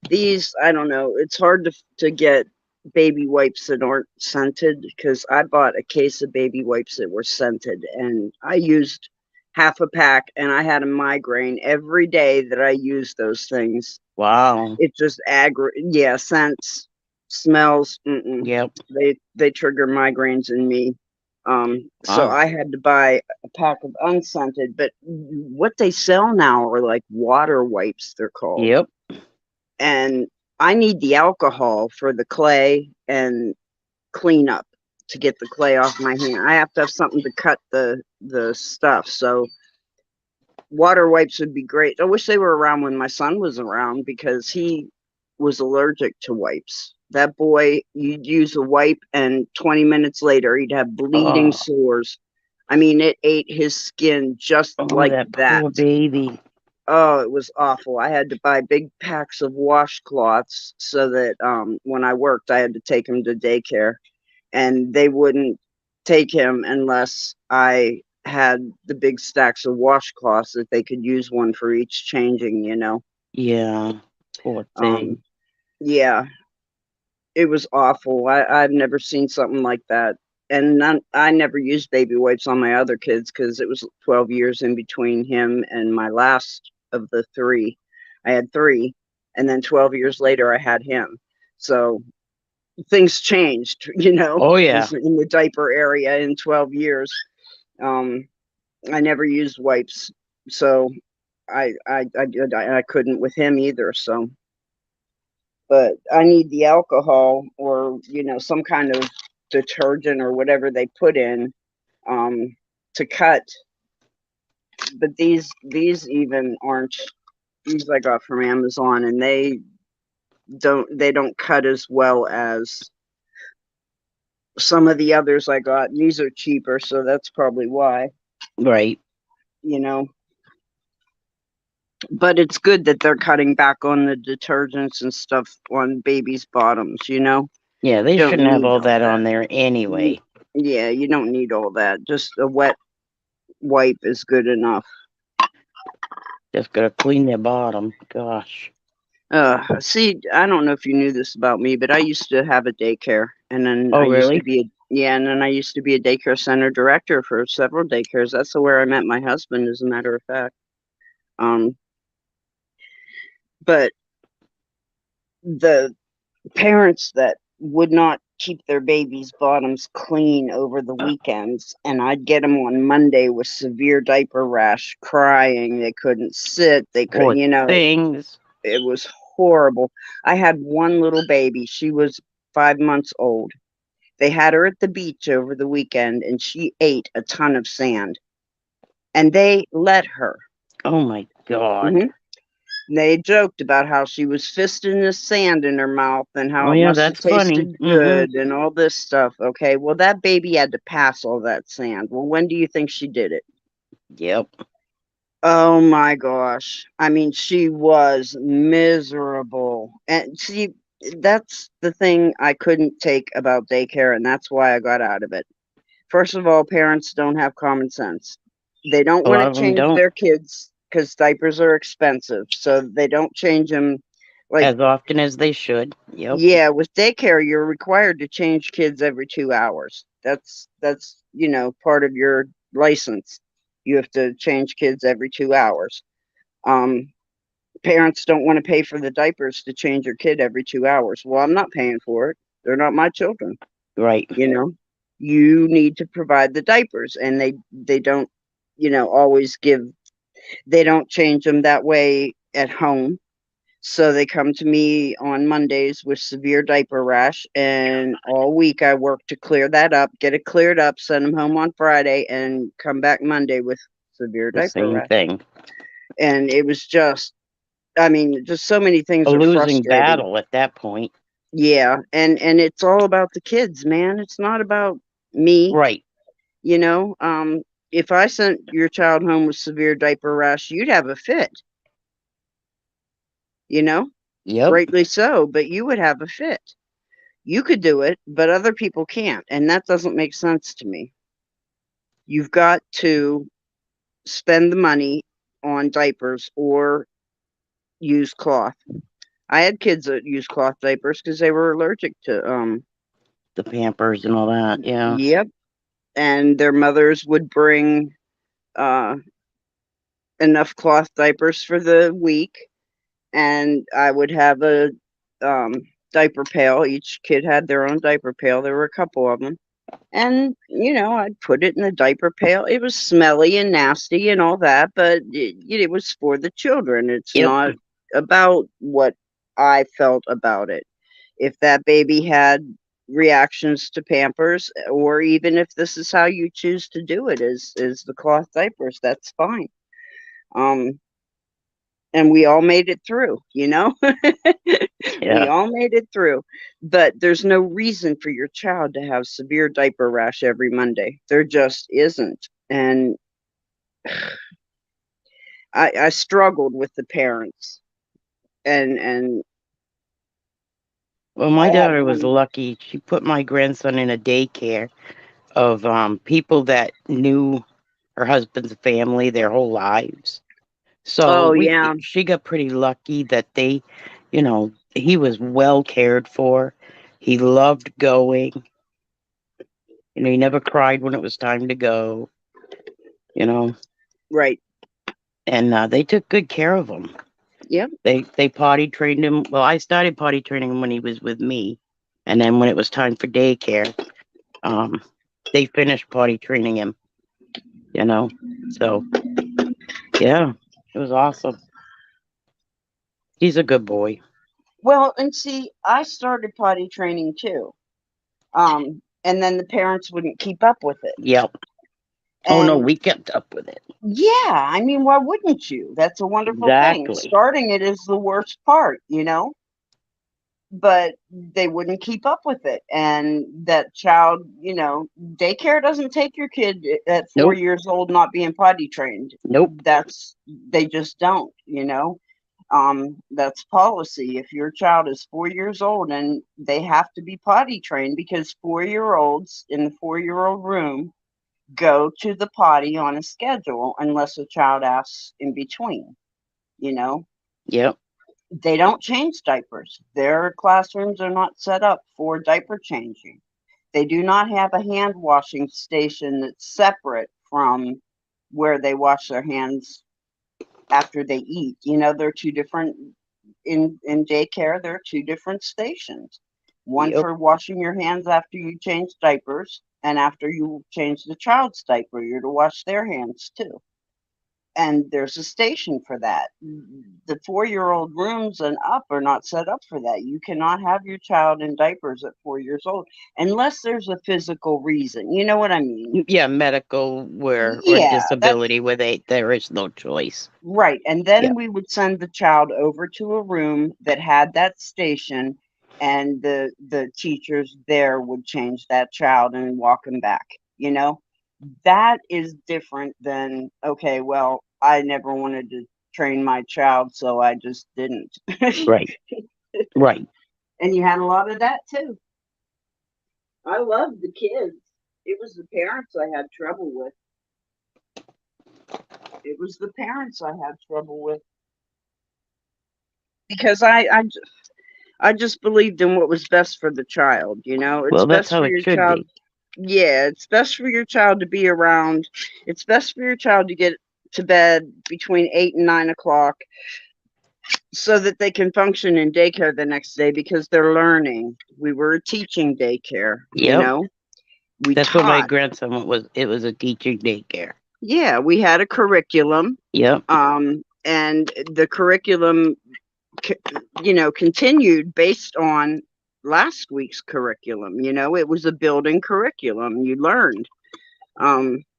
Speaker 1: these, I don't know. It's hard to get baby wipes that aren't scented because I bought a case of baby wipes that were scented and I used half a pack and I had a migraine every day that I used those things.
Speaker 3: Wow.
Speaker 1: It just yeah, scents, smells,
Speaker 3: Yep.
Speaker 1: they trigger migraines in me. So
Speaker 3: Wow.
Speaker 1: I had to buy a pack of unscented, but what they sell now are like water wipes, they're called.
Speaker 3: Yep.
Speaker 1: And I need the alcohol for the clay and clean up to get the clay off my hand. I have to have something to cut the stuff. So water wipes would be great. I wish they were around when my son was around because he was allergic to wipes. That boy, you'd use a wipe, and 20 minutes later, he'd have bleeding
Speaker 3: Oh,
Speaker 1: sores. I mean, it ate his skin just
Speaker 3: oh,
Speaker 1: like
Speaker 3: that
Speaker 1: that.
Speaker 3: poor baby.
Speaker 1: Oh, it was awful. I had to buy big packs of washcloths so that when I worked, I had to take him to daycare, and they wouldn't take him unless I had the big stacks of washcloths that they could use one for each changing, you know.
Speaker 3: Yeah. Poor thing.
Speaker 1: Yeah, it was awful. I've never seen something like that. And I never used baby wipes on my other kids because it was 12 years in between him and my last of the three. I had three, and then 12 years later, I had him. So things changed, you know,
Speaker 3: Oh, yeah.
Speaker 1: in the diaper area in 12 years. Um, I never used wipes, so I couldn't with him either. So, but I need the alcohol or some kind of detergent or whatever they put in to cut. But these even aren't. These I got from Amazon, and they don't cut as well as some of the others I got. These are cheaper, so that's probably why.
Speaker 3: Right.
Speaker 1: You know, but it's good that they're cutting back on the detergents and stuff on babies' bottoms.
Speaker 3: Yeah, they
Speaker 1: Don't
Speaker 3: shouldn't have
Speaker 1: need
Speaker 3: all
Speaker 1: all
Speaker 3: that
Speaker 1: that.
Speaker 3: on there anyway.
Speaker 1: Yeah, you don't need all that. Just a wet wipe is good enough.
Speaker 3: Just gotta clean their bottom. Gosh.
Speaker 1: See, I don't know if you knew this about me, but I used to have a daycare, and then
Speaker 3: Oh,
Speaker 1: I used to
Speaker 3: really?
Speaker 1: be and then I used to be a daycare center director for several daycares. That's where I met my husband, as a matter of fact. Um, but the parents that would not keep their babies' bottoms clean over the weekends, and I'd get them on Monday with severe diaper rash, crying. They couldn't sit. They could,
Speaker 3: Poor things.
Speaker 1: it was horrible. I had one little baby. She was 5 months old. They had her at the beach over the weekend, and she ate a ton of sand. And they let her.
Speaker 3: Oh my God.
Speaker 1: hmm They joked about how she was fisting the sand in her mouth and
Speaker 3: Oh
Speaker 1: how it
Speaker 3: yeah,
Speaker 1: must have
Speaker 3: that's funny.
Speaker 1: tasted good and all this stuff. Okay, well, that baby had to pass all that sand. Well, when do you think she did it?
Speaker 3: Yep.
Speaker 1: Oh my gosh. I mean, she was miserable. And see, that's the thing I couldn't take about daycare, and that's why I got out of it. First of all, parents don't have common sense. They don't
Speaker 3: A
Speaker 1: want
Speaker 3: lot
Speaker 1: to
Speaker 3: of them
Speaker 1: change
Speaker 3: don't
Speaker 1: their kids because diapers are expensive. So they don't change them. Like,
Speaker 3: as often as they should. Yep.
Speaker 1: yeah, with daycare, you're required to change kids every 2 hours. That's part of your license. You have to change kids every 2 hours. Um, Parents don't want to pay for the diapers to change your kid every 2 hours. Well, I'm not paying for it. They're not my children.
Speaker 3: Right.
Speaker 1: You know, you need to provide the diapers, and they don't, always give. They don't change them that way at home. So they come to me on Mondays with severe diaper rash, and all week I work to clear that up, get it cleared up, send them home on Friday, and come back Monday with severe
Speaker 3: The
Speaker 1: diaper
Speaker 3: same
Speaker 1: rash.
Speaker 3: thing.
Speaker 1: And it was just, I mean, just so many
Speaker 3: A
Speaker 1: things are
Speaker 3: losing
Speaker 1: frustrating.
Speaker 3: battle at that point.
Speaker 1: Yeah, and it's all about the kids, man. It's not about me,
Speaker 3: Right.
Speaker 1: you know. If I sent your child home with severe diaper rash, you'd have a fit, you know,
Speaker 3: Yep.
Speaker 1: rightly so, but you would have a fit. You could do it, but other people can't, and that doesn't make sense to me. You've got to spend the money on diapers or use cloth. I had kids that used cloth diapers because they were allergic to
Speaker 3: The Pampers and all that. Yeah.
Speaker 1: yep, and their mothers would bring uh enough cloth diapers for the week, and I would have a um diaper pail. Each kid had their own diaper pail. There were a couple of them. And, I'd put it in the diaper pail. It was smelly and nasty and all that, but it was for the children. It's
Speaker 3: Yep.
Speaker 1: not about what I felt about it. If that baby had reactions to Pampers, or even if this is how you choose to do it, is the cloth diapers, that's fine. Um, and we all made it through. We
Speaker 3: Yeah.
Speaker 1: all made it through. But there's no reason for your child to have severe diaper rash every Monday. There just isn't. And I struggled with the parents. And
Speaker 3: Well,
Speaker 1: I
Speaker 3: my
Speaker 1: had
Speaker 3: daughter was
Speaker 1: one.
Speaker 3: lucky. She put my grandson in a daycare of people that knew her husband's family their whole lives. So
Speaker 1: Oh yeah,
Speaker 3: she got pretty lucky that he was well cared for. He loved going. He never cried when it was time to go. You know,
Speaker 1: right.
Speaker 3: and they took good care of him.
Speaker 1: Yep.
Speaker 3: They potty trained him. Well, I started potty training him when he was with me, and then when it was time for daycare, um, they finished potty training him. So yeah, it was awesome. He's a good boy.
Speaker 1: Well, and see, I started potty training too. And then the parents wouldn't keep up with it.
Speaker 3: Yep. Oh no,
Speaker 1: And
Speaker 3: we kept up with it.
Speaker 1: yeah, I mean, why wouldn't you? That's a wonderful thing.
Speaker 3: Exactly.
Speaker 1: Starting it is the worst part. But they wouldn't keep up with it. And that child, daycare doesn't take your kid at four
Speaker 3: Nope.
Speaker 1: years old not being potty trained.
Speaker 3: Nope.
Speaker 1: They just don't. That's policy. If your child is 4 years old and they have to be potty trained, because 4-year-olds in the 4-year-old room go to the potty on a schedule unless a child asks in between, you know.
Speaker 3: Yep.
Speaker 1: They don't change diapers. Their classrooms are not set up for diaper changing. They do not have a hand washing station that's separate from where they wash their hands after they eat. They're two different in daycare, there are two different stations. One
Speaker 3: Yep.
Speaker 1: for washing your hands after you change diapers, and after you change the child's diaper, you're to wash their hands too. and there's a station for that. The 4-year-old rooms and up are not set up for that. You cannot have your child in diapers at 4 years old unless there's a physical reason. You know what I mean?
Speaker 3: Yeah, medical where or
Speaker 1: Yeah, that's
Speaker 3: disability where there is no choice.
Speaker 1: right. And
Speaker 3: Yeah.
Speaker 1: then we would send the child over to a room that had that station, and the teachers there would change that child and walk him back, you know? That is different than, okay, well, I never wanted to train my child, so I just didn't.
Speaker 3: Right. Right.
Speaker 1: And you had a lot of that too. I loved the kids. It was the parents I had trouble with. It was the parents I had trouble with because I just believed in what was best for the child. You know, it's
Speaker 3: Well, that's
Speaker 1: best
Speaker 3: how
Speaker 1: for
Speaker 3: it
Speaker 1: your
Speaker 3: should
Speaker 1: child.
Speaker 3: be.
Speaker 1: Yeah, it's best for your child to be around. It's best for your child to get to bed between 8 and 9 o'clock so that they can function in daycare the next day because they're learning. We were a teaching daycare, you
Speaker 3: Yep.
Speaker 1: know, we
Speaker 3: That's what my
Speaker 1: taught.
Speaker 3: grandson was. It was a teaching daycare.
Speaker 1: Yeah, we had a curriculum,
Speaker 3: Yep.
Speaker 1: and the curriculum, continued based on last week's curriculum. You know, it was a building curriculum. You learned.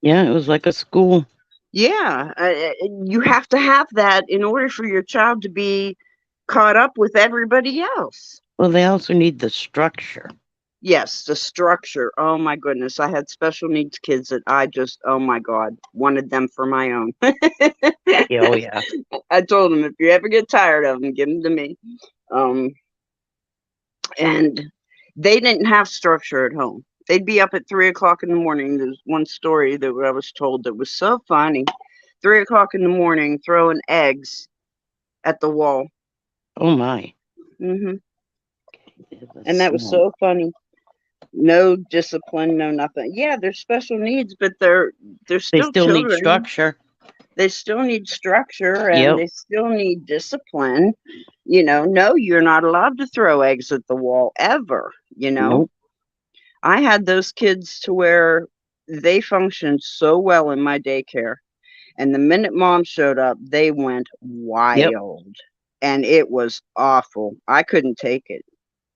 Speaker 3: Yeah, it was like a school.
Speaker 1: Yeah, you have to have that in order for your child to be caught up with everybody else.
Speaker 3: Well, they also need the structure.
Speaker 1: Yes, the structure. Oh my goodness. I had special needs kids that I just, oh my God, wanted them for my own.
Speaker 3: Oh yeah.
Speaker 1: I told them, if you ever get tired of them, give them to me. Um, and they didn't have structure at home. They'd be up at 3 o'clock in the morning. There's one story that I was told that was so funny. 3 o'clock in the morning, throwing eggs at the wall.
Speaker 3: Oh my.
Speaker 1: Hmm.
Speaker 3: It was
Speaker 1: And that was
Speaker 3: snow.
Speaker 1: so funny. No discipline, no nothing. Yeah, they're special needs, but they're
Speaker 3: They
Speaker 1: still
Speaker 3: still need
Speaker 1: children.
Speaker 3: structure.
Speaker 1: They still need structure and
Speaker 3: Yep.
Speaker 1: they still need discipline. You know, no, you're not allowed to throw eggs at the wall ever. You know,
Speaker 3: Nope.
Speaker 1: I had those kids to where they functioned so well in my daycare. And the minute mom showed up, they went
Speaker 3: Yep.
Speaker 1: wild. And it was awful. I couldn't take it.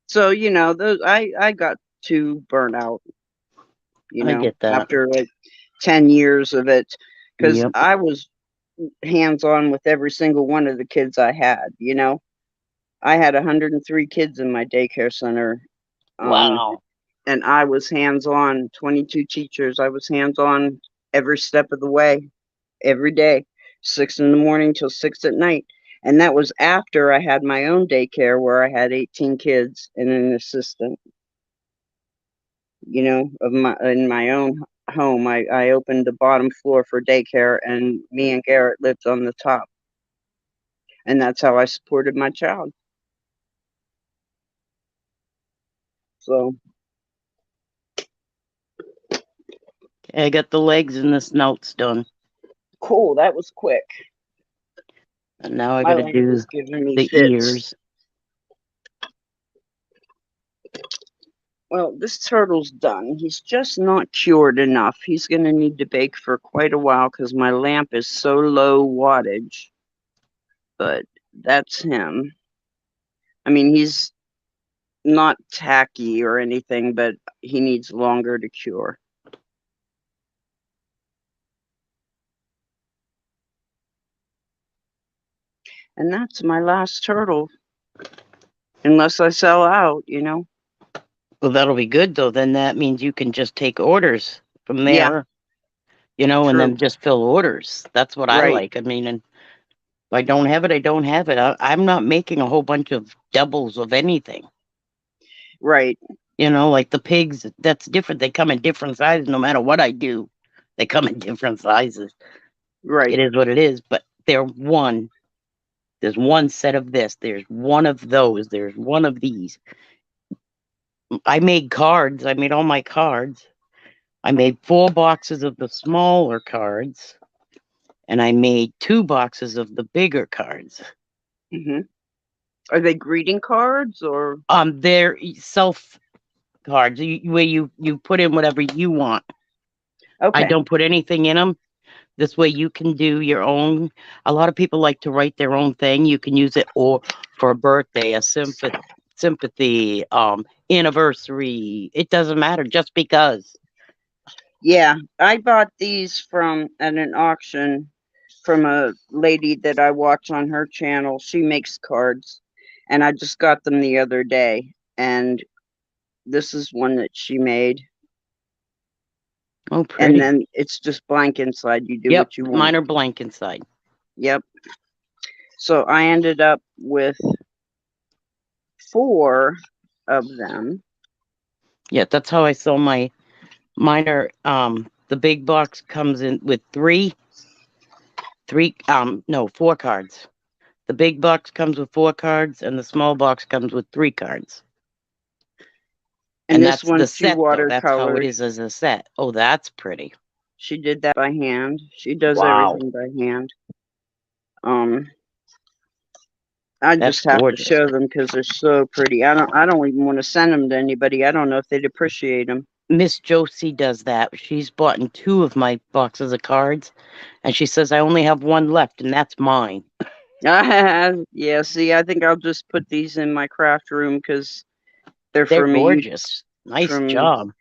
Speaker 1: So, those I got too burnt out,
Speaker 3: I get that.
Speaker 1: after like 10 years of it, because
Speaker 3: Yep.
Speaker 1: I was hands on with every single one of the kids I had. I had 103 kids in my daycare center. Um,
Speaker 3: Wow.
Speaker 1: and I was hands on, 22 teachers. I was hands on every step of the way, every day, 6 in the morning till 6 at night. And that was after I had my own daycare where I had 18 kids and an assistant, in my own home. I opened the bottom floor for daycare and me and Garrett lived on the top. And that's how I supported my child. So
Speaker 3: I got the legs and the snouts done.
Speaker 1: cool. That was quick.
Speaker 3: And now I
Speaker 1: My
Speaker 3: gotta
Speaker 1: lamp
Speaker 3: do
Speaker 1: is giving me
Speaker 3: the
Speaker 1: fits.
Speaker 3: ears.
Speaker 1: Well, this turtle's done. He's just not cured enough. He's going to need to bake for quite a while because my lamp is so low wattage. But that's him. I mean, he's not tacky or anything, but he needs longer to cure. And that's my last turtle. Unless I sell out.
Speaker 3: Well, that'll be good though. Then that means you can just take orders from
Speaker 1: Yeah,
Speaker 3: there, and
Speaker 1: true.
Speaker 3: then just fill orders. That's what I
Speaker 1: Right,
Speaker 3: like. I mean, and if I don't have it, I don't have it. I'm not making a whole bunch of doubles of anything.
Speaker 1: right,
Speaker 3: Like the pigs, that's different. They come in different sizes no matter what I do. They come in different sizes. It
Speaker 1: right.
Speaker 3: is what it is, but there's one set of this, there's one of those, there's one of these. I made cards. I made all my cards. I made 4 boxes of the smaller cards, and I made 2 boxes of the bigger cards.
Speaker 1: Hmm. Are they greeting cards or?
Speaker 3: They're self cards where you put in whatever you want. I
Speaker 1: Okay.
Speaker 3: don't put anything in them. This way you can do your own. A lot of people like to write their own thing. You can use it or for a birthday, a sympathy, anniversary. It doesn't matter just because.
Speaker 1: Yeah, I bought these from at an auction from a lady that I watch on her channel. She makes cards, and I just got them the other day. And this is one that she made.
Speaker 3: Oh,
Speaker 1: And
Speaker 3: pretty.
Speaker 1: then it's just blank inside. You do
Speaker 3: Yep,
Speaker 1: what you want.
Speaker 3: mine are blank inside.
Speaker 1: Yep. So I ended up with 4 of them.
Speaker 3: Yeah, that's how I sell my. Mine are the big box comes in with no, 4 cards. The big box comes with 4 cards, and the small box comes with 3 cards.
Speaker 1: And this
Speaker 3: that's the
Speaker 1: one she
Speaker 3: set, though. That's how it
Speaker 1: watercolored.
Speaker 3: is as a set. Oh, that's pretty.
Speaker 1: She did that by hand. She does
Speaker 3: Wow,
Speaker 1: everything by hand. I
Speaker 3: that's
Speaker 1: just have to
Speaker 3: gorgeous.
Speaker 1: show them because they're so pretty. I don't even want to send them to anybody. I don't know if they'd appreciate them.
Speaker 3: Miss Josie does that. She's bought in 2 of my boxes of cards, and she says I only have 1 left, and that's mine.
Speaker 1: Yeah, see, I think I'll just put these in my craft room because they're
Speaker 3: They're
Speaker 1: from
Speaker 3: gorgeous. Nice
Speaker 1: from
Speaker 3: job.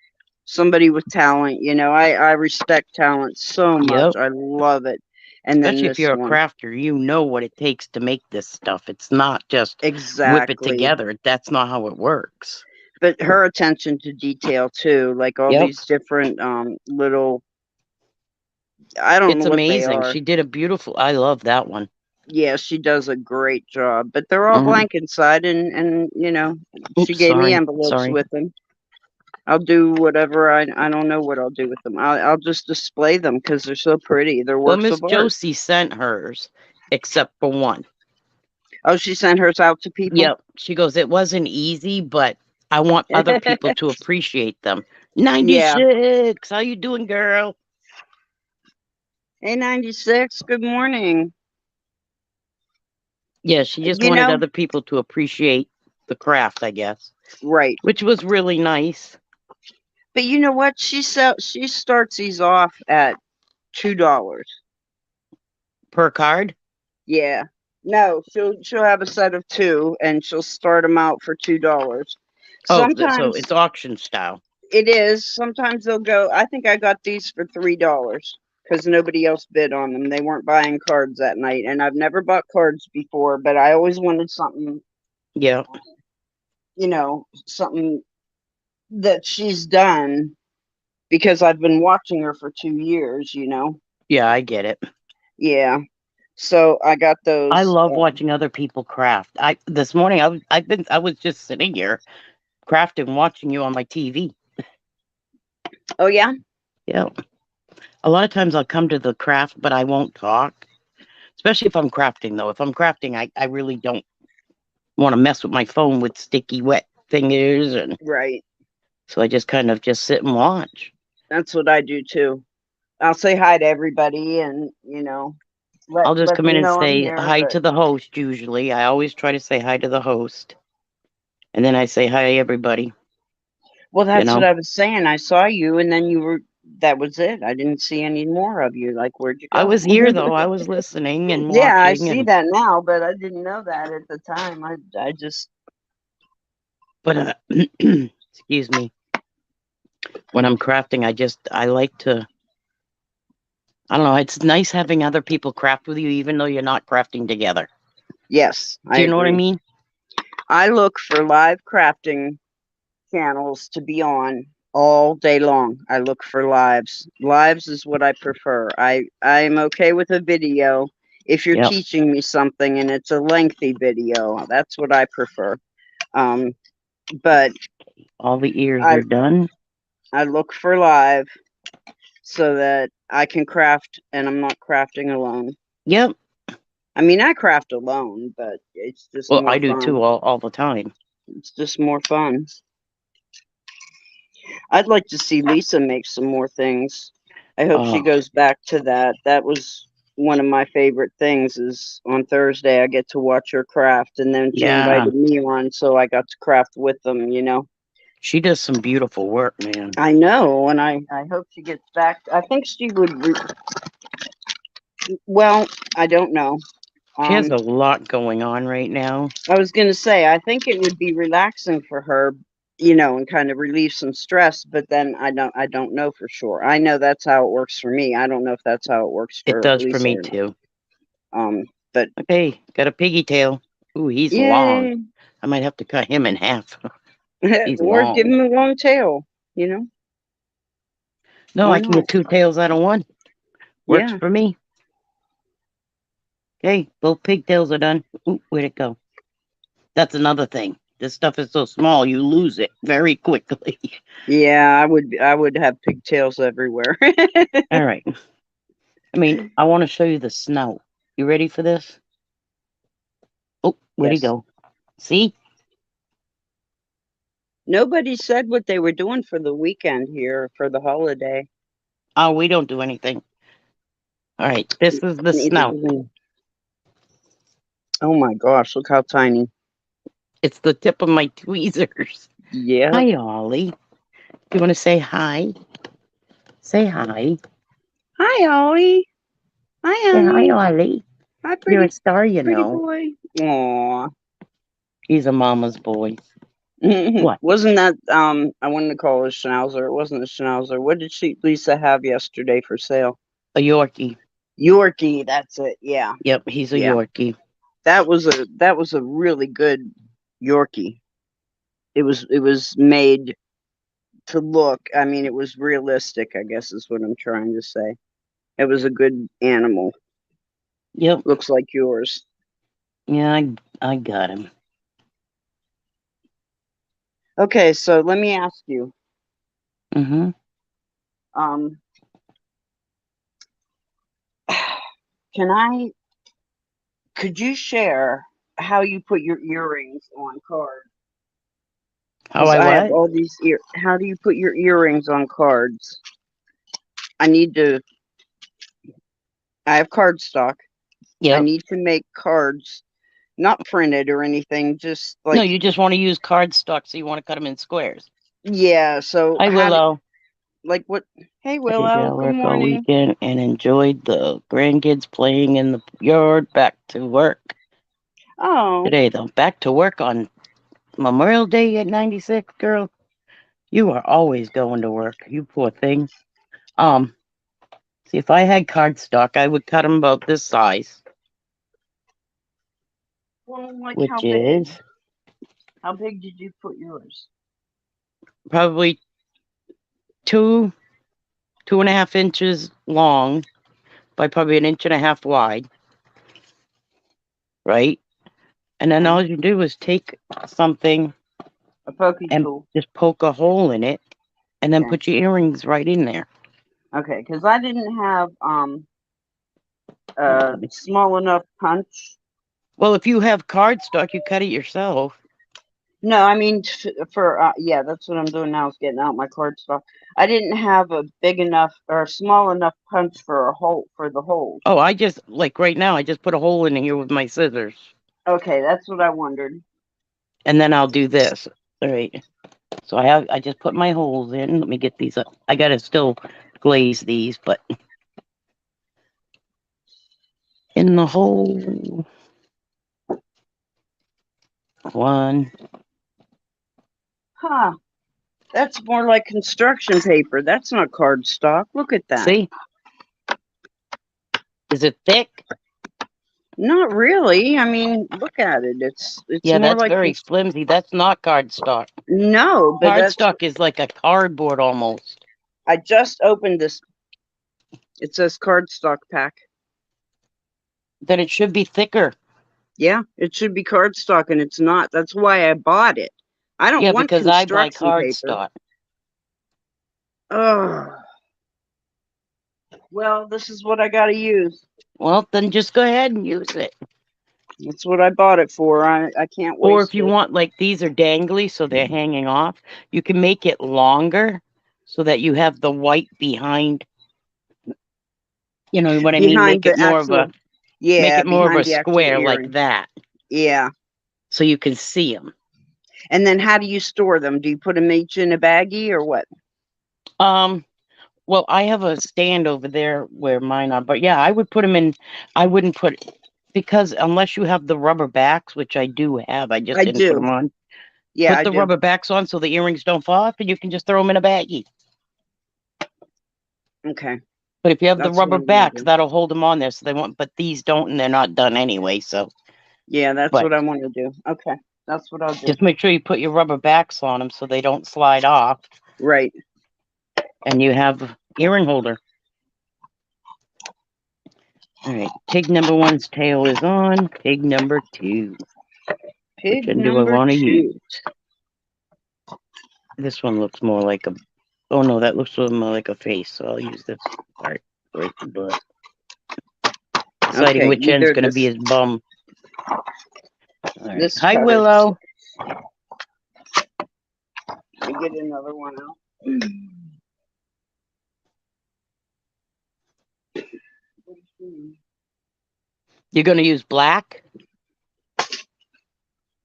Speaker 1: somebody with talent. You know, I respect talent so much.
Speaker 3: Yep.
Speaker 1: I love it. And then
Speaker 3: Especially if
Speaker 1: this
Speaker 3: you're a
Speaker 1: one,
Speaker 3: crafter, you know what it takes to make this stuff. It's not just whip it
Speaker 1: exactly.
Speaker 3: together. That's not how it works.
Speaker 1: But her attention to detail too, like all
Speaker 3: Yep.
Speaker 1: these different little. I don't
Speaker 3: It's
Speaker 1: know what they
Speaker 3: amazing.
Speaker 1: are.
Speaker 3: She did a beautiful. I love that one.
Speaker 1: Yeah, she does a great job. But they're all
Speaker 3: Mhm.
Speaker 1: blank inside, and you know, she
Speaker 3: Oops,
Speaker 1: gave me
Speaker 3: sorry.
Speaker 1: envelopes
Speaker 3: Sorry.
Speaker 1: with them. I'll do whatever. I don't know what I'll do with them. I'll just display them because they're so pretty. They're
Speaker 3: Well,
Speaker 1: works
Speaker 3: Miss
Speaker 1: of art.
Speaker 3: Josie sent hers, except for one.
Speaker 1: Oh, she sent hers out to people.
Speaker 3: Yep. She goes, it wasn't easy, but I want other people to appreciate them. 96. How you doing, girl?
Speaker 1: Hey, 96. Good morning.
Speaker 3: Yeah, she just
Speaker 1: You
Speaker 3: wanted
Speaker 1: know,
Speaker 3: other people to appreciate the craft, I guess,
Speaker 1: right.
Speaker 3: which was really nice.
Speaker 1: But you know what? She starts these off at $2.
Speaker 3: Per card?
Speaker 1: Yeah. No, she'll have a set of 2, and she'll start them out for $2.
Speaker 3: Oh, so
Speaker 1: Sometimes
Speaker 3: it's auction style.
Speaker 1: it is. Sometimes they'll go. I think I got these for $3 because nobody else bid on them. They weren't buying cards that night, and I've never bought cards before, but I always wanted something.
Speaker 3: Yeah.
Speaker 1: You know, something that she's done because I've been watching her for 2 years. You know.
Speaker 3: Yeah, I get it.
Speaker 1: Yeah. So I got those.
Speaker 3: I love watching other people craft. This morning I was just sitting here crafting, watching you on my TV.
Speaker 1: Oh yeah.
Speaker 3: Yeah. A lot of times I'll come to the craft, but I won't talk. Especially if I'm crafting, though. If I'm crafting, I really don't want to mess with my phone with sticky, wet fingers, and
Speaker 1: Right.
Speaker 3: so I just kind of just sit and watch.
Speaker 1: That's what I do too. I'll say hi to everybody, and you know,
Speaker 3: I'll just
Speaker 1: let
Speaker 3: come in
Speaker 1: them
Speaker 3: and
Speaker 1: know I'm
Speaker 3: say
Speaker 1: here.
Speaker 3: hi
Speaker 1: But
Speaker 3: to the host. Usually, I always try to say hi to the host, and then I say hi everybody.
Speaker 1: well, that's
Speaker 3: know?
Speaker 1: what I was saying. I saw you, and then you were. That was it. I didn't see any more of you. Like, where'd you go?
Speaker 3: I was here though. I was listening and watching.
Speaker 1: Yeah, I see
Speaker 3: and,
Speaker 1: that now, but I didn't know that at the time. I just.
Speaker 3: But excuse me. When I'm crafting, I like to. I don't know. It's nice having other people craft with you, even though you're not crafting together.
Speaker 1: Yes,
Speaker 3: Do you know what I mean?
Speaker 1: I look for live crafting channels to be on all day long. I look for lives. Lives is what I prefer. I'm okay with a video if you're
Speaker 3: Yep.
Speaker 1: teaching me something and it's a lengthy video. That's what I prefer. But
Speaker 3: All the ears are done.
Speaker 1: I look for live so that I can craft and I'm not crafting alone.
Speaker 3: Yep.
Speaker 1: I mean, I craft alone, but it's just
Speaker 3: Well,
Speaker 1: more
Speaker 3: I do
Speaker 1: fun.
Speaker 3: too, all the time.
Speaker 1: It's just more fun. I'd like to see Lisa make some more things. I hope she goes back to that. That was one of my favorite things is on Thursday I get to watch her craft, and then she invited me on, so I got to craft with them, you know.
Speaker 3: She does some beautiful work, man.
Speaker 1: I know, and I hope she gets back. I think she would Well, I don't know.
Speaker 3: She has a lot going on right now.
Speaker 1: I was going to say, I think it would be relaxing for her, you know, and kind of relieve some stress, but then I don't know for sure. I know that's how it works for me. I don't know if that's how it works
Speaker 3: It
Speaker 1: for
Speaker 3: does for
Speaker 1: Lisa
Speaker 3: me
Speaker 1: or not.
Speaker 3: too.
Speaker 1: But
Speaker 3: Okay, got a piggy tail. Ooh, he's long.
Speaker 1: yay.
Speaker 3: I might have to cut him in half. He's
Speaker 1: Or give
Speaker 3: long.
Speaker 1: him a long tail, you know?
Speaker 3: No,
Speaker 1: Why
Speaker 3: I can
Speaker 1: not?
Speaker 3: get 2 tails out of one. Works
Speaker 1: Yeah.
Speaker 3: for me. Okay, both pigtails are done. Ooh, where'd it go? That's another thing. This stuff is so small, you lose it very quickly.
Speaker 1: Yeah, I would have pigtails everywhere.
Speaker 3: All right. I mean, I want to show you the snout. You ready for this? Oh, where'd he
Speaker 1: Yes.
Speaker 3: go? See?
Speaker 1: Nobody said what they were doing for the weekend here for the holiday.
Speaker 3: Oh, we don't do anything. All right, this is the
Speaker 1: Neither
Speaker 3: snout.
Speaker 1: do we. Oh my gosh, look how tiny.
Speaker 3: It's the tip of my tweezers.
Speaker 1: Yeah.
Speaker 3: Hi, Ollie. Do you want to say hi? Say hi.
Speaker 1: Hi, Ollie. Hi,
Speaker 3: Say hi,
Speaker 1: honey.
Speaker 3: Ollie.
Speaker 1: Hi,
Speaker 3: You're a
Speaker 1: pretty
Speaker 3: star, you
Speaker 1: pretty
Speaker 3: know.
Speaker 1: boy. Aw.
Speaker 3: He's a mama's boy. What?
Speaker 1: Wasn't that I wanted to call it a schnauzer. It wasn't a schnauzer. What did Lisa have yesterday for sale?
Speaker 3: A Yorkie.
Speaker 1: Yorkie, that's it. Yeah.
Speaker 3: Yep, he's a
Speaker 1: Yeah.
Speaker 3: Yorkie.
Speaker 1: That was a really good Yorkie. It was made to look, I mean, it was realistic, I guess is what I'm trying to say. It was a good animal.
Speaker 3: Yep.
Speaker 1: Looks like yours.
Speaker 3: Yeah, I got him.
Speaker 1: Okay, so let me ask you.
Speaker 3: Mm-hmm.
Speaker 1: Um can I could you share how you put your earrings on cards?
Speaker 3: How
Speaker 1: Because
Speaker 3: I
Speaker 1: I have
Speaker 3: what?
Speaker 1: all these how do you put your earrings on cards? I need to I have cardstock. I
Speaker 3: Yep.
Speaker 1: need to make cards, not printed or anything, just
Speaker 3: No,
Speaker 1: like
Speaker 3: you just want to use cardstock, so you want to cut them in squares.
Speaker 1: yeah, so
Speaker 3: Hi,
Speaker 1: how do
Speaker 3: Willow.
Speaker 1: like what hey
Speaker 3: I did
Speaker 1: Willow, good
Speaker 3: work all
Speaker 1: morning.
Speaker 3: weekend and enjoyed the grandkids playing in the yard. Back to work
Speaker 1: Oh,
Speaker 3: today, though. Back to work on Memorial Day at 96, girl. You are always going to work, you poor thing. Um, See, if I had cardstock, I would cut them about this size,
Speaker 1: well, like
Speaker 3: which is
Speaker 1: how big did you put yours?
Speaker 3: probably 2.5 inches long by probably an inch and a half wide, right? And then
Speaker 1: Okay.
Speaker 3: all you do is take something
Speaker 1: A pokey
Speaker 3: and
Speaker 1: tool.
Speaker 3: just poke a hole in it, and then
Speaker 1: Okay.
Speaker 3: put your earrings right in there.
Speaker 1: Okay, because I didn't have a small enough punch.
Speaker 3: Well, if you have cardstock, you cut it yourself.
Speaker 1: No, I mean for yeah, that's what I'm doing now is getting out my cardstock. I didn't have a big enough or small enough punch for a hole for the hole.
Speaker 3: Oh, I just, like right now, I just put a hole in here with my scissors.
Speaker 1: Okay, that's what I wondered.
Speaker 3: And then I'll do this. All right. So I just put my holes in. Let me get these up. I gotta still glaze these, but in the hole. One.
Speaker 1: Huh. That's more like construction paper. That's not cardstock. Look at that.
Speaker 3: See? Is it thick?
Speaker 1: Not really. I mean, look at it. It's
Speaker 3: Yeah,
Speaker 1: more
Speaker 3: that's
Speaker 1: like
Speaker 3: very flimsy. That's not cardstock.
Speaker 1: no, but that's
Speaker 3: Cardstock is like a cardboard almost.
Speaker 1: I just opened this. It says cardstock pack.
Speaker 3: Then it should be thicker.
Speaker 1: Yeah, it should be cardstock and it's not. That's why I bought it. I don't
Speaker 3: Yeah,
Speaker 1: want
Speaker 3: because I buy
Speaker 1: construction paper.
Speaker 3: cardstock.
Speaker 1: Oh, well, this is what I got to use.
Speaker 3: Well, then just go ahead and use it.
Speaker 1: That's what I bought it for. I can't
Speaker 3: Or if
Speaker 1: waste
Speaker 3: you
Speaker 1: it.
Speaker 3: want, like these are dangly, so they're hanging off, you can make it longer so that you have the white behind. You know what I mean?
Speaker 1: Behind the actual,
Speaker 3: Make
Speaker 1: yeah,
Speaker 3: it more of a
Speaker 1: behind the actual
Speaker 3: square like
Speaker 1: earring.
Speaker 3: that,
Speaker 1: Yeah.
Speaker 3: so you can see them.
Speaker 1: And then how do you store them? Do you put them each in a baggie or what?
Speaker 3: Um, Well, I have a stand over there where mine are, but yeah, I would put them in. I wouldn't put, because unless you have the rubber backs, which I do have, I just
Speaker 1: I
Speaker 3: didn't put
Speaker 1: do.
Speaker 3: them on.
Speaker 1: Yeah,
Speaker 3: Put
Speaker 1: I
Speaker 3: the
Speaker 1: do.
Speaker 3: rubber backs on so the earrings don't fall off, and you can just throw them in a baggie.
Speaker 1: Okay.
Speaker 3: But if you have the
Speaker 1: That's what
Speaker 3: rubber
Speaker 1: I'm gonna
Speaker 3: backs,
Speaker 1: do.
Speaker 3: that'll hold them on there. So they won't. But these don't, and they're not done anyway. So,
Speaker 1: Yeah, that's
Speaker 3: but
Speaker 1: what I want to do. Okay. That's what I'll do.
Speaker 3: just make sure you put your rubber backs on them so they don't slide off,
Speaker 1: Right.
Speaker 3: and you have earring holder. All right, pig number one's tail is on. Pig number two.
Speaker 1: Pig
Speaker 3: Which one do I
Speaker 1: number
Speaker 3: want to
Speaker 1: 2.
Speaker 3: use? This one looks more like a. Oh no, that looks a little more like a face. So I'll use this part with the butt. Deciding
Speaker 1: Okay,
Speaker 3: which end's
Speaker 1: either
Speaker 3: going to be
Speaker 1: this
Speaker 3: his bum. All right.
Speaker 1: this
Speaker 3: Hi,
Speaker 1: cutter.
Speaker 3: Willow.
Speaker 1: Let me get another one out.
Speaker 3: You're going to use black?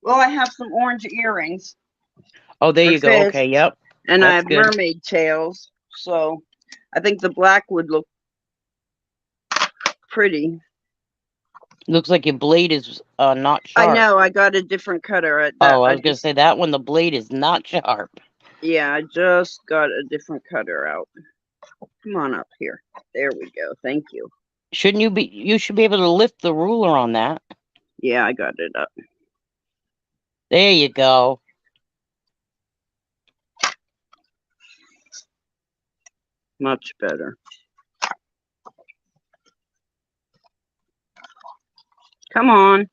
Speaker 1: Well, I have some orange earrings.
Speaker 3: Oh, there
Speaker 1: for
Speaker 3: you go.
Speaker 1: fish,
Speaker 3: Okay, yep.
Speaker 1: and I
Speaker 3: That's
Speaker 1: have
Speaker 3: good.
Speaker 1: mermaid tails, so I think the black would look pretty.
Speaker 3: Looks like your blade is not
Speaker 1: I
Speaker 3: sharp.
Speaker 1: know I got a different cutter at that.
Speaker 3: Oh, I was going to say that one, the blade is not sharp.
Speaker 1: Yeah, I just got a different cutter out. Come on up here. There we go. Thank you.
Speaker 3: Shouldn't you be, you should be able to lift the ruler on that.
Speaker 1: Yeah, I got it up.
Speaker 3: There you go.
Speaker 1: Much better. Come on.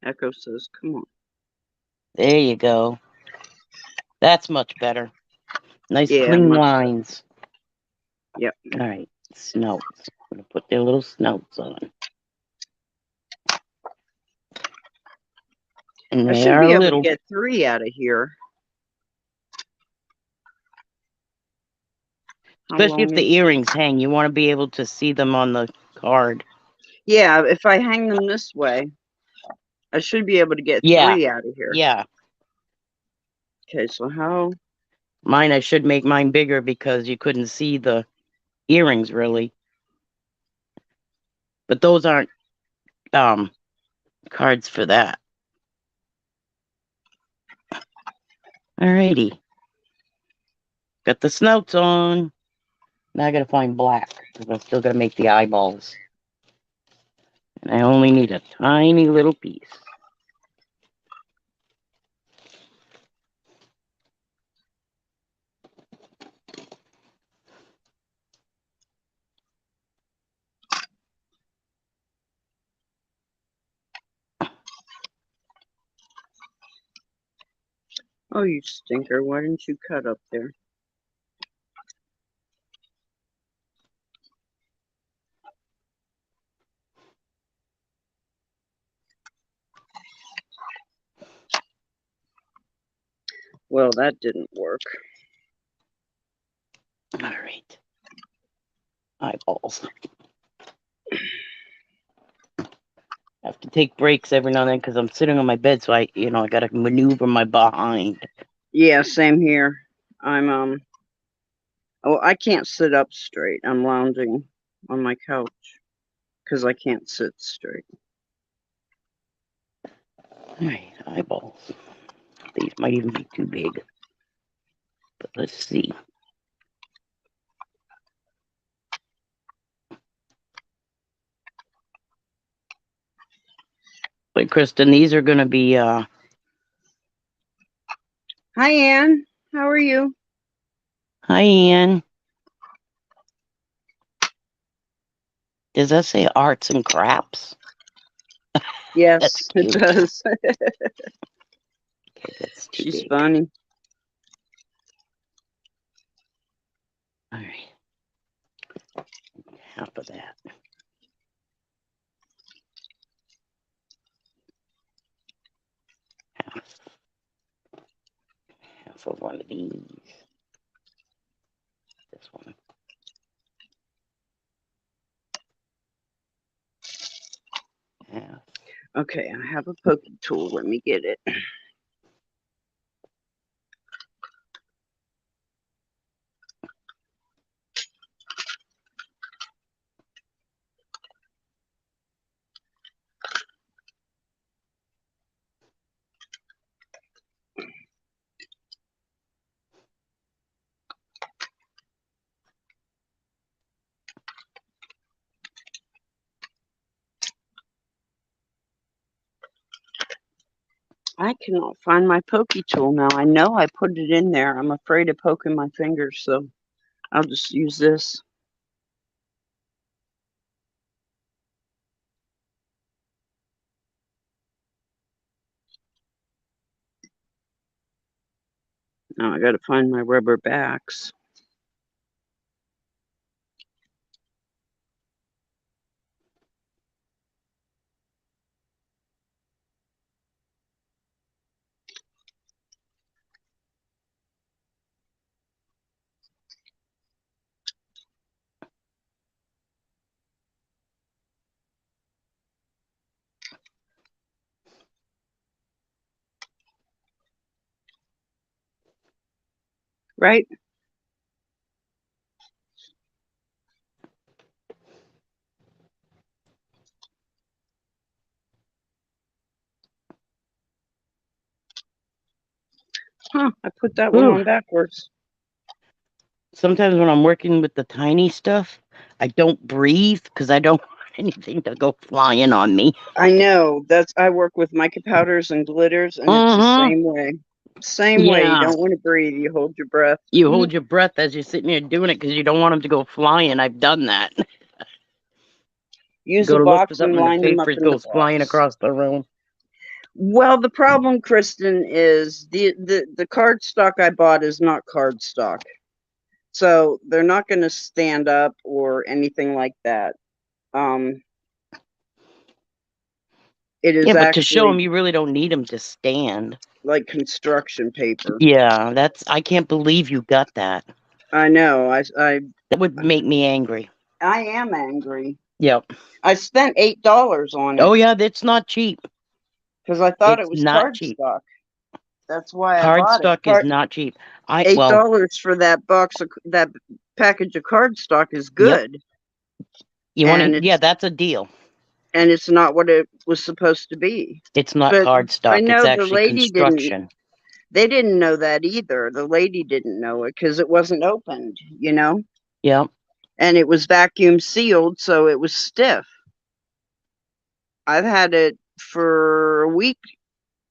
Speaker 1: Echo says, come on.
Speaker 3: There you go. That's much better. Nice
Speaker 1: Yeah,
Speaker 3: clean
Speaker 1: much
Speaker 3: lines.
Speaker 1: Yep.
Speaker 3: All right, snouts. I'm going to put their little snouts on. And
Speaker 1: I
Speaker 3: they
Speaker 1: should
Speaker 3: are
Speaker 1: be able
Speaker 3: little.
Speaker 1: to get 3 out of here. How
Speaker 3: Especially if
Speaker 1: long
Speaker 3: the
Speaker 1: is-
Speaker 3: earrings hang, you want to be able to see them on the card.
Speaker 1: Yeah, if I hang them this way, I should be able to get
Speaker 3: Yeah.
Speaker 1: 3 out of here.
Speaker 3: Yeah.
Speaker 1: Okay, so how?
Speaker 3: Mine, I should make mine bigger because you couldn't see the earrings really. But those aren't cards for that. Alrighty. Got the snouts on. Now I gotta find black because I'm still gonna make the eyeballs. And I only need a tiny little piece.
Speaker 1: Oh, you stinker. Why didn't you cut up there? Well, that didn't work.
Speaker 3: Alright. Eyeballs. I have to take breaks every now and then because I'm sitting on my bed, so I gotta maneuver my behind.
Speaker 1: Yeah, same here. I'm oh, I can't sit up straight. I'm lounging on my couch because I can't sit straight.
Speaker 3: Alright, eyeballs. These might even be too big. But let's see. But Kristin, these are gonna be
Speaker 1: Hi, Ann. How are you?
Speaker 3: hi Ian. Does that say arts and crafts?
Speaker 1: Yes,
Speaker 3: That's
Speaker 1: it
Speaker 3: cute.
Speaker 1: does.
Speaker 3: Okay, that's too
Speaker 1: She's
Speaker 3: big.
Speaker 1: funny.
Speaker 3: Alright. Half of that. Half of one of these. This one. Half.
Speaker 1: Okay, I have a poking tool. Let me get it. I cannot find my pokey tool now. I know I put it in there. I'm afraid of poking my fingers, so I'll just use this. Now I gotta find my rubber backs. Right? Huh, I put that one
Speaker 3: Ooh.
Speaker 1: on backwards.
Speaker 3: Sometimes when I'm working with the tiny stuff, I don't breathe because I don't want anything to go flying on me.
Speaker 1: I know. I work with mica powders and glitters, and it's the same way. Same way. You
Speaker 3: Yeah.
Speaker 1: don't want to breathe. You hold your breath.
Speaker 3: You hold your breath as you're sitting there doing it because you don't want them to go flying. I've done that.
Speaker 1: Use
Speaker 3: Go
Speaker 1: a
Speaker 3: to look for
Speaker 1: box and
Speaker 3: something and the
Speaker 1: line them up
Speaker 3: paper
Speaker 1: in the
Speaker 3: goes flying
Speaker 1: box.
Speaker 3: across the room.
Speaker 1: Well, the problem, Kristin, is the cardstock I bought is not cardstock. So they're not going to stand up or anything like that. It is
Speaker 3: Yeah, but to show them,
Speaker 1: actually
Speaker 3: you really don't need them to stand.
Speaker 1: like construction paper.
Speaker 3: Yeah, I can't believe you got that.
Speaker 1: I know.
Speaker 3: That would make me angry.
Speaker 1: I am angry.
Speaker 3: Yep.
Speaker 1: I spent $8 on it
Speaker 3: Oh, yeah, that's not cheap.
Speaker 1: because I thought
Speaker 3: It's
Speaker 1: it was
Speaker 3: not cheap.
Speaker 1: cardstock. That's why I bought it.
Speaker 3: Cardstock is not cheap. Well,
Speaker 1: $8 for that box of that package of cardstock is
Speaker 3: yep.
Speaker 1: good.
Speaker 3: You want
Speaker 1: And
Speaker 3: to? Yeah, that's a deal.
Speaker 1: it's not what it was supposed to be.
Speaker 3: It's not
Speaker 1: But I
Speaker 3: cardstock. It's
Speaker 1: know the
Speaker 3: actually
Speaker 1: lady didn't.
Speaker 3: construction.
Speaker 1: They didn't know that either. The lady didn't know it because it wasn't opened,
Speaker 3: Yep.
Speaker 1: and it was vacuum sealed, so it was stiff. I've had it for a week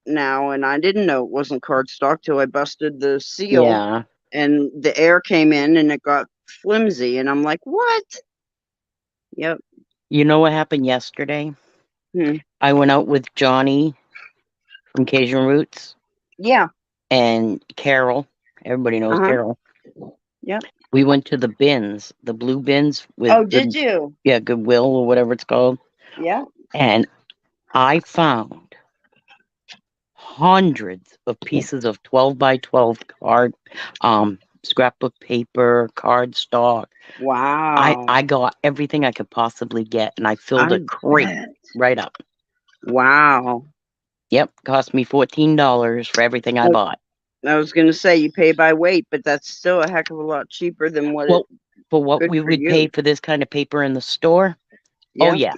Speaker 1: now, and I didn't know it wasn't cardstock till I busted the seal,
Speaker 3: Yeah.
Speaker 1: and the air came in, and it got flimsy, and I'm like, what? Yep.
Speaker 3: You know what happened yesterday?
Speaker 1: Hmm.
Speaker 3: I went out with Johnny from Cajun Roots
Speaker 1: Yeah.
Speaker 3: and Carol. Everybody knows Carol.
Speaker 1: Yep.
Speaker 3: We went to the bins, the blue bins with
Speaker 1: Oh, did you?
Speaker 3: Yeah, Goodwill or whatever it's called.
Speaker 1: Yeah.
Speaker 3: And I found hundreds of pieces of 12 by 12 card, scrapbook paper, cardstock.
Speaker 1: Wow.
Speaker 3: I got everything I could possibly get, and I filled a crate
Speaker 1: bet.
Speaker 3: right up.
Speaker 1: Wow.
Speaker 3: Yep, cost me $14 for everything I bought.
Speaker 1: I was going to say you pay by weight, but that's still a heck of a lot cheaper than what
Speaker 3: Well, for what
Speaker 1: good
Speaker 3: we
Speaker 1: for
Speaker 3: would
Speaker 1: you.
Speaker 3: pay for this kind of paper in the store.
Speaker 1: Yeah.
Speaker 3: Oh yeah,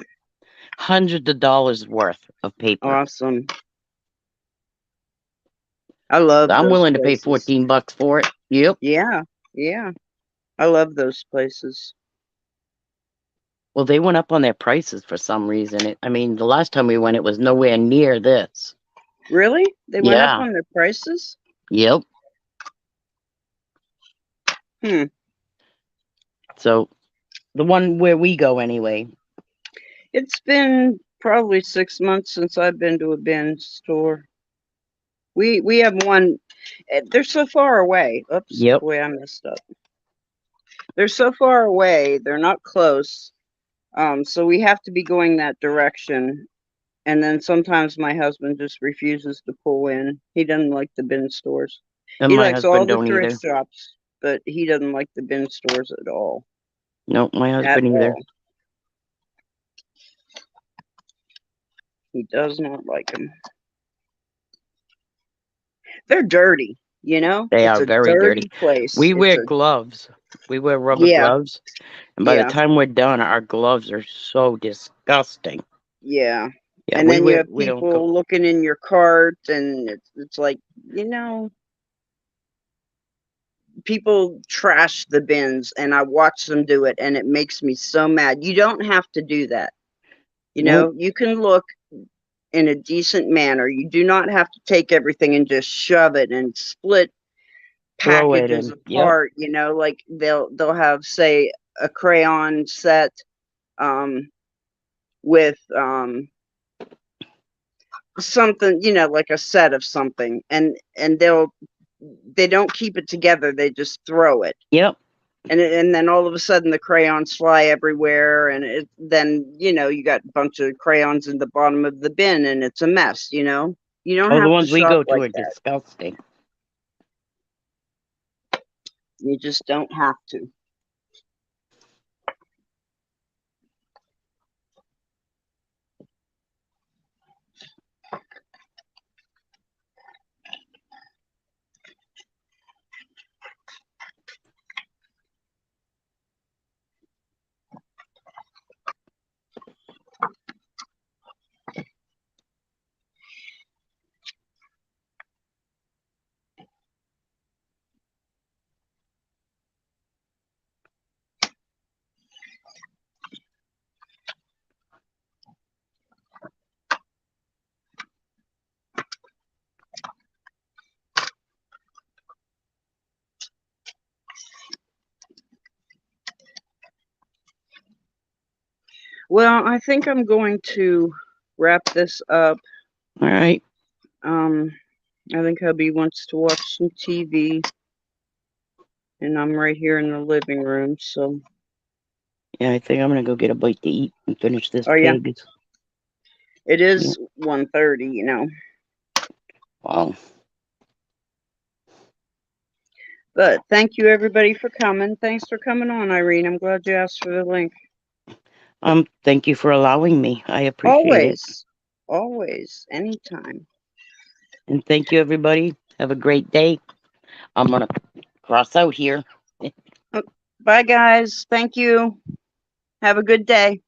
Speaker 3: hundreds of dollars worth of paper.
Speaker 1: Awesome. I love.
Speaker 3: I'm
Speaker 1: those
Speaker 3: willing
Speaker 1: places.
Speaker 3: to pay $14 for it. Yep.
Speaker 1: Yeah. Yeah. I love those places.
Speaker 3: Well, they went up on their prices for some reason. I mean, the last time we went, it was nowhere near this.
Speaker 1: Really? They went up
Speaker 3: Yeah.
Speaker 1: on their prices?
Speaker 3: Yep. So, the one where we go anyway.
Speaker 1: It's been probably 6 months since I've been to a bin store. We have one. They're so far away. Oops.
Speaker 3: Yep.
Speaker 1: Boy, I messed up. They're so far away. They're not close. So we have to be going that direction. And then sometimes my husband just refuses to pull in. He doesn't like the bin stores.
Speaker 3: And
Speaker 1: He
Speaker 3: my
Speaker 1: likes all
Speaker 3: husband
Speaker 1: the
Speaker 3: don't
Speaker 1: thrift
Speaker 3: either.
Speaker 1: shops, but he doesn't like the bin stores at all.
Speaker 3: Nope, my
Speaker 1: At
Speaker 3: husband either.
Speaker 1: all. He does not like them. They're dirty,
Speaker 3: They
Speaker 1: It's
Speaker 3: are
Speaker 1: a
Speaker 3: very dirty.
Speaker 1: place.
Speaker 3: We wear
Speaker 1: It's a
Speaker 3: gloves. We wear rubber
Speaker 1: yeah,
Speaker 3: gloves. And by the
Speaker 1: yeah,
Speaker 3: time we're done, our gloves are so disgusting.
Speaker 1: yeah.
Speaker 3: Yeah,
Speaker 1: And then you have
Speaker 3: we don't go.
Speaker 1: people looking in your cart, and it's like, people trash the bins, and I watch them do it, and it makes me so mad. You don't have to do that.
Speaker 3: Nope.
Speaker 1: You can look in a decent manner. You do not have to take everything and just shove it and split
Speaker 3: Throw it
Speaker 1: packages
Speaker 3: in. Yep.
Speaker 1: apart, you know, like they'll have, say, a crayon set with something, you know, like a set of something, and they don't keep it together, they just throw it.
Speaker 3: Yep.
Speaker 1: And then all of a sudden the crayons fly everywhere, and then, you know, you got a bunch of crayons in the bottom of the bin and it's a mess, you know. You don't
Speaker 3: Oh, the
Speaker 1: have to
Speaker 3: ones we
Speaker 1: shop
Speaker 3: go to
Speaker 1: like
Speaker 3: are
Speaker 1: that.
Speaker 3: disgusting.
Speaker 1: You just don't have to. Well, I think I'm going to wrap this up.
Speaker 3: All right.
Speaker 1: I think hubby wants to watch some TV, and I'm right here in the living room, so.
Speaker 3: Yeah, I think I'm gonna go get a bite to eat and finish this
Speaker 1: Oh, yeah.
Speaker 3: pig.
Speaker 1: It is 1:30, you know.
Speaker 3: Wow.
Speaker 1: But thank you, everybody, for coming. Thanks for coming on, Irene. I'm glad you asked for the link.
Speaker 3: Thank you for allowing me. I appreciate it.
Speaker 1: Always, anytime.
Speaker 3: And thank you, everybody. Have a great day. I'm gonna cross out here.
Speaker 1: Bye, guys. Thank you. Have a good day.